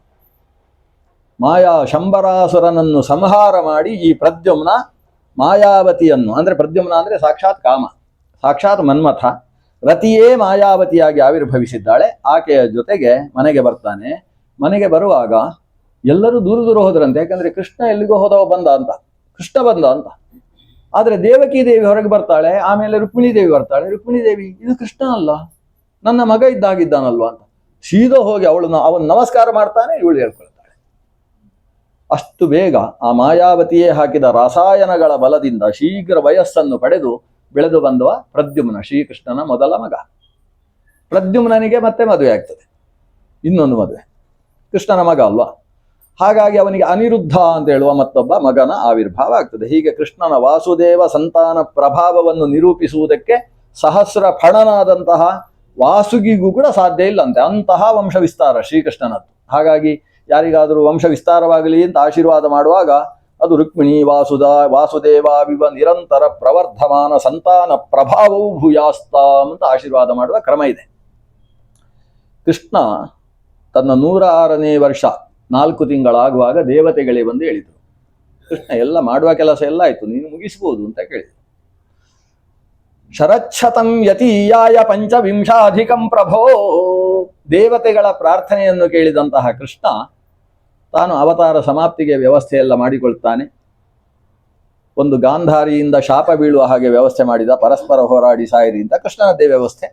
ಶಂಬರಾಸುರನನ್ನು ಸಂಹಾರ ಮಾಡಿ ಈ ಪ್ರದ್ಯುಮ್ನ ಮಾಯಾವತಿಯನ್ನು, ಅಂದ್ರೆ ಪ್ರದ್ಯುಮ್ನ ಅಂದ್ರೆ ಸಾಕ್ಷಾತ್ ಕಾಮ, ಸಾಕ್ಷಾತ್ ಮನ್ಮಥ, ರತಿಯೇ ಮಾಯಾವತಿಯಾಗಿ ಆವಿರ್ಭವಿಸಿದ್ದಾಳೆ. ಆಕೆಯ ಜೊತೆಗೆ ಮನೆಗೆ ಬರ್ತಾನೆ. ಮನೆಗೆ ಬರುವಾಗ ಎಲ್ಲರೂ ದೂರ ಹೋದ್ರಂತೆ, ಯಾಕಂದ್ರೆ ಕೃಷ್ಣ ಎಲ್ಲಿಗೋ ಹೋದವ ಬಂದ ಅಂತ, ಕೃಷ್ಣ ಬಂದ ಅಂತ. ಆದ್ರೆ ದೇವಕಿ ದೇವಿ ಹೊರಗೆ ಬರ್ತಾಳೆ, ಆಮೇಲೆ ರುಕ್ಮಿಣೀ ದೇವಿ ಬರ್ತಾಳೆ. ರುಕ್ಮಿಣೀ ದೇವಿ, ಇದು ಕೃಷ್ಣ ಅಲ್ಲ, ನನ್ನ ಮಗ ಇದ್ದಾಗಿದ್ದಾನಲ್ವ ಅಂತ ಸೀದಾ ಹೋಗಿ ಅವನು ನಮಸ್ಕಾರ ಮಾಡ್ತಾನೆ, ಇವಳು ಹೇಳ್ಕೊಳ್ತಾಳೆ. ಅಷ್ಟು ಬೇಗ ಆ ಮಾಯಾವತಿಯೇ ಹಾಕಿದ ರಾಸಾಯನಗಳ ಬಲದಿಂದ ಶೀಘ್ರ ವಯಸ್ಸನ್ನು ಪಡೆದು ಬೆಳೆದು ಬಂದವ ಪ್ರದ್ಯುಮ್ನ, ಶ್ರೀಕೃಷ್ಣನ ಮೊದಲ ಮಗ. ಪ್ರದ್ಯುಮ್ನನಿಗೆ ಮತ್ತೆ ಮದುವೆ ಆಗ್ತದೆ, ಇನ್ನೊಂದು ಮದುವೆ, ಕೃಷ್ಣನ ಮಗ ಅಲ್ವಾ. ಹಾಗಾಗಿ ಅವನಿಗೆ ಅನಿರುದ್ಧ ಅಂತ ಹೇಳುವ ಮತ್ತೊಬ್ಬ ಮಗನ ಆವಿರ್ಭಾವ ಆಗ್ತದೆ. ಹೀಗೆ ಕೃಷ್ಣನ ವಾಸುದೇವ ಸಂತಾನ ಪ್ರಭಾವವನ್ನು ನಿರೂಪಿಸುವುದಕ್ಕೆ ಸಹಸ್ರ ಫಣನಾದಂತಹ ವಾಸುಗಿಗೂ ಕೂಡ ಸಾಧ್ಯ ಇಲ್ಲಂತೆ, ಅಂತಹ ವಂಶ ವಿಸ್ತಾರ ಶ್ರೀಕೃಷ್ಣನದ್ದು. ಹಾಗಾಗಿ ಯಾರಿಗಾದರೂ ವಂಶ ವಿಸ್ತಾರವಾಗಲಿ ಅಂತ ಆಶೀರ್ವಾದ ಮಾಡುವಾಗ ಅದು ರುಕ್ಮಿಣಿ ವಾಸುದೇವಾವಿವ ನಿರಂತರ ಪ್ರವರ್ಧಮಾನ ಸಂತಾನ ಪ್ರಭಾವವು ಭೂಯಾಸ್ತಾಂ ಅಂತ ಆಶೀರ್ವಾದ ಮಾಡುವ ಕ್ರಮ ಇದೆ. ಕೃಷ್ಣ ತನ್ನ 106ನೇ ವರ್ಷ 4 ತಿಂಗಳಾಗುವಾಗ ದೇವತೆಗಳೇ ಬಂದು ಹೇಳಿದರು, ಕೃಷ್ಣ ಎಲ್ಲ ಮಾಡುವ ಕೆಲಸ ಎಲ್ಲ ಆಯ್ತು, ನೀನು ಮುಗಿಸ್ಬೋದು ಅಂತ ಕೇಳಿದರು. ಶರಚ್ಛತಂ ಯತೀಯಾಯ 25 ಪ್ರಭೋ. ದೇವತೆಗಳ ಪ್ರಾರ್ಥನೆಯನ್ನು ಕೇಳಿದಂತಹ ಕೃಷ್ಣ ತಾನು ಅವತಾರ ಸಮಾಪ್ತಿಗೆ ವ್ಯವಸ್ಥೆಯೆಲ್ಲ ಮಾಡಿಕೊಳ್ತಾನೆ. ಒಂದು ಗಾಂಧಾರಿಯಿಂದ ಶಾಪ ಬೀಳುವ ಹಾಗೆ ವ್ಯವಸ್ಥೆ ಮಾಡಿದ, ಪರಸ್ಪರ ಹೋರಾಡಿ ಸಾಯಿರಿ ಅಂತ ಕೃಷ್ಣನದ್ದೇ ವ್ಯವಸ್ಥೆ.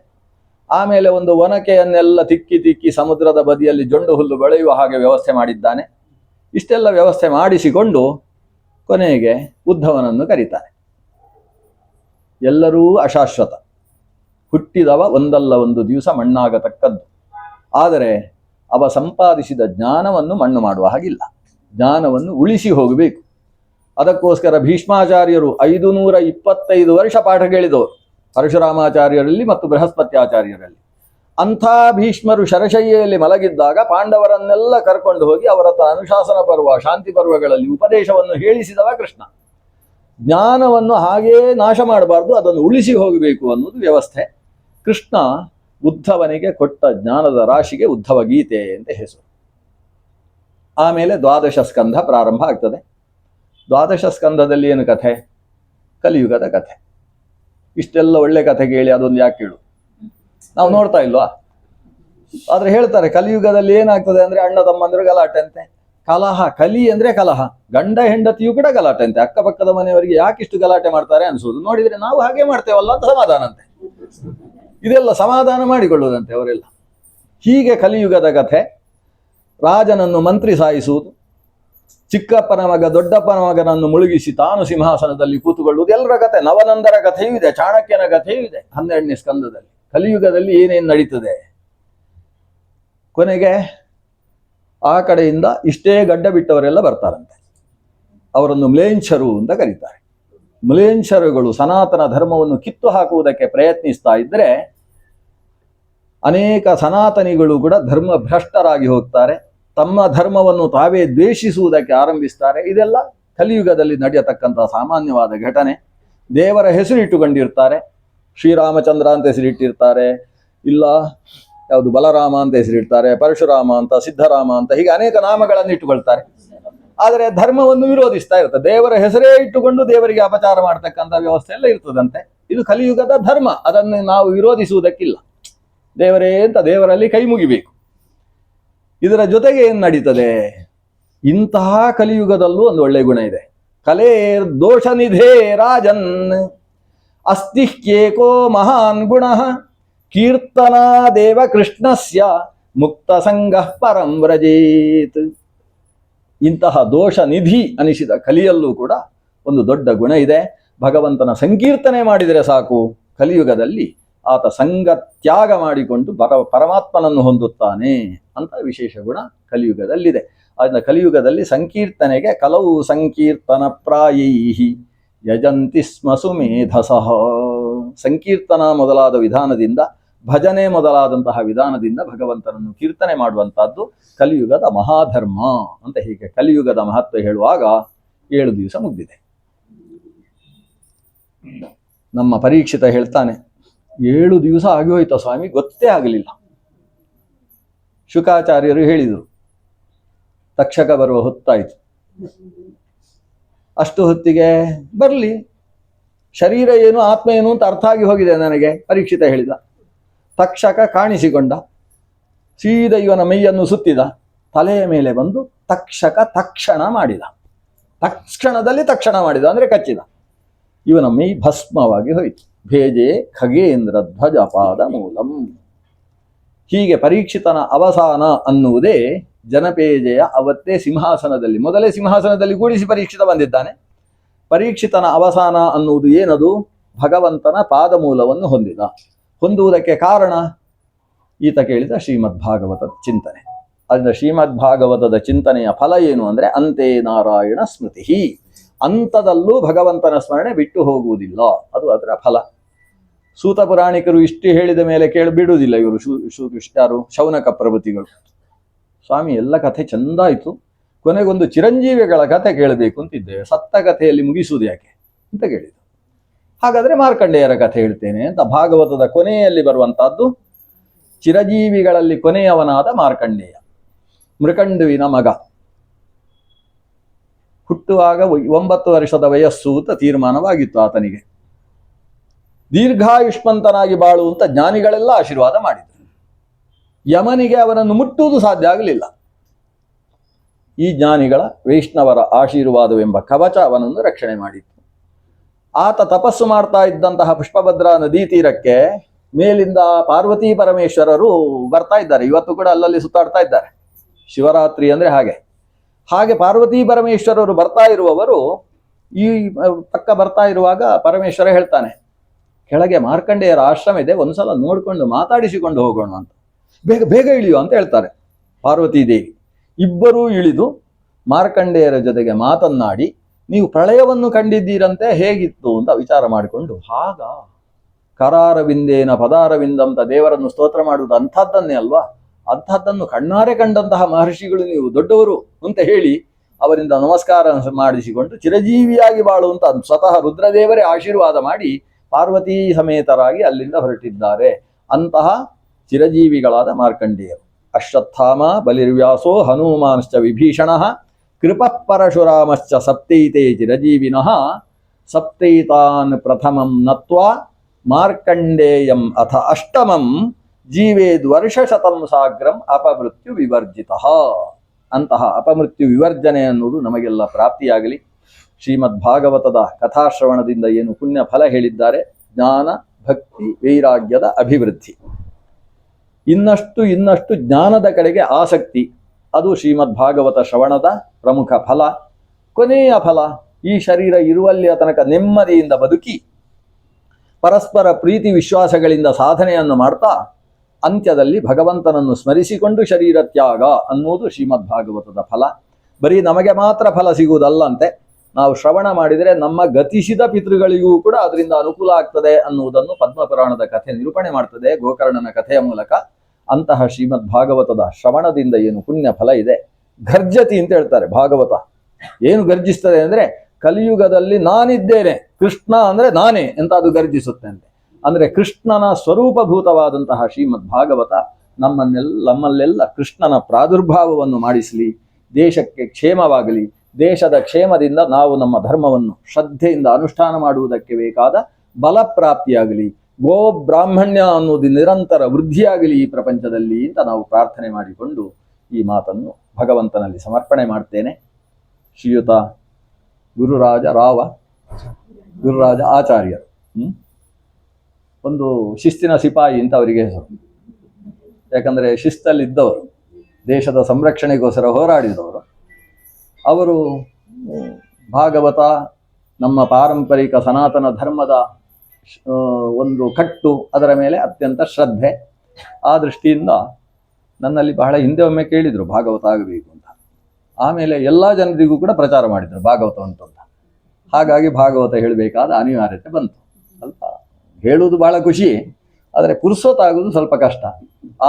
ಆಮೇಲೆ ಒಂದು ಒನಕೆಯನ್ನೆಲ್ಲ ತಿಕ್ಕಿ ಸಮುದ್ರದ ಬದಿಯಲ್ಲಿ ಜೊಂಡು ಹುಲ್ಲು ಬೆಳೆಯುವ ಹಾಗೆ ವ್ಯವಸ್ಥೆ ಮಾಡಿದ್ದಾನೆ. ಇಷ್ಟೆಲ್ಲ ವ್ಯವಸ್ಥೆ ಮಾಡಿಸಿಕೊಂಡು ಕೊನೆಗೆ ಉದ್ಧವನನ್ನು ಕರೀತಾನೆ. ಎಲ್ಲರೂ ಅಶಾಶ್ವತ, ಹುಟ್ಟಿದವ ಒಂದಲ್ಲ ಒಂದು ದಿವಸ ಮಣ್ಣಾಗತಕ್ಕದ್ದು. ಆದರೆ ಅವ ಸಂಪಾದಿಸಿದ ಜ್ಞಾನವನ್ನು ಮಣ್ಣು ಮಾಡುವ ಹಾಗಿಲ್ಲ, ಜ್ಞಾನವನ್ನು ಉಳಿಸಿ ಹೋಗಬೇಕು. ಅದಕ್ಕೋಸ್ಕರ ಭೀಷ್ಮಾಚಾರ್ಯರು 525 ವರ್ಷ ಪಾಠ ಕೇಳಿದವರು, ಪರಶುರಾಮಾಚಾರ್ಯರಲ್ಲಿ ಮತ್ತು ಬೃಹಸ್ಪತ್ಯಾಚಾರ್ಯರಲ್ಲಿ. ಅಂಥ ಭೀಷ್ಮರು ಶರಶಯ್ಯೆಯಲ್ಲಿ ಮಲಗಿದ್ದಾಗ ಪಾಂಡವರನ್ನೆಲ್ಲ ಕರ್ಕೊಂಡು ಹೋಗಿ ಅವರ ಅನುಶಾಸನ ಪರ್ವ, ಶಾಂತಿ ಪರ್ವಗಳಲ್ಲಿ ಉಪದೇಶವನ್ನು ಹೇಳಿಸಿದವ ಕೃಷ್ಣ. ಜ್ಞಾನವನ್ನು ಹಾಗೇ ನಾಶ ಮಾಡಬಾರ್ದು, ಅದನ್ನು ಉಳಿಸಿ ಹೋಗಬೇಕು ಅನ್ನೋದು ವ್ಯವಸ್ಥೆ. ಕೃಷ್ಣ ಉದ್ಧವನಿಗೆ ಕೊಟ್ಟ ಜ್ಞಾನದ ರಾಶಿಗೆ ಉದ್ಧವ ಗೀತೆ ಅಂತ ಹೆಸರು. ಆಮೇಲೆ 12 ಸ್ಕಂಧ ಪ್ರಾರಂಭ ಆಗ್ತದೆ. 12 ಸ್ಕಂಧದಲ್ಲಿ ಏನು ಕಥೆ? ಕಲಿಯುಗದ ಕಥೆ. ಇಷ್ಟೆಲ್ಲ ಒಳ್ಳೆ ಕಥೆ ಕೇಳಿ ಅದೊಂದು ಯಾಕೆ ಕೇಳು, ನಾವು ನೋಡ್ತಾ ಇಲ್ವಾ? ಆದ್ರೆ ಹೇಳ್ತಾರೆ ಕಲಿಯುಗದಲ್ಲಿ ಏನಾಗ್ತದೆ ಅಂದ್ರೆ ಅಣ್ಣ ತಮ್ಮಂದ್ರೆ ಗಲಾಟೆ ಅಂತೆ, ಕಲಹ. ಕಲಿ ಅಂದ್ರೆ ಕಲಹ, ಗಂಡ ಹೆಂಡತಿಯೂ ಕೂಡ ಗಲಾಟೆ ಅಂತೆ. ಅಕ್ಕಪಕ್ಕದ ಮನೆಯವರಿಗೆ ಯಾಕಿಷ್ಟು ಗಲಾಟೆ ಮಾಡ್ತಾರೆ ಅನ್ಸೋದು. ನೋಡಿದ್ರೆ ನಾವು ಹಾಗೆ ಮಾಡ್ತೇವಲ್ಲ ಅಂತ ಸಮಾಧಾನ ಅಂತೆ. ಇದೆಲ್ಲ ಸಮಾಧಾನ ಮಾಡಿಕೊಳ್ಳುವುದಂತೆ ಅವರೆಲ್ಲ. ಹೀಗೆ ಕಲಿಯುಗದ ಕಥೆ. ರಾಜನನ್ನು ಮಂತ್ರಿ ಸಾಯಿಸುವುದು, ಚಿಕ್ಕಪ್ಪನ ಮಗ ದೊಡ್ಡಪ್ಪನ ಮಗನನ್ನು ಮುಳುಗಿಸಿ ತಾನು ಸಿಂಹಾಸನದಲ್ಲಿ ಕೂತುಕೊಳ್ಳುವುದು, ಎಲ್ಲರ ಕಥೆ. ನವನಂದರ ಕಥೆಯೂ ಇದೆ, ಚಾಣಕ್ಯನ ಕಥೆಯೂ ಇದೆ 12ನೇ ಸ್ಕಂದದಲ್ಲಿ. ಕಲಿಯುಗದಲ್ಲಿ ಏನೇನು ನಡೀತದೆ. ಕೊನೆಗೆ ಆ ಕಡೆಯಿಂದ ಇಷ್ಟೇ ಗಡ್ಡ ಬಿಟ್ಟವರೆಲ್ಲ ಬರ್ತಾರಂತೆ, ಅವರನ್ನು ಮ್ಲೇಂಛರು ಅಂತ ಕರೀತಾರೆ. ಮ್ಲೇಂಛರುಗಳು ಸನಾತನ ಧರ್ಮವನ್ನು ಕಿತ್ತು ಹಾಕುವುದಕ್ಕೆ ಪ್ರಯತ್ನಿಸ್ತಾ ಇದ್ದರೆ ಅನೇಕ ಸನಾತನಿಗಳು ಕೂಡ ಧರ್ಮ ಭ್ರಷ್ಟರಾಗಿ ಹೋಗ್ತಾರೆ, ತಮ್ಮ ಧರ್ಮವನ್ನು ತಾವೇ ದ್ವೇಷಿಸುವುದಕ್ಕೆ ಆರಂಭಿಸ್ತಾರೆ. ಇದೆಲ್ಲ ಕಲಿಯುಗದಲ್ಲಿ ನಡೆಯತಕ್ಕಂಥ ಸಾಮಾನ್ಯವಾದ ಘಟನೆ. ದೇವರ ಹೆಸರು ಇಟ್ಟುಕೊಂಡಿರ್ತಾರೆ, ಶ್ರೀರಾಮಚಂದ್ರ ಅಂತ ಹೆಸರಿಟ್ಟಿರ್ತಾರೆ, ಇಲ್ಲ ಯಾವುದು ಬಲರಾಮ ಅಂತ ಹೆಸರಿಡ್ತಾರೆ, ಪರಶುರಾಮ ಅಂತ, ಸಿದ್ಧರಾಮ ಅಂತ, ಹೀಗೆ ಅನೇಕ ನಾಮಗಳನ್ನು ಇಟ್ಟುಕೊಳ್ತಾರೆ. ಆದರೆ ಧರ್ಮವನ್ನು ವಿರೋಧಿಸ್ತಾ ಇರ್ತದೆ. ದೇವರ ಹೆಸರೇ ಇಟ್ಟುಕೊಂಡು ದೇವರಿಗೆ ಅಪಚಾರ ಮಾಡ್ತಕ್ಕಂಥ ವ್ಯವಸ್ಥೆ ಎಲ್ಲ ಇರ್ತದಂತೆ. ಇದು ಕಲಿಯುಗದ ಧರ್ಮ, ಅದನ್ನು ನಾವು ವಿರೋಧಿಸುವುದಕ್ಕಿಲ್ಲ. ದೇವರೇ ಅಂತ ದೇವರಲ್ಲಿ ಕೈ ಮುಗಿಬೇಕು. ಇದರ ಜೊತೆಗೆ ಏನು ನಡೀತದೆ, ಇಂತಹ ಕಲಿಯುಗದಲ್ಲೂ ಒಂದು ಒಳ್ಳೆ ಗುಣ ಇದೆ. ಕಲೇರ್ ದೋಷ ನಿಧೇ ರಾಜನ್ ಅಸ್ತಿಹ್ಯೇಕೋ ಮಹಾನ್ ಗುಣ ಕೀರ್ತನಾ ದೇವ ಕೃಷ್ಣಸ್ಯ ಮುಕ್ತ ಸಂಘ ಪರಂ ವ್ರಜೇತ್. ಇಂತಹ ದೋಷ ನಿಧಿ ಅನಿಸಿದ ಕಲಿಯಲ್ಲೂ ಕೂಡ ಒಂದು ದೊಡ್ಡ ಗುಣ ಇದೆ. ಭಗವಂತನ ಸಂಕೀರ್ತನೆ ಮಾಡಿದರೆ ಸಾಕು, ಕಲಿಯುಗದಲ್ಲಿ ಆತ ಸಂಘ ತ್ಯಾಗ ಮಾಡಿಕೊಂಡು ಪರಮಾತ್ಮನನ್ನು ಹೊಂದುತ್ತಾನೆ ಅಂತ ವಿಶೇಷ ಗುಣ ಕಲಿಯುಗದಲ್ಲಿದೆ. ಅದನ್ನ ಕಲಿಯುಗದಲ್ಲಿ ಸಂಕೀರ್ತನೆಗೆ ಕಲವು ಸಂಕೀರ್ತನ ಪ್ರಾಯೈಹಿ ಯಜಂತಿ ಸ್ಮ ಸುಮೇಧಸಃ. ಸಂಕೀರ್ತನ ಮೊದಲಾದ ವಿಧಾನದಿಂದ, ಭಜನೆ ಮೊದಲಾದಂತಹ ವಿಧಾನದಿಂದ ಭಗವಂತನನ್ನು ಕೀರ್ತನೆ ಮಾಡುವಂತಹದ್ದು ಕಲಿಯುಗದ ಮಹಾಧರ್ಮ ಅಂತ. ಹೀಗೆ ಕಲಿಯುಗದ ಮಹತ್ವ ಹೇಳುವಾಗ 7 ದಿವಸ ಮುಗ್ದಿದೆ. ನಮ್ಮ ಪರೀಕ್ಷಿತ ಹೇಳ್ತಾನೆ, 7 ದಿವಸ ಆಗಿ ಹೋಯ್ತಾ ಸ್ವಾಮಿ, ಗೊತ್ತೇ ಆಗಲಿಲ್ಲ. ಶುಕಾಚಾರ್ಯರು ಹೇಳಿದರು, ತಕ್ಷಕ ಬರುವ ಹೊತ್ತಾಯಿತು. ಅಷ್ಟು ಹೊತ್ತಿಗೆ ಬರಲಿ, ಶರೀರ ಏನು ಆತ್ಮ ಏನು ಅಂತ ಅರ್ಥ ಆಗಿ ಹೋಗಿದೆ ನನಗೆ, ಪರೀಕ್ಷಿತ ಹೇಳಿದ. ತಕ್ಷಕ ಕಾಣಿಸಿಕೊಂಡ, ಸೀದಾ ಇವನ ಮೈಯನ್ನು ಸುತ್ತಿದ, ತಲೆಯ ಮೇಲೆ ಬಂದು ತಕ್ಷಕ ತಕ್ಷಣ ಮಾಡಿದ. ತಕ್ಷಣದಲ್ಲಿ ತಕ್ಷಣ ಮಾಡಿದ ಅಂದರೆ ಕಚ್ಚಿದ. ಇವನ ಮೈ ಭಸ್ಮವಾಗಿ ಹೋಯಿತು. ಭೇಜೆ ಖಗೇಂದ್ರ ಧ್ವಜ ಪಾದ ಮೂಲಂ. ಹೀಗೆ ಪರೀಕ್ಷಿತನ ಅವಸಾನ ಅನ್ನುವುದೇ ಜನಪೇಜೆಯ ಅವತ್ತೇ ಸಿಂಹಾಸನದಲ್ಲಿ, ಮೊದಲೇ ಸಿಂಹಾಸನದಲ್ಲಿ ಕೂಡಿಸಿ ಪರೀಕ್ಷಿತ ಬಂದಿದ್ದಾನೆ. ಪರೀಕ್ಷಿತನ ಅವಸಾನ ಅನ್ನುವುದು ಏನದು? ಭಗವಂತನ ಪಾದಮೂಲವನ್ನು ಹೊಂದುವುದಕ್ಕೆ ಕಾರಣ ಈತ ಕೇಳಿದ ಶ್ರೀಮದ್ ಭಾಗವತದ ಚಿಂತನೆ. ಅದರಿಂದ ಶ್ರೀಮದ್ ಭಾಗವತದ ಚಿಂತನೆಯ ಫಲ ಏನು ಅಂದರೆ ಅಂತೆ ನಾರಾಯಣ ಸ್ಮೃತಿ. ಅಂತದಲ್ಲೂ ಭಗವಂತನ ಸ್ಮರಣೆ ಬಿಟ್ಟು ಹೋಗುವುದಿಲ್ಲ, ಅದು ಅದರ ಫಲ. ಸೂತ ಪುರಾಣಿಕರು ಇಷ್ಟು ಹೇಳಿದ ಮೇಲೆ ಬಿಡುವುದಿಲ್ಲ ಇವರು. ಯಾರು? ಶೌನಕ ಪ್ರಭೃತಿಗಳು. ಸ್ವಾಮಿ ಎಲ್ಲ ಕಥೆ ಚೆಂದಾಯಿತು, ಕೊನೆಗೊಂದು ಚಿರಂಜೀವಿಗಳ ಕಥೆ ಕೇಳಬೇಕು ಅಂತಿದ್ದೇವೆ, ಸತ್ತ ಕಥೆಯಲ್ಲಿ ಮುಗಿಸುವುದು ಯಾಕೆ ಅಂತ ಕೇಳಿದರು. ಹಾಗಾದರೆ ಮಾರ್ಕಂಡೇಯರ ಕಥೆ ಹೇಳ್ತೇನೆ ಅಂತ. ಭಾಗವತದ ಕೊನೆಯಲ್ಲಿ ಬರುವಂತಹದ್ದು ಚಿರಜೀವಿಗಳಲ್ಲಿ ಕೊನೆಯವನಾದ ಮಾರ್ಕಂಡೇಯ, ಮೃಕಂಡುವಿನ ಮಗ. ಹುಟ್ಟುವಾಗ 9 ವರ್ಷದ ವಯಸ್ಸು ಅಂತ ತೀರ್ಮಾನವಾಗಿತ್ತು ಆತನಿಗೆ. ದೀರ್ಘಾಯುಷ್ಮಂತನಾಗಿ ಬಾಳು ಅಂತ ಜ್ಞಾನಿಗಳೆಲ್ಲ ಆಶೀರ್ವಾದ ಮಾಡಿದರು. ಯಮನಿಗೆ ಅವನನ್ನು ಮುಟ್ಟುವುದು ಸಾಧ್ಯ ಆಗಲಿಲ್ಲ. ಈ ಜ್ಞಾನಿಗಳ ವೈಷ್ಣವರ ಆಶೀರ್ವಾದವೆಂಬ ಕವಚ ಅವನನ್ನು ರಕ್ಷಣೆ ಮಾಡಿತ್ತು. ಆತ ತಪಸ್ಸು ಮಾಡ್ತಾ ಇದ್ದಂತಹ ಪುಷ್ಪಭದ್ರಾ ನದಿ ತೀರಕ್ಕೆ ಮೇಲಿಂದ ಪಾರ್ವತಿ ಪರಮೇಶ್ವರರು ಬರ್ತಾ ಇದ್ದಾರೆ. ಇವತ್ತು ಕೂಡ ಅಲ್ಲಲ್ಲಿ ಸುತ್ತಾಡ್ತಾ ಇದ್ದಾರೆ. ಶಿವರಾತ್ರಿ ಅಂದರೆ ಹಾಗೆ ಪಾರ್ವತಿ ಪರಮೇಶ್ವರರು ಬರ್ತಾ ಇರುವವರು ಈ ಪಕ್ಕ ಬರ್ತಾ ಇರುವಾಗ ಪರಮೇಶ್ವರ ಹೇಳ್ತಾನೆ, ಕೆಳಗೆ ಮಾರ್ಕಂಡೇಯರ ಆಶ್ರಮ ಇದೆ, ಒಂದ್ಸಲ ನೋಡ್ಕೊಂಡು ಮಾತಾಡಿಸಿಕೊಂಡು ಹೋಗೋಣ ಅಂತ. ಬೇಗ ಬೇಗ ಇಳಿಯು ಅಂತ ಹೇಳ್ತಾರೆ ಪಾರ್ವತಿ ದೇವಿ. ಇಬ್ಬರೂ ಇಳಿದು ಮಾರ್ಕಂಡೇಯರ ಜೊತೆಗೆ ಮಾತನ್ನಾಡಿ, ನೀವು ಪ್ರಳಯವನ್ನು ಕಂಡಿದ್ದೀರಂತೆ, ಹೇಗಿತ್ತು ಅಂತ ವಿಚಾರ ಮಾಡಿಕೊಂಡು, ಕರಾರವಿಂದೇನ ಪದಾರವಿಂದಂತ ದೇವರನ್ನು ಸ್ತೋತ್ರ ಮಾಡುವುದು ಅಂಥದ್ದನ್ನೇ ಅಲ್ವಾ, ಅಂಥದ್ದನ್ನು ಕಣ್ಣಾರೆ ಕಂಡಂತಹ ಮಹರ್ಷಿಗಳು ನೀವು ದೊಡ್ಡವರು ಅಂತ ಹೇಳಿ ಅವರಿಂದ ನಮಸ್ಕಾರ ಮಾಡಿಸಿಕೊಂಡು ಚಿರಜೀವಿಯಾಗಿ ಬಾಳುವಂತ ಸ್ವತಃ ರುದ್ರದೇವರೇ ಆಶೀರ್ವಾದ ಮಾಡಿ ಪಾರ್ವತೀ ಸಮೇತರಾಗಿ ಅಲ್ಲಿಂದ ಹೊರಟಿದ್ದಾರೆ. ಅಂತಹ ಚಿರಜೀವಿಗಳಾದ ಮಾರ್ಕಂಡೇಯರು. ಅಶ್ವತ್ಥಾಮ ಬಲಿರ್ವ್ಯಾಸೋ ಹನುಮಾನ್ಶ್ಚ ವಿಭೀಷಣ ಕೃಪಃ ಪರಶುರಾಮಶ್ಚ ಸಪ್ತೈತೆ ಚಿರಜೀವಿನಃ ಸಪ್ತೈತಾನ್ ಪ್ರಥಮಂ ನತ್ವಾ ಮಾರ್ಕಂಡೇಯಂ ಅಥ ಅಷ್ಟಮಂ ಜೀವೇದ್ ವರ್ಷಶತಂ ಸಾಗ್ರಂ ಅಪಮೃತ್ಯು ವಿವರ್ಜಿತ. ಅಂತಹ ಅಪಮೃತ್ಯು ವಿವರ್ಜನೆ ಅನ್ನುವುದು ನಮಗೆಲ್ಲ ಪ್ರಾಪ್ತಿಯಾಗಲಿ. ಶ್ರೀಮದ್ ಭಾಗವತದ ಕಥಾಶ್ರವಣದಿಂದ ಏನು ಪುಣ್ಯ ಫಲ ಹೇಳಿದ್ದಾರೆ, ಜ್ಞಾನ ಭಕ್ತಿ ವೈರಾಗ್ಯದ ಅಭಿವೃದ್ಧಿ, ಇನ್ನಷ್ಟು ಜ್ಞಾನದ ಕಡೆಗೆ ಆಸಕ್ತಿ, ಅದು ಶ್ರೀಮದ್ ಭಾಗವತ ಶ್ರವಣದ ಪ್ರಮುಖ ಫಲ. ಕೊನೆಯ ಫಲ, ಈ ಶರೀರ ಇರುವಲ್ಲಿಯ ತನಕ ನೆಮ್ಮದಿಯಿಂದ ಬದುಕಿ ಪರಸ್ಪರ ಪ್ರೀತಿ ವಿಶ್ವಾಸಗಳಿಂದ ಸಾಧನೆಯನ್ನು ಮಾಡ್ತಾ ಅಂತ್ಯದಲ್ಲಿ ಭಗವಂತನನ್ನು ಸ್ಮರಿಸಿಕೊಂಡು ಶರೀರ ತ್ಯಾಗ ಅನ್ನುವುದು ಶ್ರೀಮದ್ ಭಾಗವತದ ಫಲ. ಬರೀ ನಮಗೆ ಮಾತ್ರ ಫಲ ಸಿಗುವುದಲ್ಲಂತೆ, ನಾವು ಶ್ರವಣ ಮಾಡಿದರೆ ನಮ್ಮ ಗತಿಸಿದ ಪಿತೃಗಳಿಗೂ ಕೂಡ ಅದರಿಂದ ಅನುಕೂಲ ಆಗ್ತದೆ ಅನ್ನುವುದನ್ನು ಪದ್ಮಪುರಾಣದ ಕಥೆ ನಿರೂಪಣೆ ಮಾಡ್ತದೆ, ಗೋಕರ್ಣನ ಕಥೆಯ ಮೂಲಕ. ಅಂತಹ ಶ್ರೀಮದ್ ಭಾಗವತದ ಶ್ರವಣದಿಂದ ಏನು ಪುಣ್ಯ ಫಲ ಇದೆ, ಘರ್ಜತಿ ಅಂತ ಹೇಳ್ತಾರೆ. ಭಾಗವತ ಏನು ಗರ್ಜಿಸ್ತದೆ ಅಂದರೆ, ಕಲಿಯುಗದಲ್ಲಿ ನಾನಿದ್ದೇನೆ, ಕೃಷ್ಣ ಅಂದರೆ ನಾನೇ ಅಂತ ಅದು ಗರ್ಜಿಸುತ್ತೆ ಅಂತೆ. ಅಂದರೆ ಕೃಷ್ಣನ ಸ್ವರೂಪಭೂತವಾದಂತಹ ಶ್ರೀಮದ್ ಭಾಗವತ ನಮ್ಮಲ್ಲೆಲ್ಲ ಕೃಷ್ಣನ ಪ್ರಾದುರ್ಭಾವವನ್ನು ಮಾಡಿಸಲಿ, ದೇಶಕ್ಕೆ ಕ್ಷೇಮವಾಗಲಿ, ದೇಶದ ಕ್ಷೇಮದಿಂದ ನಾವು ನಮ್ಮ ಧರ್ಮವನ್ನು ಶ್ರದ್ಧೆಯಿಂದ ಅನುಷ್ಠಾನ ಮಾಡುವುದಕ್ಕೆ ಬೇಕಾದ ಬಲಪ್ರಾಪ್ತಿಯಾಗಲಿ, ಗೋ ಬ್ರಾಹ್ಮಣ್ಯ ಅನ್ನೋದು ನಿರಂತರ ವೃದ್ಧಿಯಾಗಲಿ ಈ ಪ್ರಪಂಚದಲ್ಲಿ ಅಂತ ನಾವು ಪ್ರಾರ್ಥನೆ ಮಾಡಿಕೊಂಡು ಈ ಮಾತನ್ನು ಭಗವಂತನಲ್ಲಿ ಸಮರ್ಪಣೆ ಮಾಡ್ತೇನೆ. ಶ್ರೀಯುತ ಗುರುರಾಜ ಆಚಾರ್ಯರು, ಒಂದು ಶಿಸ್ತಿನ ಸಿಪಾಯಿ ಅಂತ ಅವರಿಗೆ ಹೆಸರು. ಯಾಕಂದರೆ ಶಿಸ್ತಲ್ಲಿದ್ದವರು, ದೇಶದ ಸಂರಕ್ಷಣೆಗೋಸ್ಕರ ಹೋರಾಡಿದವರು. ಅವರು ಭಾಗವತ ನಮ್ಮ ಪಾರಂಪರಿಕ ಸನಾತನ ಧರ್ಮದ ಒಂದು ಕಟ್ಟು, ಅದರ ಮೇಲೆ ಅತ್ಯಂತ ಶ್ರದ್ಧೆ. ಆ ದೃಷ್ಟಿಯಿಂದ ನನ್ನಲ್ಲಿ ಬಹಳ ಹಿಂದೆ ಒಮ್ಮೆ ಕೇಳಿದರು ಭಾಗವತ ಆಗಬೇಕು ಅಂತ. ಆಮೇಲೆ ಎಲ್ಲ ಜನರಿಗೂ ಕೂಡ ಪ್ರಚಾರ ಮಾಡಿದರು ಭಾಗವತ ಅಂತ. ಹಾಗಾಗಿ ಭಾಗವತ ಹೇಳಬೇಕಾದ ಅನಿವಾರ್ಯತೆ ಬಂತು. ಸ್ವಲ್ಪ ಹೇಳುವುದು ಬಹಳ ಖುಷಿ, ಆದರೆ ಪುರುಸೊತ್ತಾಗುವುದು ಸ್ವಲ್ಪ ಕಷ್ಟ.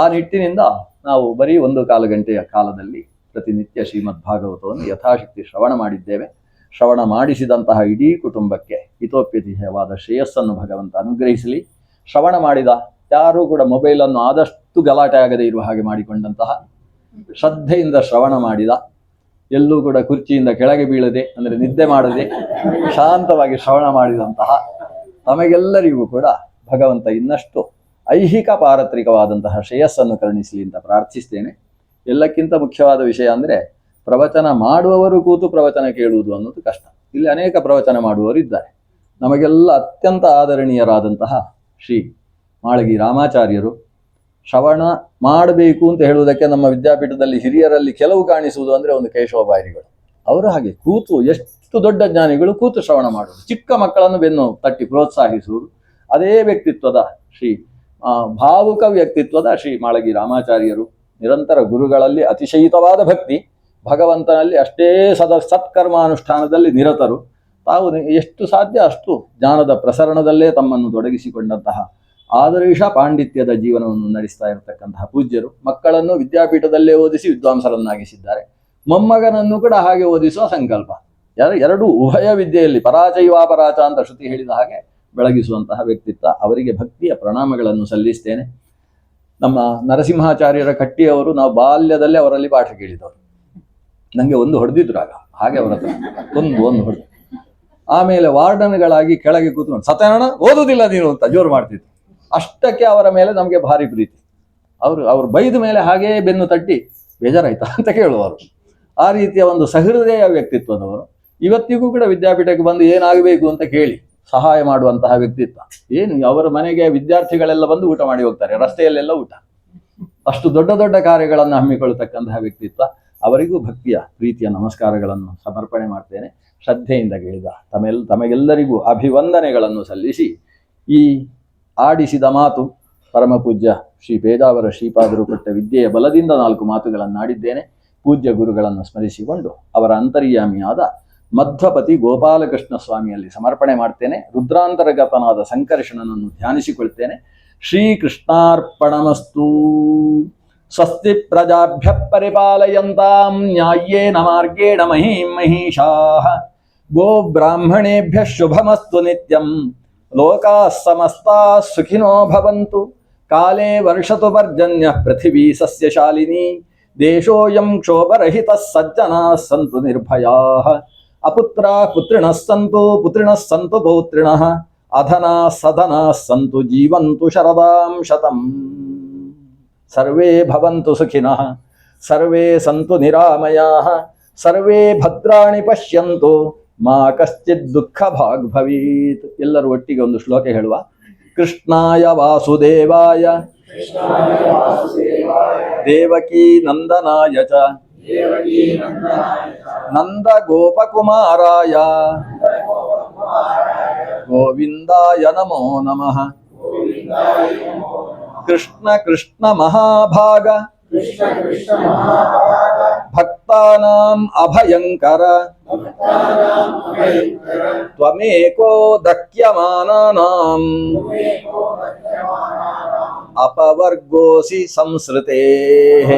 ಆ ನಿಟ್ಟಿನಿಂದ ನಾವು ಬರೀ 1 ಗಂಟೆಯ ಕಾಲದಲ್ಲಿ ಪ್ರತಿನಿತ್ಯ ಶ್ರೀಮದ್ ಭಾಗವತವನ್ನು ಯಥಾಶಕ್ತಿ ಶ್ರವಣ ಮಾಡಿದ್ದೇವೆ. ಶ್ರವಣ ಮಾಡಿಸಿದಂತಹ ಇಡೀ ಕುಟುಂಬಕ್ಕೆ ಹಿತೋಪ್ಯತಿಹಯವಾದ ಶ್ರೇಯಸ್ಸನ್ನು ಭಗವಂತ ಅನುಗ್ರಹಿಸಲಿ. ಶ್ರವಣ ಮಾಡಿದ ಯಾರೂ ಕೂಡ ಮೊಬೈಲನ್ನು ಆದಷ್ಟು ಗಲಾಟೆ ಆಗದೆ ಇರುವ ಹಾಗೆ ಮಾಡಿಕೊಂಡಂತಹ, ಶ್ರದ್ಧೆಯಿಂದ ಶ್ರವಣ ಮಾಡಿದ, ಎಲ್ಲೂ ಕೂಡ ಕುರ್ಚಿಯಿಂದ ಕೆಳಗೆ ಬೀಳದೆ, ಅಂದರೆ ನಿದ್ದೆ ಮಾಡದೆ ಶಾಂತವಾಗಿ ಶ್ರವಣ ಮಾಡಿದಂತಹ ತಮಗೆಲ್ಲರಿಗೂ ಕೂಡ ಭಗವಂತ ಇನ್ನಷ್ಟು ಐಹಿಕ ಪಾರತ್ರಿಕವಾದಂತಹ ಶ್ರೇಯಸ್ಸನ್ನು ಕರುಣಿಸಲಿ ಅಂತ ಪ್ರಾರ್ಥಿಸ್ತೇನೆ. ಎಲ್ಲಕ್ಕಿಂತ ಮುಖ್ಯವಾದ ವಿಷಯ ಅಂದರೆ ಪ್ರವಚನ ಮಾಡುವವರು ಕೂತು ಪ್ರವಚನ ಕೇಳುವುದು ಅನ್ನೋದು ಕಷ್ಟ. ಇಲ್ಲಿ ಅನೇಕ ಪ್ರವಚನ ಮಾಡುವವರು ಇದ್ದಾರೆ. ನಮಗೆಲ್ಲ ಅತ್ಯಂತ ಆದರಣೀಯರಾದಂತಹ ಶ್ರೀ ಮಾಳಗಿ ರಾಮಾಚಾರ್ಯರು ಶ್ರವಣ ಮಾಡಬೇಕು ಅಂತ ಹೇಳುವುದಕ್ಕೆ ನಮ್ಮ ವಿದ್ಯಾಪೀಠದಲ್ಲಿ ಹಿರಿಯರಲ್ಲಿ ಕೆಲವು ಕಾಣಿಸುವುದು ಅಂದರೆ ಒಂದು ಕೇಶವ ಬಾಯಿರಿಗಳು. ಅವರು ಹಾಗೆ ಕೂತು, ಎಷ್ಟು ದೊಡ್ಡ ಜ್ಞಾನಿಗಳು ಕೂತು ಶ್ರವಣ ಮಾಡುವುದು, ಚಿಕ್ಕ ಮಕ್ಕಳನ್ನು ಬೆನ್ನು ತಟ್ಟಿ ಪ್ರೋತ್ಸಾಹಿಸುವುದು. ಅದೇ ವ್ಯಕ್ತಿತ್ವದ ಭಾವುಕ ವ್ಯಕ್ತಿತ್ವದ ಶ್ರೀ ಮಾಳಗಿ ರಾಮಾಚಾರ್ಯರು. ನಿರಂತರ ಗುರುಗಳಲ್ಲಿ ಅತಿಶಯಿತವಾದ ಭಕ್ತಿ, ಭಗವಂತನಲ್ಲಿ ಅಷ್ಟೇ ಸತ್ಕರ್ಮಾನುಷ್ಠಾನದಲ್ಲಿ ನಿರತರು. ತಾವು ಎಷ್ಟು ಸಾಧ್ಯ ಅಷ್ಟು ಜ್ಞಾನದ ಪ್ರಸರಣದಲ್ಲೇ ತಮ್ಮನ್ನು ತೊಡಗಿಸಿಕೊಂಡಂತಹ ಆದರ್ಶ ಪಾಂಡಿತ್ಯದ ಜೀವನವನ್ನು ನಡೆಸ್ತಾ ಇರತಕ್ಕಂತಹ ಪೂಜ್ಯರು. ಮಕ್ಕಳನ್ನು ವಿದ್ಯಾಪೀಠದಲ್ಲೇ ಓದಿಸಿ ವಿದ್ವಾಂಸರನ್ನಾಗಿಸಿದ್ದಾರೆ. ಮೊಮ್ಮಗನನ್ನು ಕೂಡ ಹಾಗೆ ಓದಿಸುವ ಸಂಕಲ್ಪ. ಎರಡೂ ಉಭಯ ವಿದ್ಯೆಯಲ್ಲಿ ಪರಾಚೈವಾಪರಾಚ ಅಂತ ಶ್ರುತಿ ಹೇಳಿದ ಹಾಗೆ ಬೆಳಗಿಸುವಂತಹ ವ್ಯಕ್ತಿತ್ವ. ಅವರಿಗೆ ಭಕ್ತಿಯ ಪ್ರಣಾಮಗಳನ್ನು ಸಲ್ಲಿಸ್ತೇನೆ. ನಮ್ಮ ನರಸಿಂಹಾಚಾರ್ಯರ ಕಟ್ಟಿಯವರು, ನಾವು ಬಾಲ್ಯದಲ್ಲೇ ಅವರಲ್ಲಿ ಪಾಠ ಕೇಳಿದವರು. ನನಗೆ ಒಂದು ಹೊಡೆದಿದ್ರು ಆಗ, ಹಾಗೆ ಅವರ ಹತ್ರ ಒಂದು ಹೊಡೆದು. ಆಮೇಲೆ ವಾರ್ಡನ್ಗಳಾಗಿ ಕೆಳಗೆ ಕೂತ್ಕೊಂಡು ಸತ್ಯನಾರಾಯಣ ಓದುವುದಿಲ್ಲ ನೀನು ಅಂತ ಜೋರು ಮಾಡ್ತಿದ್ರು. ಅಷ್ಟಕ್ಕೆ ಅವರ ಮೇಲೆ ನಮಗೆ ಭಾರಿ ಪ್ರೀತಿ. ಅವರು ಬೈದ ಮೇಲೆ ಹಾಗೇ ಬೆನ್ನು ತಟ್ಟಿ ಬೇಜಾರಾಯ್ತಾ ಅಂತ ಕೇಳುವರು. ಆ ರೀತಿಯ ಒಂದು ಸಹೃದಯ ವ್ಯಕ್ತಿತ್ವದವರು. ಇವತ್ತಿಗೂ ಕೂಡ ವಿದ್ಯಾಪೀಠಕ್ಕೆ ಬಂದು ಏನಾಗಬೇಕು ಅಂತ ಕೇಳಿ ಸಹಾಯ ಮಾಡುವಂತಹ ವ್ಯಕ್ತಿತ್ವ. ಏನು ಅವರ ಮನೆಗೆ ವಿದ್ಯಾರ್ಥಿಗಳೆಲ್ಲ ಬಂದು ಊಟ ಮಾಡಿ ಹೋಗ್ತಾರೆ, ರಸ್ತೆಯಲ್ಲೆಲ್ಲ ಊಟ. ಅಷ್ಟು ದೊಡ್ಡ ದೊಡ್ಡ ಕಾರ್ಯಗಳನ್ನು ಹಮ್ಮಿಕೊಳ್ಳತಕ್ಕಂತಹ ವ್ಯಕ್ತಿತ್ವ. ಅವರಿಗೂ ಭಕ್ತಿಯ ಪ್ರೀತಿಯ ನಮಸ್ಕಾರಗಳನ್ನು ಸಮರ್ಪಣೆ ಮಾಡ್ತೇನೆ. ಶ್ರದ್ಧೆಯಿಂದ ಕೇಳಿದ ತಮಗೆಲ್ಲರಿಗೂ ಅಭಿವಂದನೆಗಳನ್ನು ಸಲ್ಲಿಸಿ, ಈ ಆಡಿಸಿದ ಮಾತು ಪರಮ ಪೂಜ್ಯ ಶ್ರೀ ಪೇಜಾವರ ಶ್ರೀಪಾದರು ಕೊಟ್ಟ ವಿದ್ಯೆಯ ಬಲದಿಂದ 4 ಮಾತುಗಳನ್ನಾಡಿದ್ದೇನೆ. ಪೂಜ್ಯ ಗುರುಗಳನ್ನು ಸ್ಮರಿಸಿಕೊಂಡು ಅವರ ಅಂತರ್ಯಾಮಿಯಾದ ಮಧ್ವಪತಿ ಗೋಪಾಲಕೃಷ್ಣ ಸ್ವಾಮಿಯಲ್ಲಿ ಸಮರ್ಪಣೆ ಮಾಡ್ತೇನೆ. ರುದ್ರಾಂತರ್ಗತನಾದ ಸಂಕರ್ಷಣನನ್ನು ಧ್ಯಾನಿಸಿಕೊಳ್ತೇನೆ. ಶ್ರೀಕೃಷ್ಣಾರ್ಪಣಮಸ್ತು. ಸ್ವಸ್ತಿ ಪ್ರಜಾಭ್ಯ ಪರಿಪಾಲಯಂತಾಂ ನ್ಯಾಯೇನ ಮಾರ್ಗೇಣ ಮಹೀಂ ಮಹಿಷಾಃ. ಗೋ ಬ್ರಾಹ್ಮಣೇಭ್ಯ ಶುಭಮಸ್ತು ನಿತ್ಯಂ. ಲೋಕಾಃ ಸಮಸ್ತಾಃ ಸುಖಿನೋ ಭವಂತು. ಕಾಲೇ ವರ್ಷತು ಪರ್ಜನ್ಯ ಪೃಥಿವೀ ಸಸ್ಯಶಾಲಿನಿ. ದೇಶೋಯಂ ಕ್ಷೋಭರಹಿತಃ ಸಜ್ಜನಾಃ ಸಂತು ನಿರ್ಭಯಾಃ. ಅಪುತ್ರಾಃ ಪುತ್ರಿಣಃ ಸಂತು, ಪುತ್ರಿಣಃ ಸಂತು ಪೌತ್ರಿಣಃ. ಅಧನಾಃ ಸಧನಾಃ ಸಂತು, ಜೀವಂತು ಶರದಾಂ ಶತಂ. ಸರ್ವೇ ಭವಂತು ಸುಖಿನಃ, ಸರ್ವೇ ಸಂತು ನಿರಾಮಯಾಃ, ಸರ್ವೇ ಭದ್ರಾಣಿ ಪಶ್ಯಂತು, ಮಾ ಕಶ್ಚಿತ್ ದುಃಖ ಭಾಗ್ ಭವೇತ್. ಎಲ್ಲರೂ ಒಟ್ಟಿಗೆ ಒಂದು ಶ್ಲೋಕ ಹೇಳುವ. ಕೃಷ್ಣಾಯ ವಾಸುದೇವಾಯ ದೇವಕೀ ನಂದನಾಯ ಚ ನಂದ ಗೋಪಕುಮಾರಾಯ ಗೋವಿಂದಾಯ ನಮೋ ನಮಃ. ಕೃಷ್ಣ ಕೃಷ್ಣ ಮಹಾಭಾಗ ಭಕ್ತಾನಾಂ ಅಭಯಂಕರ. ತ್ವಮೇಕೋ ದಕ್ಯಮಾನಾನಾಂ ಅಪವರ್ಗೋಸಿ ಸಂಸ್ಕೃತೇಃ.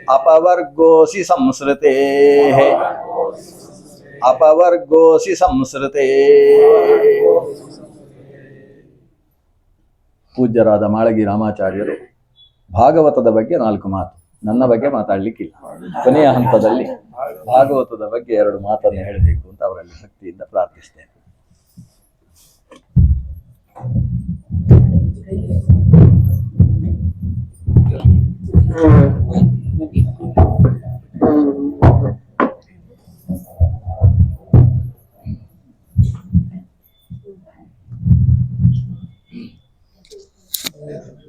ಅಪವರ್ಗೋಸಿ ಸಂಸ್ಕೃತೇಃ. ಅಪವರ್ಗೋಸಿ ಸಂಸ್ಕೃತೇಃ. ಪೂಜ್ಯರಾದ ಮಾಳಗಿ ರಾಮಾಚಾರ್ಯರು ಭಾಗವತದ ಬಗ್ಗೆ 4 ಮಾತು, ನನ್ನ ಬಗ್ಗೆ ಮಾತಾಡ್ಲಿಕ್ಕಿಲ್ಲ, ಕೊನೆಯ ಹಂತದಲ್ಲಿ ಭಾಗವತದ ಬಗ್ಗೆ 2 ಮಾತನ್ನು ಹೇಳಬೇಕು ಅಂತ ಅವರಲ್ಲಿ ಭಕ್ತಿಯಿಂದ ಪ್ರಾರ್ಥಿಸ್ತೇನೆ.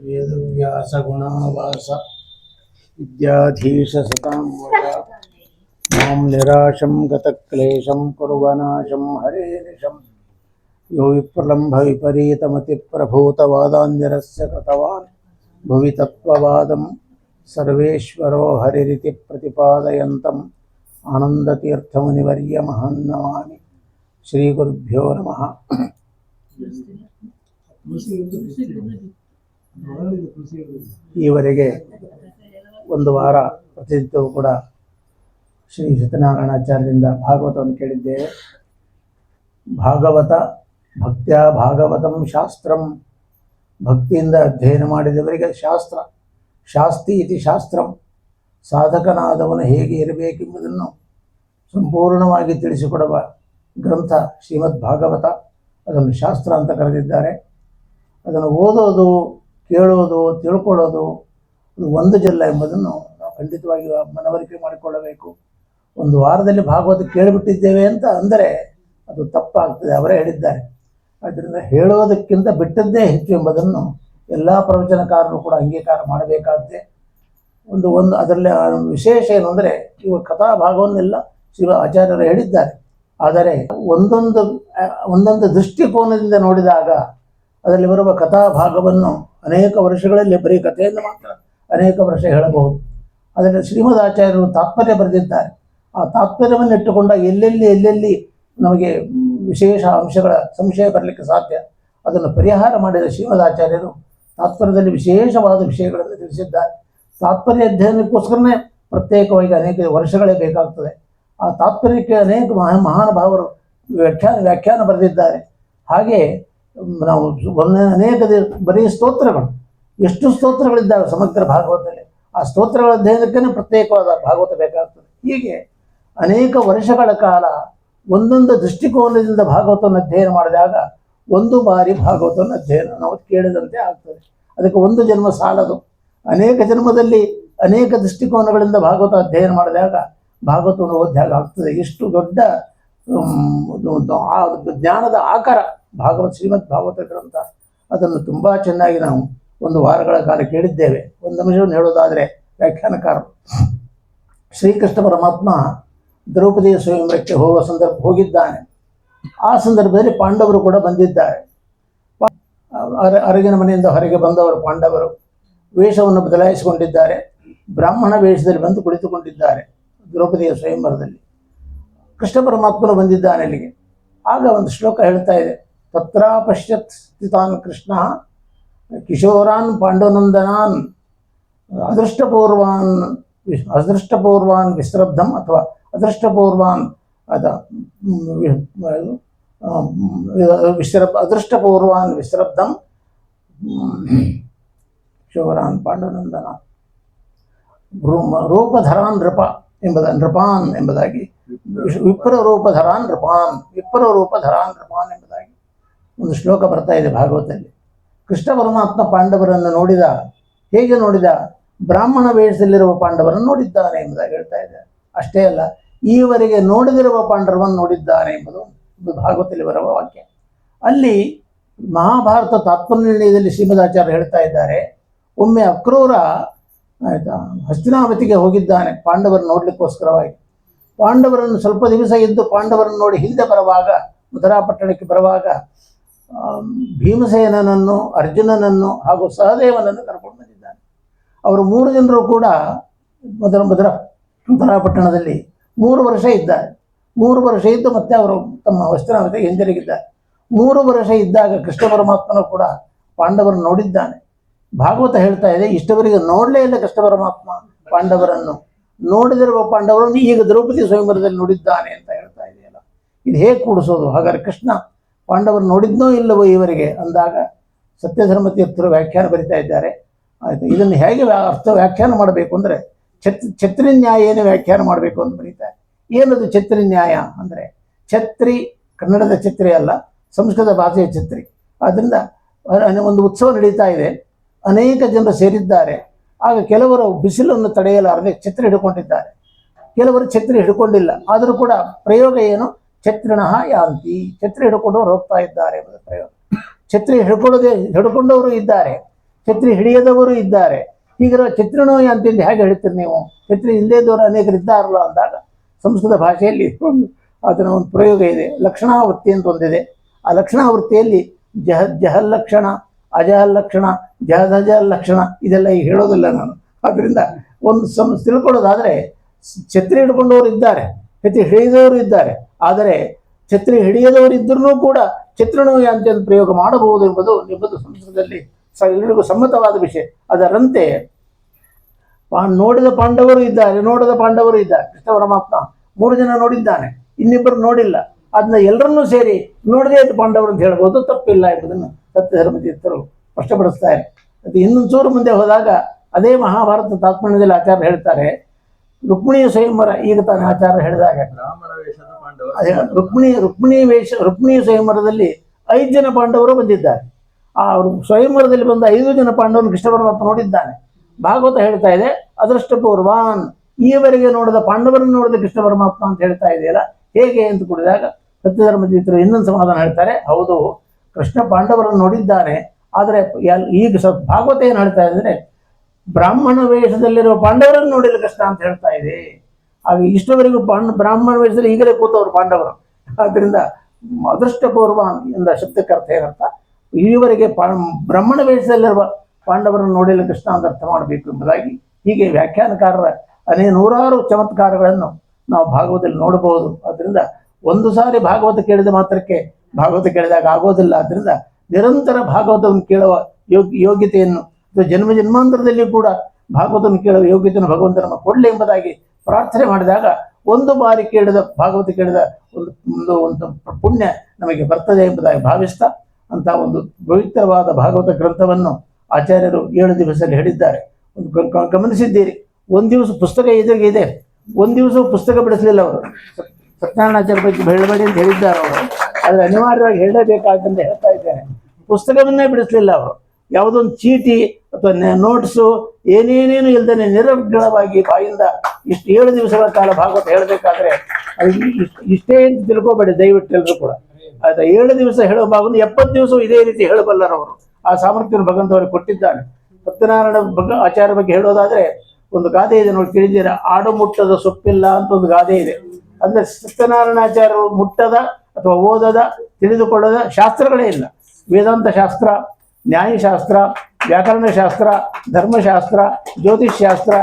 ವೇದವ್ಯಾಸ ಗುಣಾವಾಸ ವಿದ್ಯಾಧೀಶ ಸತಾಂ ವದ ಮಾಂ ನಿರಾಶಂ ಗತಕ್ಲೇಶಂ ಕುರ್ವನಾಶಂ ಹರೇನಿಶಂ ಯೋ ವಿಪ್ರಲಂಭ ವಿಪರೀತಮತಿ ಪ್ರಭೂತವಾದಾನ್ಯರಸ್ಯ ಕೃತವಾನ್ ಭುವಿ ತತ್ವವಾದಂ ಸರ್ವೇಶ್ವರೋ ಹರಿರಿತಿ ಪ್ರತಿಪಾದಯಂತಂ ಆನಂದತೀರ್ಥಮುನಿವರ್ಯಮಹಂ ನಮಾಮಿ. ಶ್ರೀ ಗುರುಭ್ಯೋ ನಮಃ. ಈವರೆಗೆ ಒಂದು ವಾರ ಪ್ರತಿನಿತ್ಯವೂ ಕೂಡ ಶ್ರೀ ಸತ್ಯನಾರಾಯಣಾಚಾರ್ಯರಿಂದ ಭಾಗವತವನ್ನು ಕೇಳಿದ್ದೇವೆ. ಭಾಗವತ ಭಕ್ತ್ಯ ಭಾಗವತಂ ಶಾಸ್ತ್ರಂ, ಭಕ್ತಿಯಿಂದ ಅಧ್ಯಯನ ಮಾಡಿದವರಿಗೆ ಶಾಸ್ತ್ರ, ಶಾಸ್ತಿ ಇತಿ ಶಾಸ್ತ್ರಂ, ಸಾಧಕನಾದವನು ಹೇಗೆ ಇರಬೇಕೆಂಬುದನ್ನು ಸಂಪೂರ್ಣವಾಗಿ ತಿಳಿಸಿಕೊಡುವ ಗ್ರಂಥ ಶ್ರೀಮದ್ ಭಾಗವತ. ಅದನ್ನು ಶಾಸ್ತ್ರ ಅಂತ ಕರೆದಿದ್ದಾರೆ. ಅದನ್ನು ಓದೋದು, ಕೇಳೋದು, ತಿಳ್ಕೊಳ್ಳೋದು ಅದು ಒಂದು ಜಲ್ಲ ಎಂಬುದನ್ನು ನಾವು ಖಂಡಿತವಾಗಿ ಮನವರಿಕೆ ಮಾಡಿಕೊಳ್ಳಬೇಕು. ಒಂದು ವಾರದಲ್ಲಿ ಭಾಗವತ ಕೇಳಿಬಿಟ್ಟಿದ್ದೇವೆ ಅಂತ ಅಂದರೆ ಅದು ತಪ್ಪಾಗ್ತದೆ, ಅವರೇ ಹೇಳಿದ್ದಾರೆ. ಆದ್ದರಿಂದ ಹೇಳೋದಕ್ಕಿಂತ ಬಿಟ್ಟದ್ದೇ ಹೆಚ್ಚು ಎಂಬುದನ್ನು ಎಲ್ಲ ಪ್ರವಚನಕಾರರು ಕೂಡ ಅಂಗೀಕಾರ ಮಾಡಬೇಕಾದ್ದೇ. ಒಂದು ಅದರಲ್ಲಿ ವಿಶೇಷ ಏನು ಅಂದರೆ, ಇವ ಕಥಾಭಾಗವನ್ನೆಲ್ಲ ಶಿವ ಆಚಾರ್ಯರು ಹೇಳಿದ್ದಾರೆ. ಆದರೆ ಒಂದೊಂದು ದೃಷ್ಟಿಕೋನದಿಂದ ನೋಡಿದಾಗ ಅದರಲ್ಲಿ ಬರುವ ಕಥಾಭಾಗವನ್ನು ಅನೇಕ ವರ್ಷಗಳಲ್ಲಿ ಬರೀ ಕಥೆಯನ್ನು ಮಾತ್ರ ಅನೇಕ ವರ್ಷ ಹೇಳಬಹುದು. ಅದರಲ್ಲಿ ಶ್ರೀಮದ್ ಆಚಾರ್ಯರು ತಾತ್ಪರ್ಯ ಬರೆದಿದ್ದಾರೆ. ಆ ತಾತ್ಪರ್ಯವನ್ನು ಇಟ್ಟುಕೊಂಡ ಎಲ್ಲೆಲ್ಲಿ ನಮಗೆ ವಿಶೇಷ ಅಂಶಗಳ ಸಂಶಯ ಬರಲಿಕ್ಕೆ ಸಾಧ್ಯ, ಅದನ್ನು ಪರಿಹಾರ ಮಾಡಿದ ಶ್ರೀಮದ್ ಆಚಾರ್ಯರು ತಾತ್ಪರ್ಯದಲ್ಲಿ ವಿಶೇಷವಾದ ವಿಷಯಗಳನ್ನು ತಿಳಿಸಿದ್ದಾರೆ. ತಾತ್ಪರ್ಯ ಅಧ್ಯಯನಕ್ಕೋಸ್ಕರನೇ ಪ್ರತ್ಯೇಕವಾಗಿ ಅನೇಕ ವರ್ಷಗಳೇ ಬೇಕಾಗ್ತದೆ. ಆ ತಾತ್ಪರ್ಯಕ್ಕೆ ಅನೇಕ ಮಹಾನುಭಾವರು ವ್ಯಾಖ್ಯಾನ ಬರೆದಿದ್ದಾರೆ. ಹಾಗೆ ನಾವು ಅನೇಕ ಬರೀ ಸ್ತೋತ್ರಗಳು, ಎಷ್ಟು ಸ್ತೋತ್ರಗಳಿದ್ದಾವೆ ಸಮಗ್ರ ಭಾಗವತದಲ್ಲಿ, ಆ ಸ್ತೋತ್ರಗಳ ಅಧ್ಯಯನಕ್ಕೇ ಪ್ರತ್ಯೇಕವಾದ ಭಾಗವತ ಬೇಕಾಗ್ತದೆ. ಹೀಗೆ ಅನೇಕ ವರ್ಷಗಳ ಕಾಲ ಒಂದೊಂದು ದೃಷ್ಟಿಕೋನದಿಂದ ಭಾಗವತವನ್ನು ಅಧ್ಯಯನ ಮಾಡಿದಾಗ ಒಂದು ಬಾರಿ ಭಾಗವತವನ್ನು ಅಧ್ಯಯನ ನಾವು ಕೇಳಿದಂತೆ ಆಗ್ತದೆ. ಅದಕ್ಕೆ ಒಂದು ಜನ್ಮ ಸಾಲದು. ಅನೇಕ ಜನ್ಮದಲ್ಲಿ ಅನೇಕ ದೃಷ್ಟಿಕೋನಗಳಿಂದ ಭಾಗವತ ಅಧ್ಯಯನ ಮಾಡಿದಾಗ ಭಾಗವತವನ್ನು ಓದ್ದಾಗ ಆಗ್ತದೆ. ಇಷ್ಟು ದೊಡ್ಡ ಜ್ಞಾನದ ಆಕಾರ ಭಾಗವತ, ಶ್ರೀಮದ್ ಭಾಗವತ ಗ್ರಂಥ. ಅದನ್ನು ತುಂಬ ಚೆನ್ನಾಗಿ ನಾವು ಒಂದು ವಾರಗಳ ಕಾಲ ಕೇಳಿದ್ದೇವೆ. ಒಂದು ನಿಮಿಷವನ್ನು ಹೇಳೋದಾದರೆ, ವ್ಯಾಖ್ಯಾನಕಾರರು ಶ್ರೀಕೃಷ್ಣ ಪರಮಾತ್ಮ ದ್ರೌಪದಿಯ ಸ್ವಯಂವರಕ್ಕೆ ಹೋಗಿದ್ದಾನೆ. ಆ ಸಂದರ್ಭದಲ್ಲಿ ಪಾಂಡವರು ಕೂಡ ಬಂದಿದ್ದಾರೆ. ಅರಗಿನ ಮನೆಯಿಂದ ಹೊರಗೆ ಬಂದವರು ಪಾಂಡವರು ವೇಷವನ್ನು ಬದಲಾಯಿಸಿಕೊಂಡಿದ್ದಾರೆ. ಬ್ರಾಹ್ಮಣ ವೇಷದಲ್ಲಿ ಬಂದು ಕುಳಿತುಕೊಂಡಿದ್ದಾರೆ ದ್ರೌಪದಿಯ ಸ್ವಯಂವರದಲ್ಲಿ. ಕೃಷ್ಣ ಪರಮಾತ್ಮನು ಬಂದಿದ್ದಾನೆ ಅಲ್ಲಿಗೆ. ಆಗ ಒಂದು ಶ್ಲೋಕ ಹೇಳ್ತಾ ಇದೆ, ತತ್ರ ಪಶ್ಯತ್ ಸ್ಥಿತಾನ್ ಕೃಷ್ಣ ಕಿಶೋರಾನ್ ಪಾಂಡುನಂದನಾನ್ ಅದೃಷ್ಟಪೂರ್ವಾನ್ ವಿಸ್ರಬ್ಧಂ ಅಥವಾ ಅದೃಷ್ಟಪೂರ್ವಾನ್ ಅದೃಷ್ಟಪೂರ್ವಾನ್ ವಿಸ್ರಬ್ಧಂ ಕಿಶೋರಾನ್ ಪಾಂಡುನಂದನಾನ್ ರೂಪಧರಾನ್ ನೃಪಾನ್ ಎಂಬುದಾಗಿ, ವಿಪ್ರ ರೂಪಧರಾನ್ ನೃಪಾನ್ ಎಂಬುದಾಗಿ ಒಂದು ಶ್ಲೋಕ ಬರ್ತಾ ಇದೆ ಭಾಗವತದಲ್ಲಿ. ಕೃಷ್ಣ ಪರಮಾತ್ಮ ಪಾಂಡವರನ್ನು ನೋಡಿದ. ಹೇಗೆ ನೋಡಿದ? ಬ್ರಾಹ್ಮಣ ವೇಷದಲ್ಲಿರುವ ಪಾಂಡವರನ್ನು ನೋಡಿದ್ದಾನೆ ಎಂಬುದಾಗಿ ಹೇಳ್ತಾ ಇದ್ದಾರೆ. ಅಷ್ಟೇ ಅಲ್ಲ, ಈವರೆಗೆ ನೋಡಿದಿರುವ ಪಾಂಡವರನ್ನು ನೋಡಿದ್ದಾನೆ ಎಂಬುದು ಭಾಗವತದಲ್ಲಿ ಬರುವ ವಾಕ್ಯ. ಅಲ್ಲಿ ಮಹಾಭಾರತ ತಾತ್ಪರ್ಯದಲ್ಲಿ ಶ್ರೀಮದಾಚಾರ್ಯ ಹೇಳ್ತಾ ಇದ್ದಾರೆ, ಒಮ್ಮೆ ಅಕ್ರೂರ ಹಸ್ತಿನಾವತಿಗೆ ಹೋಗಿದ್ದಾನೆ ಪಾಂಡವರನ್ನು ನೋಡ್ಲಿಕ್ಕೋಸ್ಕರವಾಗಿ. ಪಾಂಡವರನ್ನು ಸ್ವಲ್ಪ ದಿವಸ ಇದ್ದು ಪಾಂಡವರನ್ನು ನೋಡಿ ಹಿಂದೆ ಬರುವಾಗ, ಮಥುರಾಪಟ್ಟಣಕ್ಕೆ ಬರುವಾಗ ಭೀಮಸೇನನನ್ನು, ಅರ್ಜುನನನ್ನು ಹಾಗೂ ಸಹದೇವನನ್ನು ಕರ್ಕೊಂಡು ಬಂದಿದ್ದಾನೆ. ಅವರು 3 ಜನರು ಕೂಡ ಮಥುರಾಪಟ್ಟಣದಲ್ಲಿ 3 ವರ್ಷ ಇದ್ದಾರೆ. 3 ವರ್ಷ ಇದ್ದು ಮತ್ತೆ ಅವರು ತಮ್ಮ ಹಸ್ತಿನಾವತಿಗೆ ಹಿಂದಿರುಗಿದ್ದಾರೆ. 3 ವರ್ಷ ಇದ್ದಾಗ ಕೃಷ್ಣ ಪರಮಾತ್ಮನು ಕೂಡ ಪಾಂಡವರನ್ನು ನೋಡಿದ್ದಾನೆ. ಭಾಗವತ ಹೇಳ್ತಾ ಇದೆ, ಇಷ್ಟವರೆಗೆ ನೋಡಲೇ ಇಲ್ಲ ಕೃಷ್ಣ ಪರಮಾತ್ಮ ಪಾಂಡವರನ್ನು. ನೋಡಿದಿರುವ ಪಾಂಡವರನ್ನು ಈಗ ದ್ರೌಪದಿ ಸ್ವಯಂವರದಲ್ಲಿ ನೋಡಿದ್ದಾನೆ ಅಂತ ಹೇಳ್ತಾ ಇದೆಯಲ್ಲ, ಇದು ಹೇಗೆ ಕೂಡಿಸೋದು? ಹಾಗಾದ್ರೆ ಕೃಷ್ಣ ಪಾಂಡವರು ನೋಡಿದ್ನೋ ಇಲ್ಲವೋ ಈವರೆಗೆ ಅಂದಾಗ ಸತ್ಯಧರ್ಮ ತೀರ್ಥರು ವ್ಯಾಖ್ಯಾನ ಬರಿತಾ ಇದ್ದಾರೆ. ಆಯಿತು, ಇದನ್ನು ಹೇಗೆ ಅರ್ಥ ವ್ಯಾಖ್ಯಾನ ಮಾಡಬೇಕು ಅಂದರೆ ಛತ್ರಿ ನ್ಯಾಯೇನ ವ್ಯಾಖ್ಯಾನ ಮಾಡಬೇಕು ಅಂತ ಬರೀತಾರೆ. ಏನದು ಛತ್ರಿ ನ್ಯಾಯ ಅಂದರೆ, ಛತ್ರಿ ಕನ್ನಡದ ಛತ್ರಿ ಅಲ್ಲ, ಸಂಸ್ಕೃತ ಭಾಷೆಯ ಛತ್ರಿ. ಆದ್ದರಿಂದ ಒಂದು ಉತ್ಸವ ನಡೀತಾ ಇದೆ, ಅನೇಕ ಜನರು ಸೇರಿದ್ದಾರೆ. ಆಗ ಕೆಲವರು ಬಿಸಿಲನ್ನು ತಡೆಯಲಾರದೆ ಛತ್ರಿ ಹಿಡ್ಕೊಂಡಿದ್ದಾರೆ, ಕೆಲವರು ಛತ್ರಿ ಹಿಡ್ಕೊಂಡಿಲ್ಲ. ಆದರೂ ಕೂಡ ಪ್ರಯೋಗ ಏನು, ಛತ್ರಿಣಃ ಯಾಂತಿ, ಛತ್ರಿ ಹಿಡ್ಕೊಂಡವರು ಹೋಗ್ತಾ ಇದ್ದಾರೆ ಎಂಬುದು ಪ್ರಯೋಗ. ಛತ್ರಿ ಹಿಡ್ಕೊಂಡವರು ಇದ್ದಾರೆ, ಛತ್ರಿ ಹಿಡಿಯದವರು ಇದ್ದಾರೆ. ಹೀಗಿರೋ ಛತ್ರಿಣೋ ಯಾಂತಿ ಅಂತ ಹೇಗೆ ಹೇಳ್ತೀರಿ ನೀವು? ಛತ್ರಿ ಇಲ್ಲದೇದವರು ಅನೇಕರು ಇದ್ದಾರಲ್ಲ ಅಂದಾಗ ಸಂಸ್ಕೃತ ಭಾಷೆಯಲ್ಲಿ ಅದರ ಒಂದು ಪ್ರಯೋಗ ಇದೆ. ಲಕ್ಷಣಾವೃತ್ತಿ ಅಂತ ಒಂದಿದೆ. ಆ ಲಕ್ಷಣಾವೃತ್ತಿಯಲ್ಲಿ ಜಹಲ್ಲಕ್ಷಣ, ಅಜಹಲ್ಲಕ್ಷಣ, ಜಹದಜಲ್ಲಕ್ಷಣ ಇದೆಲ್ಲ ಈಗ ಹೇಳೋದಿಲ್ಲ ನಾನು. ಆದ್ದರಿಂದ ಒಂದು ತಿಳ್ಕೊಳ್ಳೋದಾದರೆ, ಛತ್ರಿ ಹಿಡ್ಕೊಂಡವರು ಇದ್ದಾರೆ, ಛತ್ರಿ ಹಿಡಿಯದವರು ಇದ್ದಾರೆ. ಆದರೆ ಛತ್ರಿ ಹಿಡಿಯದವರು ಇದ್ರೂ ಕೂಡ ಛತ್ರಿಣೋ ಯಾಂತಿ ಅಂತ ಪ್ರಯೋಗ ಮಾಡಬಹುದು ಎಂಬುದು ಸಂಸ್ಕೃತದಲ್ಲಿ ಎಲ್ಲರಿಗೂ ಸಮ್ಮತವಾದ ವಿಷಯ. ಅದರಂತೆ ನೋಡದ ಪಾಂಡವರು ಇದ್ದಾರೆ, ನೋಡದ ಪಾಂಡವರು ಇದ್ದಾರೆ. ಕೃಷ್ಣ ಪರಮಾತ್ಮ 3 ಜನ ನೋಡಿದ್ದಾನೆ, ಇನ್ನಿಬ್ಬರು ನೋಡಿಲ್ಲ. ಅದನ್ನ ಎಲ್ಲರನ್ನೂ ಸೇರಿ ನೋಡದೇ ಇದ್ದ ಪಾಂಡವರು ಅಂತ ಹೇಳ್ಬೋದು, ತಪ್ಪಿಲ್ಲ ಎಂಬುದನ್ನು ಸತ್ಯಧರ್ಮ ತೀರ್ಥರು ಸ್ಪಷ್ಟಪಡಿಸ್ತಾರೆ. ಅದು ಇನ್ನೊಂದು ಚೂರು ಮುಂದೆ ಹೋದಾಗ ಅದೇ ಮಹಾಭಾರತ ತಾತ್ಪರ್ಯದಲ್ಲಿ ಆಚಾರ್ಯ ಹೇಳ್ತಾರೆ, ರುಕ್ಮಿಣಿಯ ಸ್ವಯಂವರ. ಈಗ ತಾನು ಆಚಾರ್ಯ ಹೇಳಿದಾಗ ಅದೇ ರುಕ್ಮಿಣಿ ಸ್ವಯಂವರದಲ್ಲಿ 5 ಜನ ಪಾಂಡವರು ಬಂದಿದ್ದಾರೆ. ಆ ಸ್ವಯಂವರದಲ್ಲಿ ಬಂದ 5 ಜನ ಪಾಂಡವರನ್ನು ಕೃಷ್ಣ ಪರಮಾತ್ಮ ನೋಡಿದ್ದಾನೆ. ಭಾಗವತ ಹೇಳ್ತಾ ಇದೆ, ಅದೃಷ್ಟ ಪೂರ್ವಾನ್, ಈವರೆಗೆ ನೋಡಿದ ಪಾಂಡವರನ್ನು ನೋಡಿದ ಕೃಷ್ಣ ಪರಮಾತ್ಮ ಅಂತ ಹೇಳ್ತಾ ಇದೆಯಲ್ಲ, ಹೇಗೆ ಅಂತ ಕುಡಿದಾಗ ಸತ್ಯಧರ್ಮ ತೀರ್ಥರು ಇನ್ನೊಂದು ಸಮಾಧಾನ ಹೇಳ್ತಾರೆ, ಹೌದು, ಕೃಷ್ಣ ಪಾಂಡವರನ್ನು ನೋಡಿದ್ದಾನೆ. ಆದರೆ ಈಗ ಭಾಗವತ ಏನು ಹೇಳ್ತಾ ಇದ್ರೆ, ಬ್ರಾಹ್ಮಣ ವೇಷದಲ್ಲಿರುವ ಪಾಂಡವರನ್ನು ನೋಡಿಲ್ಲ ಕೃಷ್ಣ ಅಂತ ಹೇಳ್ತಾ ಇದೆ. ಆಗ ಇಷ್ಟವರೆಗೂ ಬ್ರಾಹ್ಮಣ ವೇಷದಲ್ಲಿ ಈಗಲೇ ಕೂತವರು ಪಾಂಡವರು. ಆದ್ದರಿಂದ ಅದೃಷ್ಟ ಪೂರ್ವಾನ್ ಎಂದ ಶಬ್ದಕ್ಕೆ ಅರ್ಥ ಏನರ್ಥ, ಈವರೆಗೆ ಬ್ರಾಹ್ಮಣ ವೇಷದಲ್ಲಿರುವ ಪಾಂಡವರನ್ನು ನೋಡಿಲ್ಲ ಕೃಷ್ಣ ಅಂತ ಅರ್ಥ ಮಾಡಬೇಕು ಎಂಬುದಾಗಿ ಹೀಗೆ ವ್ಯಾಖ್ಯಾನಕಾರರ ನೂರಾರು ಚಮತ್ಕಾರಗಳನ್ನು ನಾವು ಭಾಗವತದಲ್ಲಿ ನೋಡಬಹುದು. ಆದ್ದರಿಂದ ಒಂದು ಸಾರಿ ಭಾಗವತ ಕೇಳಿದ ಮಾತ್ರಕ್ಕೆ ಭಾಗವತ ಕೇಳಿದಾಗ ಆಗೋದಿಲ್ಲ. ಆದ್ದರಿಂದ ನಿರಂತರ ಭಾಗವತವನ್ನು ಕೇಳುವ ಯೋಗ್ಯತೆಯನ್ನು ಜನ್ಮ ಜನ್ಮಾಂತರದಲ್ಲಿ ಕೂಡ ಭಾಗವತವನ್ನು ಕೇಳುವ ಯೋಗ್ಯತೆಯನ್ನು ಭಗವಂತ ನಮ್ಮ ಕೊಡಲಿ ಎಂಬುದಾಗಿ ಪ್ರಾರ್ಥನೆ ಮಾಡಿದಾಗ ಒಂದು ಬಾರಿ ಭಾಗವತ ಕೇಳಿದ ಒಂದು ಪುಣ್ಯ ನಮಗೆ ಬರ್ತದೆ ಎಂಬುದಾಗಿ ಭಾವಿಸ್ತಾ ಅಂತ ಒಂದು ಪವಿತ್ರವಾದ ಭಾಗವತ ಗ್ರಂಥವನ್ನು ಆಚಾರ್ಯರು 7 ದಿವಸದಲ್ಲಿ ಹೇಳಿದ್ದಾರೆ. ಗಮನಿಸಿದ್ದೀರಿ, ಒಂದು ದಿವಸ ಪುಸ್ತಕ ಎದುರಿಗೆ ಇದೆ, ಒಂದು ದಿವಸ ಪುಸ್ತಕ ಬಿಡಿಸಲಿಲ್ಲ ಅವರು. ಸತ್ಯನಾರಾಯಣಾಚಾರ್ಯ ಬಗ್ಗೆ ಹೇಳಬೇಡಿ ಅಂತ ಹೇಳಿದ್ದಾರೆ ಅವರು, ಆದರೆ ಅನಿವಾರ್ಯವಾಗಿ ಹೇಳಲೇಬೇಕಾದಂತ ಹೇಳ್ತಾ ಇದ್ದೇನೆ. ಪುಸ್ತಕವನ್ನೇ ಬಿಡಿಸಲಿಲ್ಲ ಅವರು. ಯಾವುದೊಂದು ಚೀಟಿ ಅಥವಾ ನೋಟ್ಸು ಏನೇನೇನು ಇಲ್ಲದೇ ನಿರರ್ಗಳವಾಗಿ ಬಾಯಿಂದ ಇಷ್ಟು 7 ದಿವಸಗಳ ಕಾಲ ಭಾಗವತ ಹೇಳಬೇಕಾದ್ರೆ ಅದು ಇಷ್ಟೇ ಅಂತ ತಿಳ್ಕೊಬೇಡಿ ದಯವಿಟ್ಟು ಎಲ್ಲರೂ ಕೂಡ. ಆಯ್ತಾ, 7 ದಿವಸ ಹೇಳೋ ಭಾಗವನ್ನು 70 ದಿವಸ ಇದೇ ರೀತಿ ಹೇಳಬಲ್ಲರವರು. ಆ ಸಾಮರ್ಥ್ಯವನ್ನು ಭಗವಂತವರಿಗೆ ಕೊಟ್ಟಿದ್ದಾನೆ. ಸತ್ಯನಾರಾಯಣ ಆಚಾರ್ಯ ಬಗ್ಗೆ ಹೇಳೋದಾದ್ರೆ ಒಂದು ಗಾದೆ ಇದೆ ನೋಡಿ, ತಿಳಿದಿರ, ಆಡು ಮುಟ್ಟದ ಸೊಪ್ಪಿಲ್ಲ ಅಂತ ಒಂದು ಗಾದೆ ಇದೆ. ಅಂದ್ರೆ ಸತ್ಯನಾರಾಯಣಾಚಾರ್ಯರು ಮುಟ್ಟದ ಅಥವಾ ಓದದ ತಿಳಿದುಕೊಳ್ಳದ ಶಾಸ್ತ್ರಗಳೇ ಇಲ್ಲ. ವೇದಾಂತ ಶಾಸ್ತ್ರ, ನ್ಯಾಯಶಾಸ್ತ್ರ, ವ್ಯಾಕರಣ ಶಾಸ್ತ್ರ, ಧರ್ಮಶಾಸ್ತ್ರ, ಜ್ಯೋತಿಷ್ ಶಾಸ್ತ್ರ,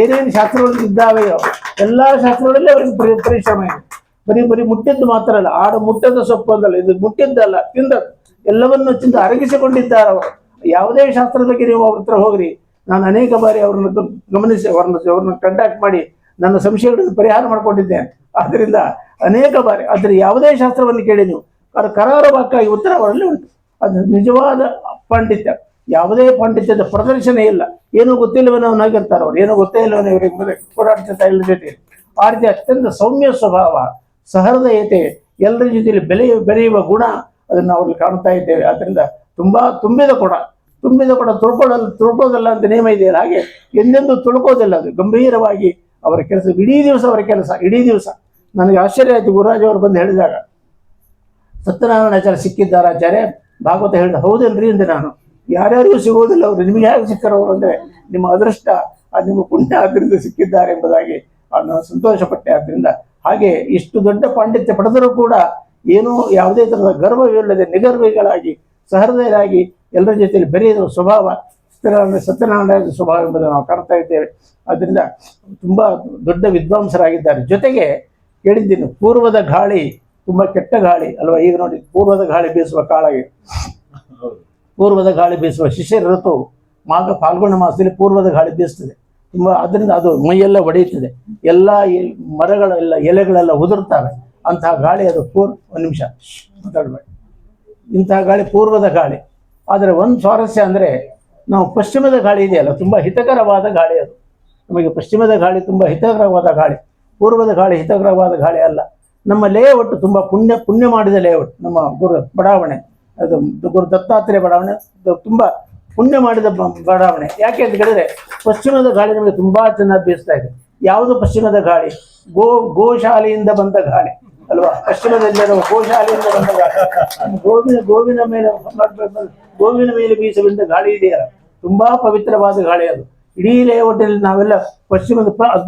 ಏನೇನು ಶಾಸ್ತ್ರಗಳು ಇದ್ದಾವೆಯೋ ಎಲ್ಲ ಶಾಸ್ತ್ರಗಳಲ್ಲಿ ಅವರಿಗೆ ಪರಿಶ್ರಮ ಇದೆ. ಬರೀ ಮುಟ್ಟಿದ್ದು ಮಾತ್ರ ಅಲ್ಲ, ಆಡು ಮುಟ್ಟದ ಸೊಪ್ಪು ಅಂದಲ್ಲ, ಇದು ಮುಟ್ಟಿದ್ದಲ್ಲ, ತಿಂದದ್ದು ಎಲ್ಲವನ್ನು ತಿಂದು ಅರಗಿಸಿಕೊಂಡಿದ್ದಾರೆ ಅವರು. ಯಾವುದೇ ಶಾಸ್ತ್ರದ ಬಗ್ಗೆ ನೀವು ಅವ್ರ ಹತ್ರ ಹೋಗ್ರಿ, ನಾನು ಅನೇಕ ಬಾರಿ ಅವ್ರನ್ನ ಗಮನಿಸಿ ಅವ್ರನ್ನ ಕಾಂಟ್ಯಾಕ್ಟ್ ಮಾಡಿ ನನ್ನ ಸಂಶಯಗಳನ್ನು ಪರಿಹಾರ ಮಾಡಿಕೊಂಡಿದ್ದೇನೆ. ಆದ್ದರಿಂದ ಅನೇಕ ಬಾರಿ ಆದರೆ ಯಾವುದೇ ಶಾಸ್ತ್ರವನ್ನು ಕೇಳಿ ನೀವು ಕರಾರುವಾಕ್ಕಾಗಿ ಉತ್ತರ ಅವರಲ್ಲಿ ಉಂಟು. ಅದು ನಿಜವಾದ ಪಾಂಡಿತ್ಯ. ಯಾವುದೇ ಪಾಂಡಿತ್ಯದ ಪ್ರದರ್ಶನ ಇಲ್ಲ. ಏನೂ ಗೊತ್ತಿಲ್ಲವನವನಾಗಿರ್ತಾರೆ ಅವರು, ಏನೂ ಗೊತ್ತೇ ಇಲ್ಲವನ ಇವರಿಗೆ ಓಡಾಡ್ತಾ ಇಲ್ಲ ಜೊತೆ. ಆ ರೀತಿ ಅತ್ಯಂತ ಸೌಮ್ಯ ಸ್ವಭಾವ, ಸಹೃದಯತೆ, ಎಲ್ಲರ ಜೊತೆಯಲ್ಲಿ ಬೆಳೆಯುವ ಗುಣ ಅದನ್ನು ಅವ್ರಲ್ಲಿ ಕಾಣ್ತಾ ಇದ್ದೇವೆ. ಆದ್ದರಿಂದ ತುಂಬಿದ ಕೊಡ ತುಳ್ಕೋದಲ್ಲ ಅಂತ ನೇಮ ಇದೆಯಲ್ಲ, ಹಾಗೆ ಎಂದೆಂದೂ ತುಳ್ಕೋದಿಲ್ಲ. ಅದು ಗಂಭೀರವಾಗಿ ಅವರ ಕೆಲಸ, ಇಡೀ ದಿವಸ ನನಗೆ ಆಶ್ಚರ್ಯ ಆಯಿತು. ಗುರುರಾಜ್ ಅವರು ಬಂದು ಹೇಳಿದಾಗ, ಸತ್ಯನಾರಾಯಣಾಚಾರ್ಯ ಸಿಕ್ಕಿದ್ದಾರೆ ಆಚಾರ್ಯ, ಭಾಗವತ ಹೇಳಿದ. ಹೌದಲ್ರಿ ಅಂದೆ ನಾನು. ಯಾರ್ಯಾರಿಗೂ ಸಿಗೋದಿಲ್ಲ ಅವರು, ನಿಮಗೆ ಹೇಗೆ ಸಿಕ್ಕರವರು ಅಂದರೆ ನಿಮ್ಮ ಅದೃಷ್ಟ, ನಿಮ್ಮ ಪುಣ್ಯ ಅದರಿಂದ ಸಿಕ್ಕಿದ್ದಾರೆ ಎಂಬುದಾಗಿ ನಾನು ಸಂತೋಷಪಟ್ಟೆ. ಆದ್ದರಿಂದ ಹಾಗೆ ಇಷ್ಟು ದೊಡ್ಡ ಪಾಂಡಿತ್ಯ ಪಡೆದರೂ ಕೂಡ ಏನೂ ಯಾವುದೇ ಥರದ ಗರ್ವವಿಲ್ಲದೆ ನಿಗರ್ವಿಗಳಾಗಿ ಸಹೃದಯರಾಗಿ ಎಲ್ಲರ ಜೊತೆಯಲ್ಲಿ ಬೆರೆಯುವ ಸ್ವಭಾವ ಸತ್ಯನಾರಾಯಣ ಸ್ವಭಾವ ಎಂಬುದನ್ನು ನಾವು ಕಾಣ್ತಾ ಇದ್ದೇವೆ. ಆದ್ದರಿಂದ ತುಂಬ ದೊಡ್ಡ ವಿದ್ವಾಂಸರಾಗಿದ್ದಾರೆ. ಜೊತೆಗೆ ಕೇಳಿದ್ದೀನಿ, ಪೂರ್ವದ ಗಾಳಿ ತುಂಬ ಕೆಟ್ಟ ಗಾಳಿ ಅಲ್ವಾ. ಈಗ ನೋಡಿ, ಪೂರ್ವದ ಗಾಳಿ ಬೀಸುವ ಕಾಳಗೆ, ಪೂರ್ವದ ಗಾಳಿ ಬೀಸುವ ಶಿಶಿರ ಋತು ಫಾಲ್ಗುಣ ಮಾಸದಲ್ಲಿ ಪೂರ್ವದ ಗಾಳಿ ಬೀಸ್ತದೆ ತುಂಬ. ಅದರಿಂದ ಅದು ಮೈಯೆಲ್ಲ ಒಡೆಯುತ್ತದೆ, ಎಲ್ಲ ಮರಗಳೆಲ್ಲ ಎಲೆಗಳೆಲ್ಲ ಉದುರ್ತವೆ. ಅಂತಹ ಗಾಳಿ ಅದು ಒಂದು ನಿಮಿಷ ಮಾತಾಡಬೇಡಿ. ಇಂತಹ ಗಾಳಿ ಪೂರ್ವದ ಗಾಳಿ. ಆದರೆ ಒಂದು ಸ್ವಾರಸ್ಯ ಅಂದರೆ ನಾವು ಪಶ್ಚಿಮದ ಗಾಳಿ ಇದೆಯಲ್ಲ, ತುಂಬ ಹಿತಕರವಾದ ಗಾಳಿ ಅದು. ನಮಗೆ ಪಶ್ಚಿಮದ ಗಾಳಿ ತುಂಬ ಹಿತಕರವಾದ ಗಾಳಿ, ಪೂರ್ವದ ಗಾಳಿ ಹಿತಕರವಾದ ಗಾಳಿ ಅಲ್ಲ. ನಮ್ಮ ಲೇಔಟ್ ತುಂಬ ಪುಣ್ಯ ಮಾಡಿದ ಲೇಔಟ್. ನಮ್ಮ ಗುರು ಬಡಾವಣೆ, ಅದು ಗುರು ದತ್ತಾತ್ರೇಯ ಬಡಾವಣೆ ತುಂಬ ಪುಣ್ಯ ಮಾಡಿದ ಬಡಾವಣೆ. ಯಾಕೆ ಅಂತ ಹೇಳಿದ್ರೆ ಪಶ್ಚಿಮದ ಗಾಳಿ ನಮಗೆ ತುಂಬ ಚೆನ್ನಾಗಿ ಬೀಸ್ತಾ ಇದೆ. ಯಾವುದು ಪಶ್ಚಿಮದ ಗಾಳಿ? ಗೋಶಾಲೆಯಿಂದ ಬಂದ ಗಾಳಿ ಅಲ್ವಾ? ಪಶ್ಚಿಮದಲ್ಲಿರುವ ಗೋಶಾಲೆಯಿಂದ ಬಂದ ಗಾಳಿ, ಗೋವಿನ ಮೇಲೆ ಬೀಸಬಂದ ಗಾಳಿ ಇದೆಯಲ್ಲ, ತುಂಬಾ ಪವಿತ್ರವಾದ ಗಾಳಿ ಅದು. ಇಡೀ ಲೇಔಟಲ್ಲಿ ನಾವೆಲ್ಲ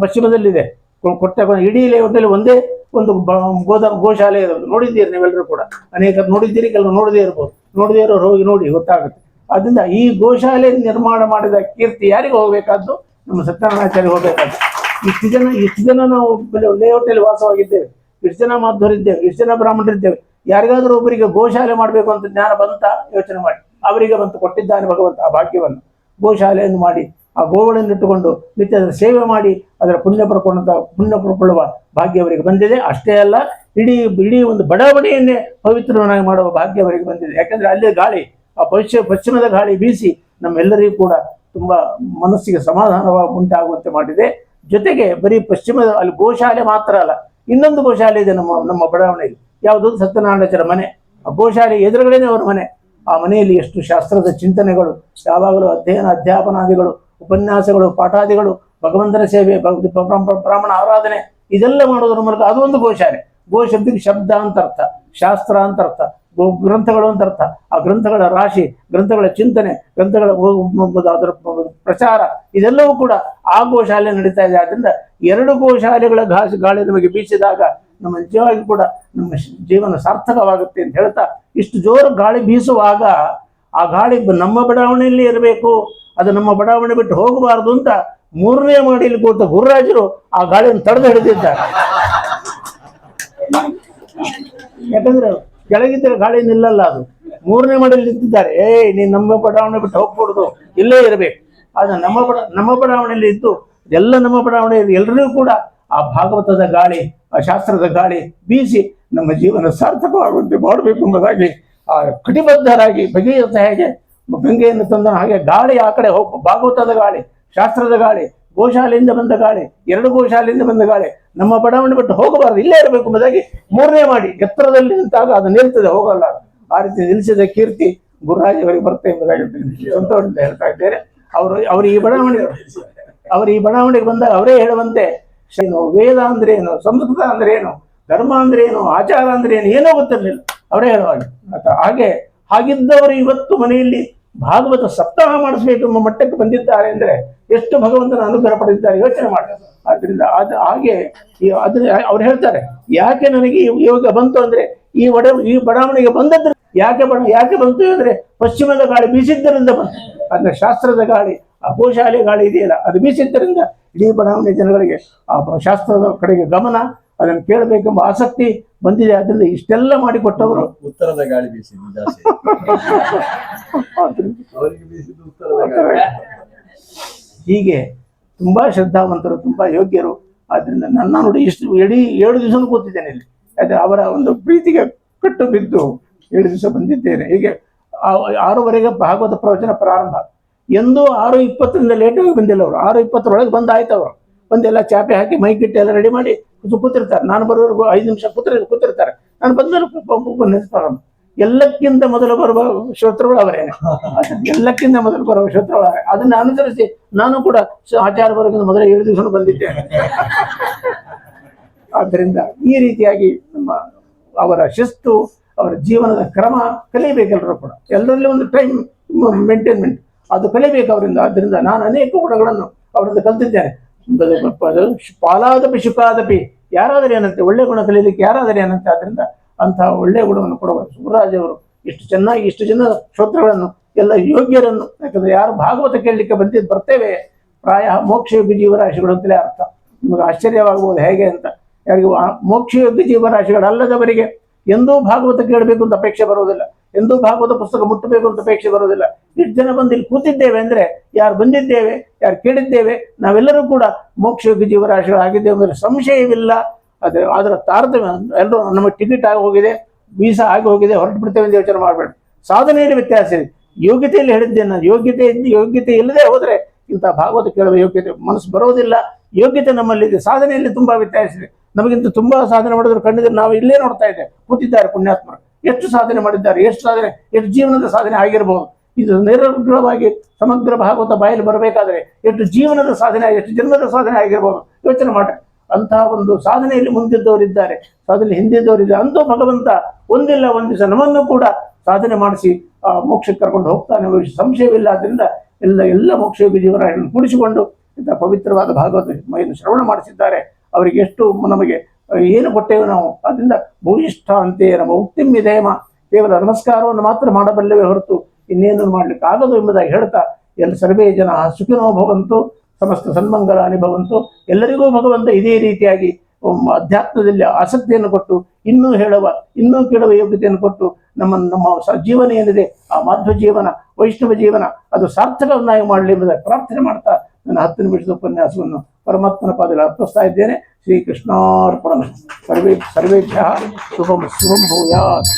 ಪಶ್ಚಿಮದಲ್ಲಿದೆ ಇಡೀ ಲೇಔಟಲ್ಲಿ ಒಂದೇ ಒಂದು ಗೋಶಾಲೆ ಇರೋದು. ನೋಡಿದ್ದೀರಿ ನೀವೆಲ್ಲರೂ ಕೂಡ, ಅನೇಕರು ನೋಡಿದ್ದೀರಿ, ಕೆಲವರು ನೋಡದೇ ಇರ್ಬೋದು. ನೋಡದೇ ಇರೋರು ಹೋಗಿ ನೋಡಿ, ಗೊತ್ತಾಗುತ್ತೆ. ಅದರಿಂದ ಈ ಗೋಶಾಲೆ ನಿರ್ಮಾಣ ಮಾಡಿದ ಕೀರ್ತಿ ಯಾರಿಗೆ ಹೋಗಬೇಕಾದ್ದು? ನಮ್ಮ ಸತ್ಯನಾರಾಯಣಾಚಾರ್ಯ ಹೋಗಬೇಕಾದ್ದು. ಇಷ್ಟು ಜನ ನಾವು ಲೇಔಟಲ್ಲಿ ವಾಸವಾಗಿದ್ದೇವೆ, ಇಷ್ಟು ಜನ ಮಾಧ್ವರಿದ್ದೇವೆ, ಇಷ್ಟು ಜನ ಬ್ರಾಹ್ಮಣರಿದ್ದೇವೆ. ಯಾರಿಗಾದ್ರೂ ಒಬ್ಬರಿಗೆ ಗೋಶಾಲೆ ಮಾಡಬೇಕು ಅಂತ ಜ್ಞಾನ ಬಂತ? ಯೋಚನೆ ಮಾಡಿ. ಅವರಿಗೆ ಬಂತು, ಕೊಟ್ಟಿದ್ದಾನೆ ಭಗವಂತ ಆ ಭಾಗ್ಯವನ್ನು. ಗೋಶಾಲೆಯನ್ನು ಮಾಡಿ ಆ ಗೋವುಗಳನ್ನು ಇಟ್ಟುಕೊಂಡು ನಿತ್ಯ ಅದರ ಸೇವೆ ಮಾಡಿ ಅದರ ಪುಣ್ಯ ಪಡ್ಕೊಳ್ಳುವ ಭಾಗ್ಯ ಅವರಿಗೆ ಬಂದಿದೆ. ಅಷ್ಟೇ ಅಲ್ಲ, ಇಡೀ ಒಂದು ಬಡಾವಣೆಯನ್ನೇ ಪವಿತ್ರವನ್ನಾಗಿ ಮಾಡುವ ಭಾಗ್ಯ ಅವರಿಗೆ ಬಂದಿದೆ. ಯಾಕಂದ್ರೆ ಅಲ್ಲೇ ಗಾಳಿ, ಆ ಪಶ್ಚಿಮದ ಗಾಳಿ ಬೀಸಿ ನಮ್ಮೆಲ್ಲರಿಗೂ ಕೂಡ ತುಂಬ ಮನಸ್ಸಿಗೆ ಸಮಾಧಾನ ಉಂಟಾಗುವಂತೆ ಮಾಡಿದೆ. ಜೊತೆಗೆ ಬರೀ ಪಶ್ಚಿಮದ ಅಲ್ಲಿ ಗೋಶಾಲೆ ಮಾತ್ರ ಅಲ್ಲ, ಇನ್ನೊಂದು ಗೋಶಾಲೆ ಇದೆ ನಮ್ಮ ಬಡಾವಣೆಯಲ್ಲಿ. ಯಾವುದೋ ಸತ್ಯನಾರಾಯಣಾಚಾರ್ಯ ಮನೆ, ಆ ಗೋಶಾಲೆ ಎದುರುಗಡೆನೇ ಅವರ ಮನೆ. ಆ ಮನೆಯಲ್ಲಿ ಎಷ್ಟು ಶಾಸ್ತ್ರದ ಚಿಂತನೆಗಳು, ಯಾವಾಗಲೂ ಅಧ್ಯಾಪನಾದಿಗಳು, ಉಪನ್ಯಾಸಗಳು, ಪಾಠಾದಿಗಳು, ಭಗವಂತನ ಸೇವೆ, ಬ್ರಾಹ್ಮಣ ಆರಾಧನೆ, ಇದೆಲ್ಲ ಮಾಡೋದ್ರ ಮೂಲಕ ಅದು ಒಂದು ಗೋಶಾಲೆ. ಗೋ ಶಬ್ದಕ್ಕೆ ಶಬ್ದ ಅಂತ ಅರ್ಥ, ಶಾಸ್ತ್ರ ಅಂತ ಅರ್ಥ, ಗ್ರಂಥಗಳು ಅಂತ ಅರ್ಥ. ಆ ಗ್ರಂಥಗಳ ರಾಶಿ, ಗ್ರಂಥಗಳ ಚಿಂತನೆ, ಗ್ರಂಥಗಳ ಅದರ ಪ್ರಚಾರ, ಇದೆಲ್ಲವೂ ಕೂಡ ಆ ಗೋಶಾಲೆ ನಡೀತಾ ಇದೆ. ಆದ್ರಿಂದ ಎರಡು ಗೋಶಾಲೆಗಳ ಗಾಳಿ ನಮಗೆ ಬೀಸಿದಾಗ ನಮ್ಮ ನಿಜವಾಗಿ ಕೂಡ ನಮ್ಮ ಜೀವನ ಸಾರ್ಥಕವಾಗುತ್ತೆ ಅಂತ ಹೇಳ್ತಾ, ಇಷ್ಟು ಜೋರು ಗಾಳಿ ಬೀಸುವಾಗ ಆ ಗಾಳಿ ನಮ್ಮ ಬಡಾವಣೆಯಲ್ಲಿ ಇರಬೇಕು, ಅದು ನಮ್ಮ ಬಡಾವಣೆ ಬಿಟ್ಟು ಹೋಗಬಾರದು ಅಂತ 3ನೇ ಮಹಡಿಯಲ್ಲಿ ಕೂತ ಗುರುರಾಜರು ಆ ಗಾಳಿಯನ್ನು ತಡೆದು ಹಿಡಿದಿದ್ದಾರೆ. ಯಾಕಂದ್ರೆ ಕೆಳಗಿದ್ದರೆ ಗಾಳಿ ನಿಲ್ಲಲ್ಲ, ಅದು 3ನೇ ಮಹಡಿಯಲ್ಲಿ ನಿಂತಿದ್ದಾರೆ. ನೀನು ನಮ್ಮ ಬಡಾವಣೆ ಬಿಟ್ಟು ಹೋಗ್ಬಿಡುದು, ಇಲ್ಲೇ ಇರಬೇಕು. ಆದ್ರೆ ನಮ್ಮ ಬಡಾವಣೆಯಲ್ಲಿ ಇದ್ದು ಎಲ್ಲ ನಮ್ಮ ಬಡಾವಣೆಯಲ್ಲಿ ಎಲ್ಲರಿಗೂ ಕೂಡ ಆ ಭಾಗವತದ ಗಾಳಿ, ಆ ಶಾಸ್ತ್ರದ ಗಾಳಿ ಬೀಸಿ ನಮ್ಮ ಜೀವನ ಸಾರ್ಥಕವಾಗುವಂತೆ ಮಾಡಬೇಕು ಎಂಬುದಾಗಿ ಆ ಕಟಿಬದ್ಧರಾಗಿ ಬಗೆಯುತ್ತ ಹೇಗೆ ಗಂಗೆಯನ್ನು ತಂದ ಹಾಗೆ ಗಾಳಿ ಆ ಕಡೆ ಭಾಗವತದ ಗಾಳಿ, ಶಾಸ್ತ್ರದ ಗಾಳಿ, ಗೋಶಾಲೆಯಿಂದ ಬಂದ ಗಾಳಿ, 2 ಗೋಶಾಲೆಯಿಂದ ಬಂದ ಗಾಳಿ ನಮ್ಮ ಬಡಾವಣೆ ಬಿಟ್ಟು ಹೋಗಬಾರದು, ಇಲ್ಲೇ ಇರಬೇಕು ಎಂಬುದಾಗಿ 3ನೇ ಮಾಡಿ ಎತ್ತರದಲ್ಲಿ ನಿಂತಾಗ ಅದು ನಿಲ್ತದೆ, ಹೋಗಲ್ಲ. ಆ ರೀತಿ ನಿಲ್ಲಿಸಿದ ಕೀರ್ತಿ ಗುರುರಾಜ್ ಅವರಿಗೆ ಬರುತ್ತೆ ಎಂಬುದಾಗಿ ಸಂತೋಷದಿಂದ ಹೇಳ್ತಾ ಇದ್ದೇನೆ. ಅವರು ಈ ಬಡಾವಣೆಗೆ ಬಂದಾಗ ಅವರೇ ಹೇಳುವಂತೆ ವೇದ ಅಂದ್ರೆ ಏನು, ಸಂಸ್ಕೃತ ಅಂದ್ರೆ ಏನು, ಧರ್ಮ ಅಂದ್ರೆ ಏನು, ಆಚಾರ ಅಂದ್ರೆ ಏನು, ಏನೋ ಗೊತ್ತಿರಲಿಲ್ಲ. ಅವರೇ ಹೇಳುವಾಗ ಹಾಗಿದ್ದವರು ಇವತ್ತು ಮನೆಯಲ್ಲಿ ಭಾಗವತ ಸಪ್ತಾಹ ಮಾಡಿಸ್ಬೇಕು ಎಂಬ ಮಟ್ಟಕ್ಕೆ ಬಂದಿದ್ದಾರೆ ಅಂದ್ರೆ ಎಷ್ಟು ಭಗವಂತನ ಅನುಗ್ರಹ ಪಡೆದಿದ್ದಾರೆ ಯೋಚನೆ ಮಾಡಿ. ಆದ್ರಿಂದ ಹಾಗೆ ಅವ್ರು ಹೇಳ್ತಾರೆ, ಯಾಕೆ ನನಗೆ ಯೋಗ ಬಂತು ಅಂದ್ರೆ ಈ ಬಡಾವಣೆಗೆ ಬಂದದ್ದು ಯಾಕೆ ಬಂತು ಅಂದ್ರೆ ಪಶ್ಚಿಮದ ಗಾಳಿ ಬೀಸಿದ್ದರಿಂದ ಬಂತು. ಅಂದ್ರೆ ಶಾಸ್ತ್ರದ ಗಾಳಿ, ಆ ಗೋಶಾಲೆ ಗಾಳಿ ಇದೆಯಲ್ಲ, ಅದು ಬೀಸಿದ್ದರಿಂದ ಇಡೀ ಬಡಾವಣೆ ಜನಗಳಿಗೆ ಆ ಶಾಸ್ತ್ರದ ಕಡೆಗೆ ಗಮನ, ಅದನ್ನು ಕೇಳಬೇಕೆಂಬ ಆಸಕ್ತಿ ಬಂದಿದೆ. ಅದರಿಂದ ಇಷ್ಟೆಲ್ಲ ಮಾಡಿಕೊಟ್ಟವರು ಉತ್ತರದ ಗಾಳಿ ಬೀಸಿದ್ದು ಜಾಸ್ತಿ. ಹೀಗೆ ತುಂಬಾ ಶ್ರದ್ಧಾವಂತರು, ತುಂಬಾ ಯೋಗ್ಯರು. ಆದ್ರಿಂದ ನನ್ನ ನೋಡಿ ಇಷ್ಟು 7 ದಿವಸ ಕೂತಿದ್ದೇನೆ ಇಲ್ಲಿ. ಅದೇ ಅವರ ಒಂದು ಪ್ರೀತಿಗೆ ಕಟ್ಟು ಬಿದ್ದು 7 ದಿವಸ ಬಂದಿದ್ದೇನೆ. ಹೀಗೆ 6:30 ಭಾಗವತ ಪ್ರವಚನ ಪ್ರಾರಂಭ. ಎಂದೂ 6:20 ಲೇಟಾಗಿ ಬಂದಿಲ್ಲ ಅವರು. 6:20 ಬಂದಾಯ್ತು. ಅವರು ಬಂದೆಲ್ಲ ಚಾಪೆ ಹಾಕಿ ಮೈಕಿಟ್ಟು ಎಲ್ಲ ರೆಡಿ ಮಾಡಿ ಕೂತಿರ್ತಾರೆ. ನಾನು ಬರೋವರೆಗೂ 5 ನಿಮಿಷ ಕೂತಿರ್ತಾರೆ. ನಾನು ಬಂದ ಪ್ರಾರಂಭ. ಎಲ್ಲಕ್ಕಿಂತ ಮೊದಲು ಬರುವ ಶ್ರೋತೃಗಳು ಅವರೇನೆ. ಎಲ್ಲಕ್ಕಿಂತ ಮೊದಲು ಬರುವ ಶ್ರೋತೃಗಳು ಅವರೇ. ಅದನ್ನು ಅನುಸರಿಸಿ ನಾನು ಕೂಡ ಆಚಾರ ಬರೋಕ್ಕಿಂತ ಮೊದಲ 7 ದಿವಸ ಬಂದಿದ್ದೇನೆ. ಆದ್ದರಿಂದ ಈ ರೀತಿಯಾಗಿ ಅವರ ಶಿಸ್ತು, ಅವರ ಜೀವನದ ಕ್ರಮ ಕಲಿಬೇಕೆಲ್ಲರೂ ಕೂಡ. ಎಲ್ಲರಲ್ಲಿ ಒಂದು ಟೈಮ್ ಮೇಂಟೈನ್ಮೆಂಟ್ ಅದು ಕಲಿಬೇಕು ಅವರಿಂದ. ಆದ್ದರಿಂದ ನಾನು ಅನೇಕ ಗುಣಗಳನ್ನು ಅವರಿಂದ ಕಲ್ತಿದ್ದೇನೆ. ಪಾಲಾದಪಿ ಶುಕಾದಪಿ, ಯಾರಾದರೆ ಏನಂತೆ, ಒಳ್ಳೆ ಗುಣ ಕಲೀಲಿಕ್ಕೆ ಯಾರಾದರೆ ಏನಂತೆ. ಆದ್ದರಿಂದ ಅಂತಹ ಒಳ್ಳೆಯ ಗುಣವನ್ನು ಕೊಡುವ ಗುರುರಾಜ್ ಅವರು ಇಷ್ಟು ಜನ ಶ್ರೋತೃಗಳನ್ನು, ಎಲ್ಲ ಯೋಗ್ಯರನ್ನು, ಯಾಕಂದ್ರೆ ಯಾರು ಭಾಗವತ ಕೇಳಲಿಕ್ಕೆ ಬರ್ತೇವೆ ಪ್ರಾಯ ಮೋಕ್ಷಯೋಗ್ಯ ಜೀವರಾಶಿಗಳು ಅಂತಲೇ ಅರ್ಥ. ನಿಮಗೆ ಆಶ್ಚರ್ಯವಾಗಬಹುದು ಹೇಗೆ ಅಂತ. ಯಾರಿಗೂ ಮೋಕ್ಷಯೋಗ್ಯ ಜೀವರಾಶಿಗಳಲ್ಲದವರಿಗೆ ಎಂದೂ ಭಾಗವತ ಕೇಳಬೇಕು ಅಂತ ಅಪೇಕ್ಷೆ ಬರೋದಿಲ್ಲ, ಎಂದೂ ಭಾಗವತ ಪುಸ್ತಕ ಮುಟ್ಟಬೇಕು ಅಂತ ಅಪೇಕ್ಷೆ ಬರೋದಿಲ್ಲ. ಇಷ್ಟು ಜನ ಬಂದು ಇಲ್ಲಿ ಕೂತಿದ್ದೇವೆ ಅಂದ್ರೆ ಯಾರು ಬಂದಿದ್ದೇವೆ, ಯಾರು ಕೇಳಿದ್ದೇವೆ, ನಾವೆಲ್ಲರೂ ಕೂಡ ಮೋಕ್ಷಯೋಗ್ಯ ಜೀವರಾಶಿಗಳಾಗಿದ್ದೇವೆ ಅಂದರೆ ಸಂಶಯವಿಲ್ಲ. ಅದರ ತಾರತಮ್ಯ ಎಲ್ಲರೂ ನಮ್ಮ ಟಿಕೆಟ್ ಆಗಿ ಹೋಗಿದೆ, ವೀಸಾ ಆಗಿ ಹೋಗಿದೆ, ಹೊರಟು ಬಿಡ್ತೇವೆ ಅಂತ ಯೋಚನೆ ಮಾಡಬೇಡ. ಸಾಧನೆಯಲ್ಲಿ ವ್ಯತ್ಯಾಸ ಇದೆ. ಯೋಗ್ಯತೆಯಲ್ಲಿ ಹೇಳಿದ್ದೇನೆ ನಾನು. ಯೋಗ್ಯತೆ ಇಲ್ಲದೆ ಹೋದರೆ ಇಂಥ ಭಾಗವತ ಕೇಳುವ ಯೋಗ್ಯತೆ ಮನಸ್ಸು ಬರೋದಿಲ್ಲ. ಯೋಗ್ಯತೆ ನಮ್ಮಲ್ಲಿದೆ, ಸಾಧನೆಯಲ್ಲಿ ತುಂಬಾ ವ್ಯತ್ಯಾಸ ಇದೆ. ನಮಗಿಂತ ತುಂಬಾ ಸಾಧನೆ ಮಾಡಿದ್ರು ಕಂಡಿದ್ರೆ ನಾವು ಇಲ್ಲೇ ನೋಡ್ತಾ ಇದ್ದೇವೆ, ಕೂತಿದ್ದಾರೆ ಪುಣ್ಯಾತ್ಮರು, ಎಷ್ಟು ಸಾಧನೆ ಮಾಡಿದ್ದಾರೆ, ಎಷ್ಟು ಜೀವನದ ಸಾಧನೆ ಆಗಿರಬಹುದು. ಇದು ನಿರರ್ಗಳವಾಗಿ ಸಮಗ್ರ ಭಾಗವತ ಬಾಯಲ್ಲಿ ಬರಬೇಕಾದ್ರೆ ಎಷ್ಟು ಜೀವನದ ಸಾಧನೆ, ಎಷ್ಟು ಜನ್ಮದ ಸಾಧನೆ ಆಗಿರ್ಬೋದು ಯೋಚನೆ ಮಾಡ್ರಿ. ಅಂತಹ ಒಂದು ಸಾಧನೆಯಲ್ಲಿ ಮುಂದಿದ್ದವರಿದ್ದಾರೆ, ಸಾಧನೆ ಹಿಂದಿದ್ದವರಿದ್ದಾರೆ. ಅಂತೂ ಭಗವಂತ ಒಂದಿಲ್ಲ ಒಂದು ದಿವಸ ನಮ್ಮನ್ನು ಕೂಡ ಸಾಧನೆ ಮಾಡಿಸಿ ಮೋಕ್ಷಕ್ಕೆ ಕರ್ಕೊಂಡು ಹೋಗ್ತಾನೆ, ಸಂಶಯವಿಲ್ಲ. ಆದ್ದರಿಂದ ಎಲ್ಲ ಮೋಕ್ಷಯೋಗಿ ಜೀವನ ಕೂಡಿಸಿಕೊಂಡು ಇಂಥ ಪವಿತ್ರವಾದ ಭಾಗವತ ಮೈಯನ್ನು ಶ್ರವಣ ಮಾಡಿಸಿದ್ದಾರೆ. ಅವರಿಗೆ ಎಷ್ಟು ನಮಗೆ ಏನು ಕೊಟ್ಟೇವೆ ನಾವು. ಅದರಿಂದ ಭೂಯಿಷ್ಠ ಅಂತೆ ನಮ್ಮ ಉಕ್ತಿಮ್ಮಿದೇಮ, ಕೇವಲ ನಮಸ್ಕಾರವನ್ನು ಮಾತ್ರ ಮಾಡಬಲ್ಲವೇ ಹೊರತು ಇನ್ನೇನು ಮಾಡ್ಲಿಕ್ಕೆ ಆಗದು ಎಂಬುದಾಗಿ ಹೇಳ್ತಾ, ಎಲ್ಲ ಸರ್ವೇ ಜನ ಸುಖಿನೋ ಭವಂತು, ಸಮಸ್ತ ಸನ್ಮಂಗಲಾನಿ ಭವಂತು. ಎಲ್ಲರಿಗೂ ಭಗವಂತ ಇದೇ ರೀತಿಯಾಗಿ ಅಧ್ಯಾತ್ಮದಲ್ಲಿ ಆಸಕ್ತಿಯನ್ನು ಕೊಟ್ಟು ಇನ್ನೂ ಕೇಳುವ ಯೋಗ್ಯತೆಯನ್ನು ಕೊಟ್ಟು ನಮ್ಮ ಜೀವನ ಏನಿದೆ ಆ ಮಾಧ್ವ ಜೀವನ, ವೈಷ್ಣವ ಜೀವನ ಅದು ಸಾರ್ಥಕವನ್ನಾಗಿ ಮಾಡಲಿ ಎಂಬುದಾಗಿ ಪ್ರಾರ್ಥನೆ ಮಾಡ್ತಾ ನನ್ನ 10 ನಿಮಿಷದ ಉಪನ್ಯಾಸವನ್ನು ಪರಮಾತ್ಮನ ಪಾದದಲ್ಲಿ ಅರ್ಪಿಸ್ತಾ ಇದ್ದೇನೆ. ಶ್ರೀಕೃಷ್ಣಾರ್ಪಣ. ಸರ್ವೇಭ್ಯಃ ಶುಭಂ ಭೂಯಾತ್.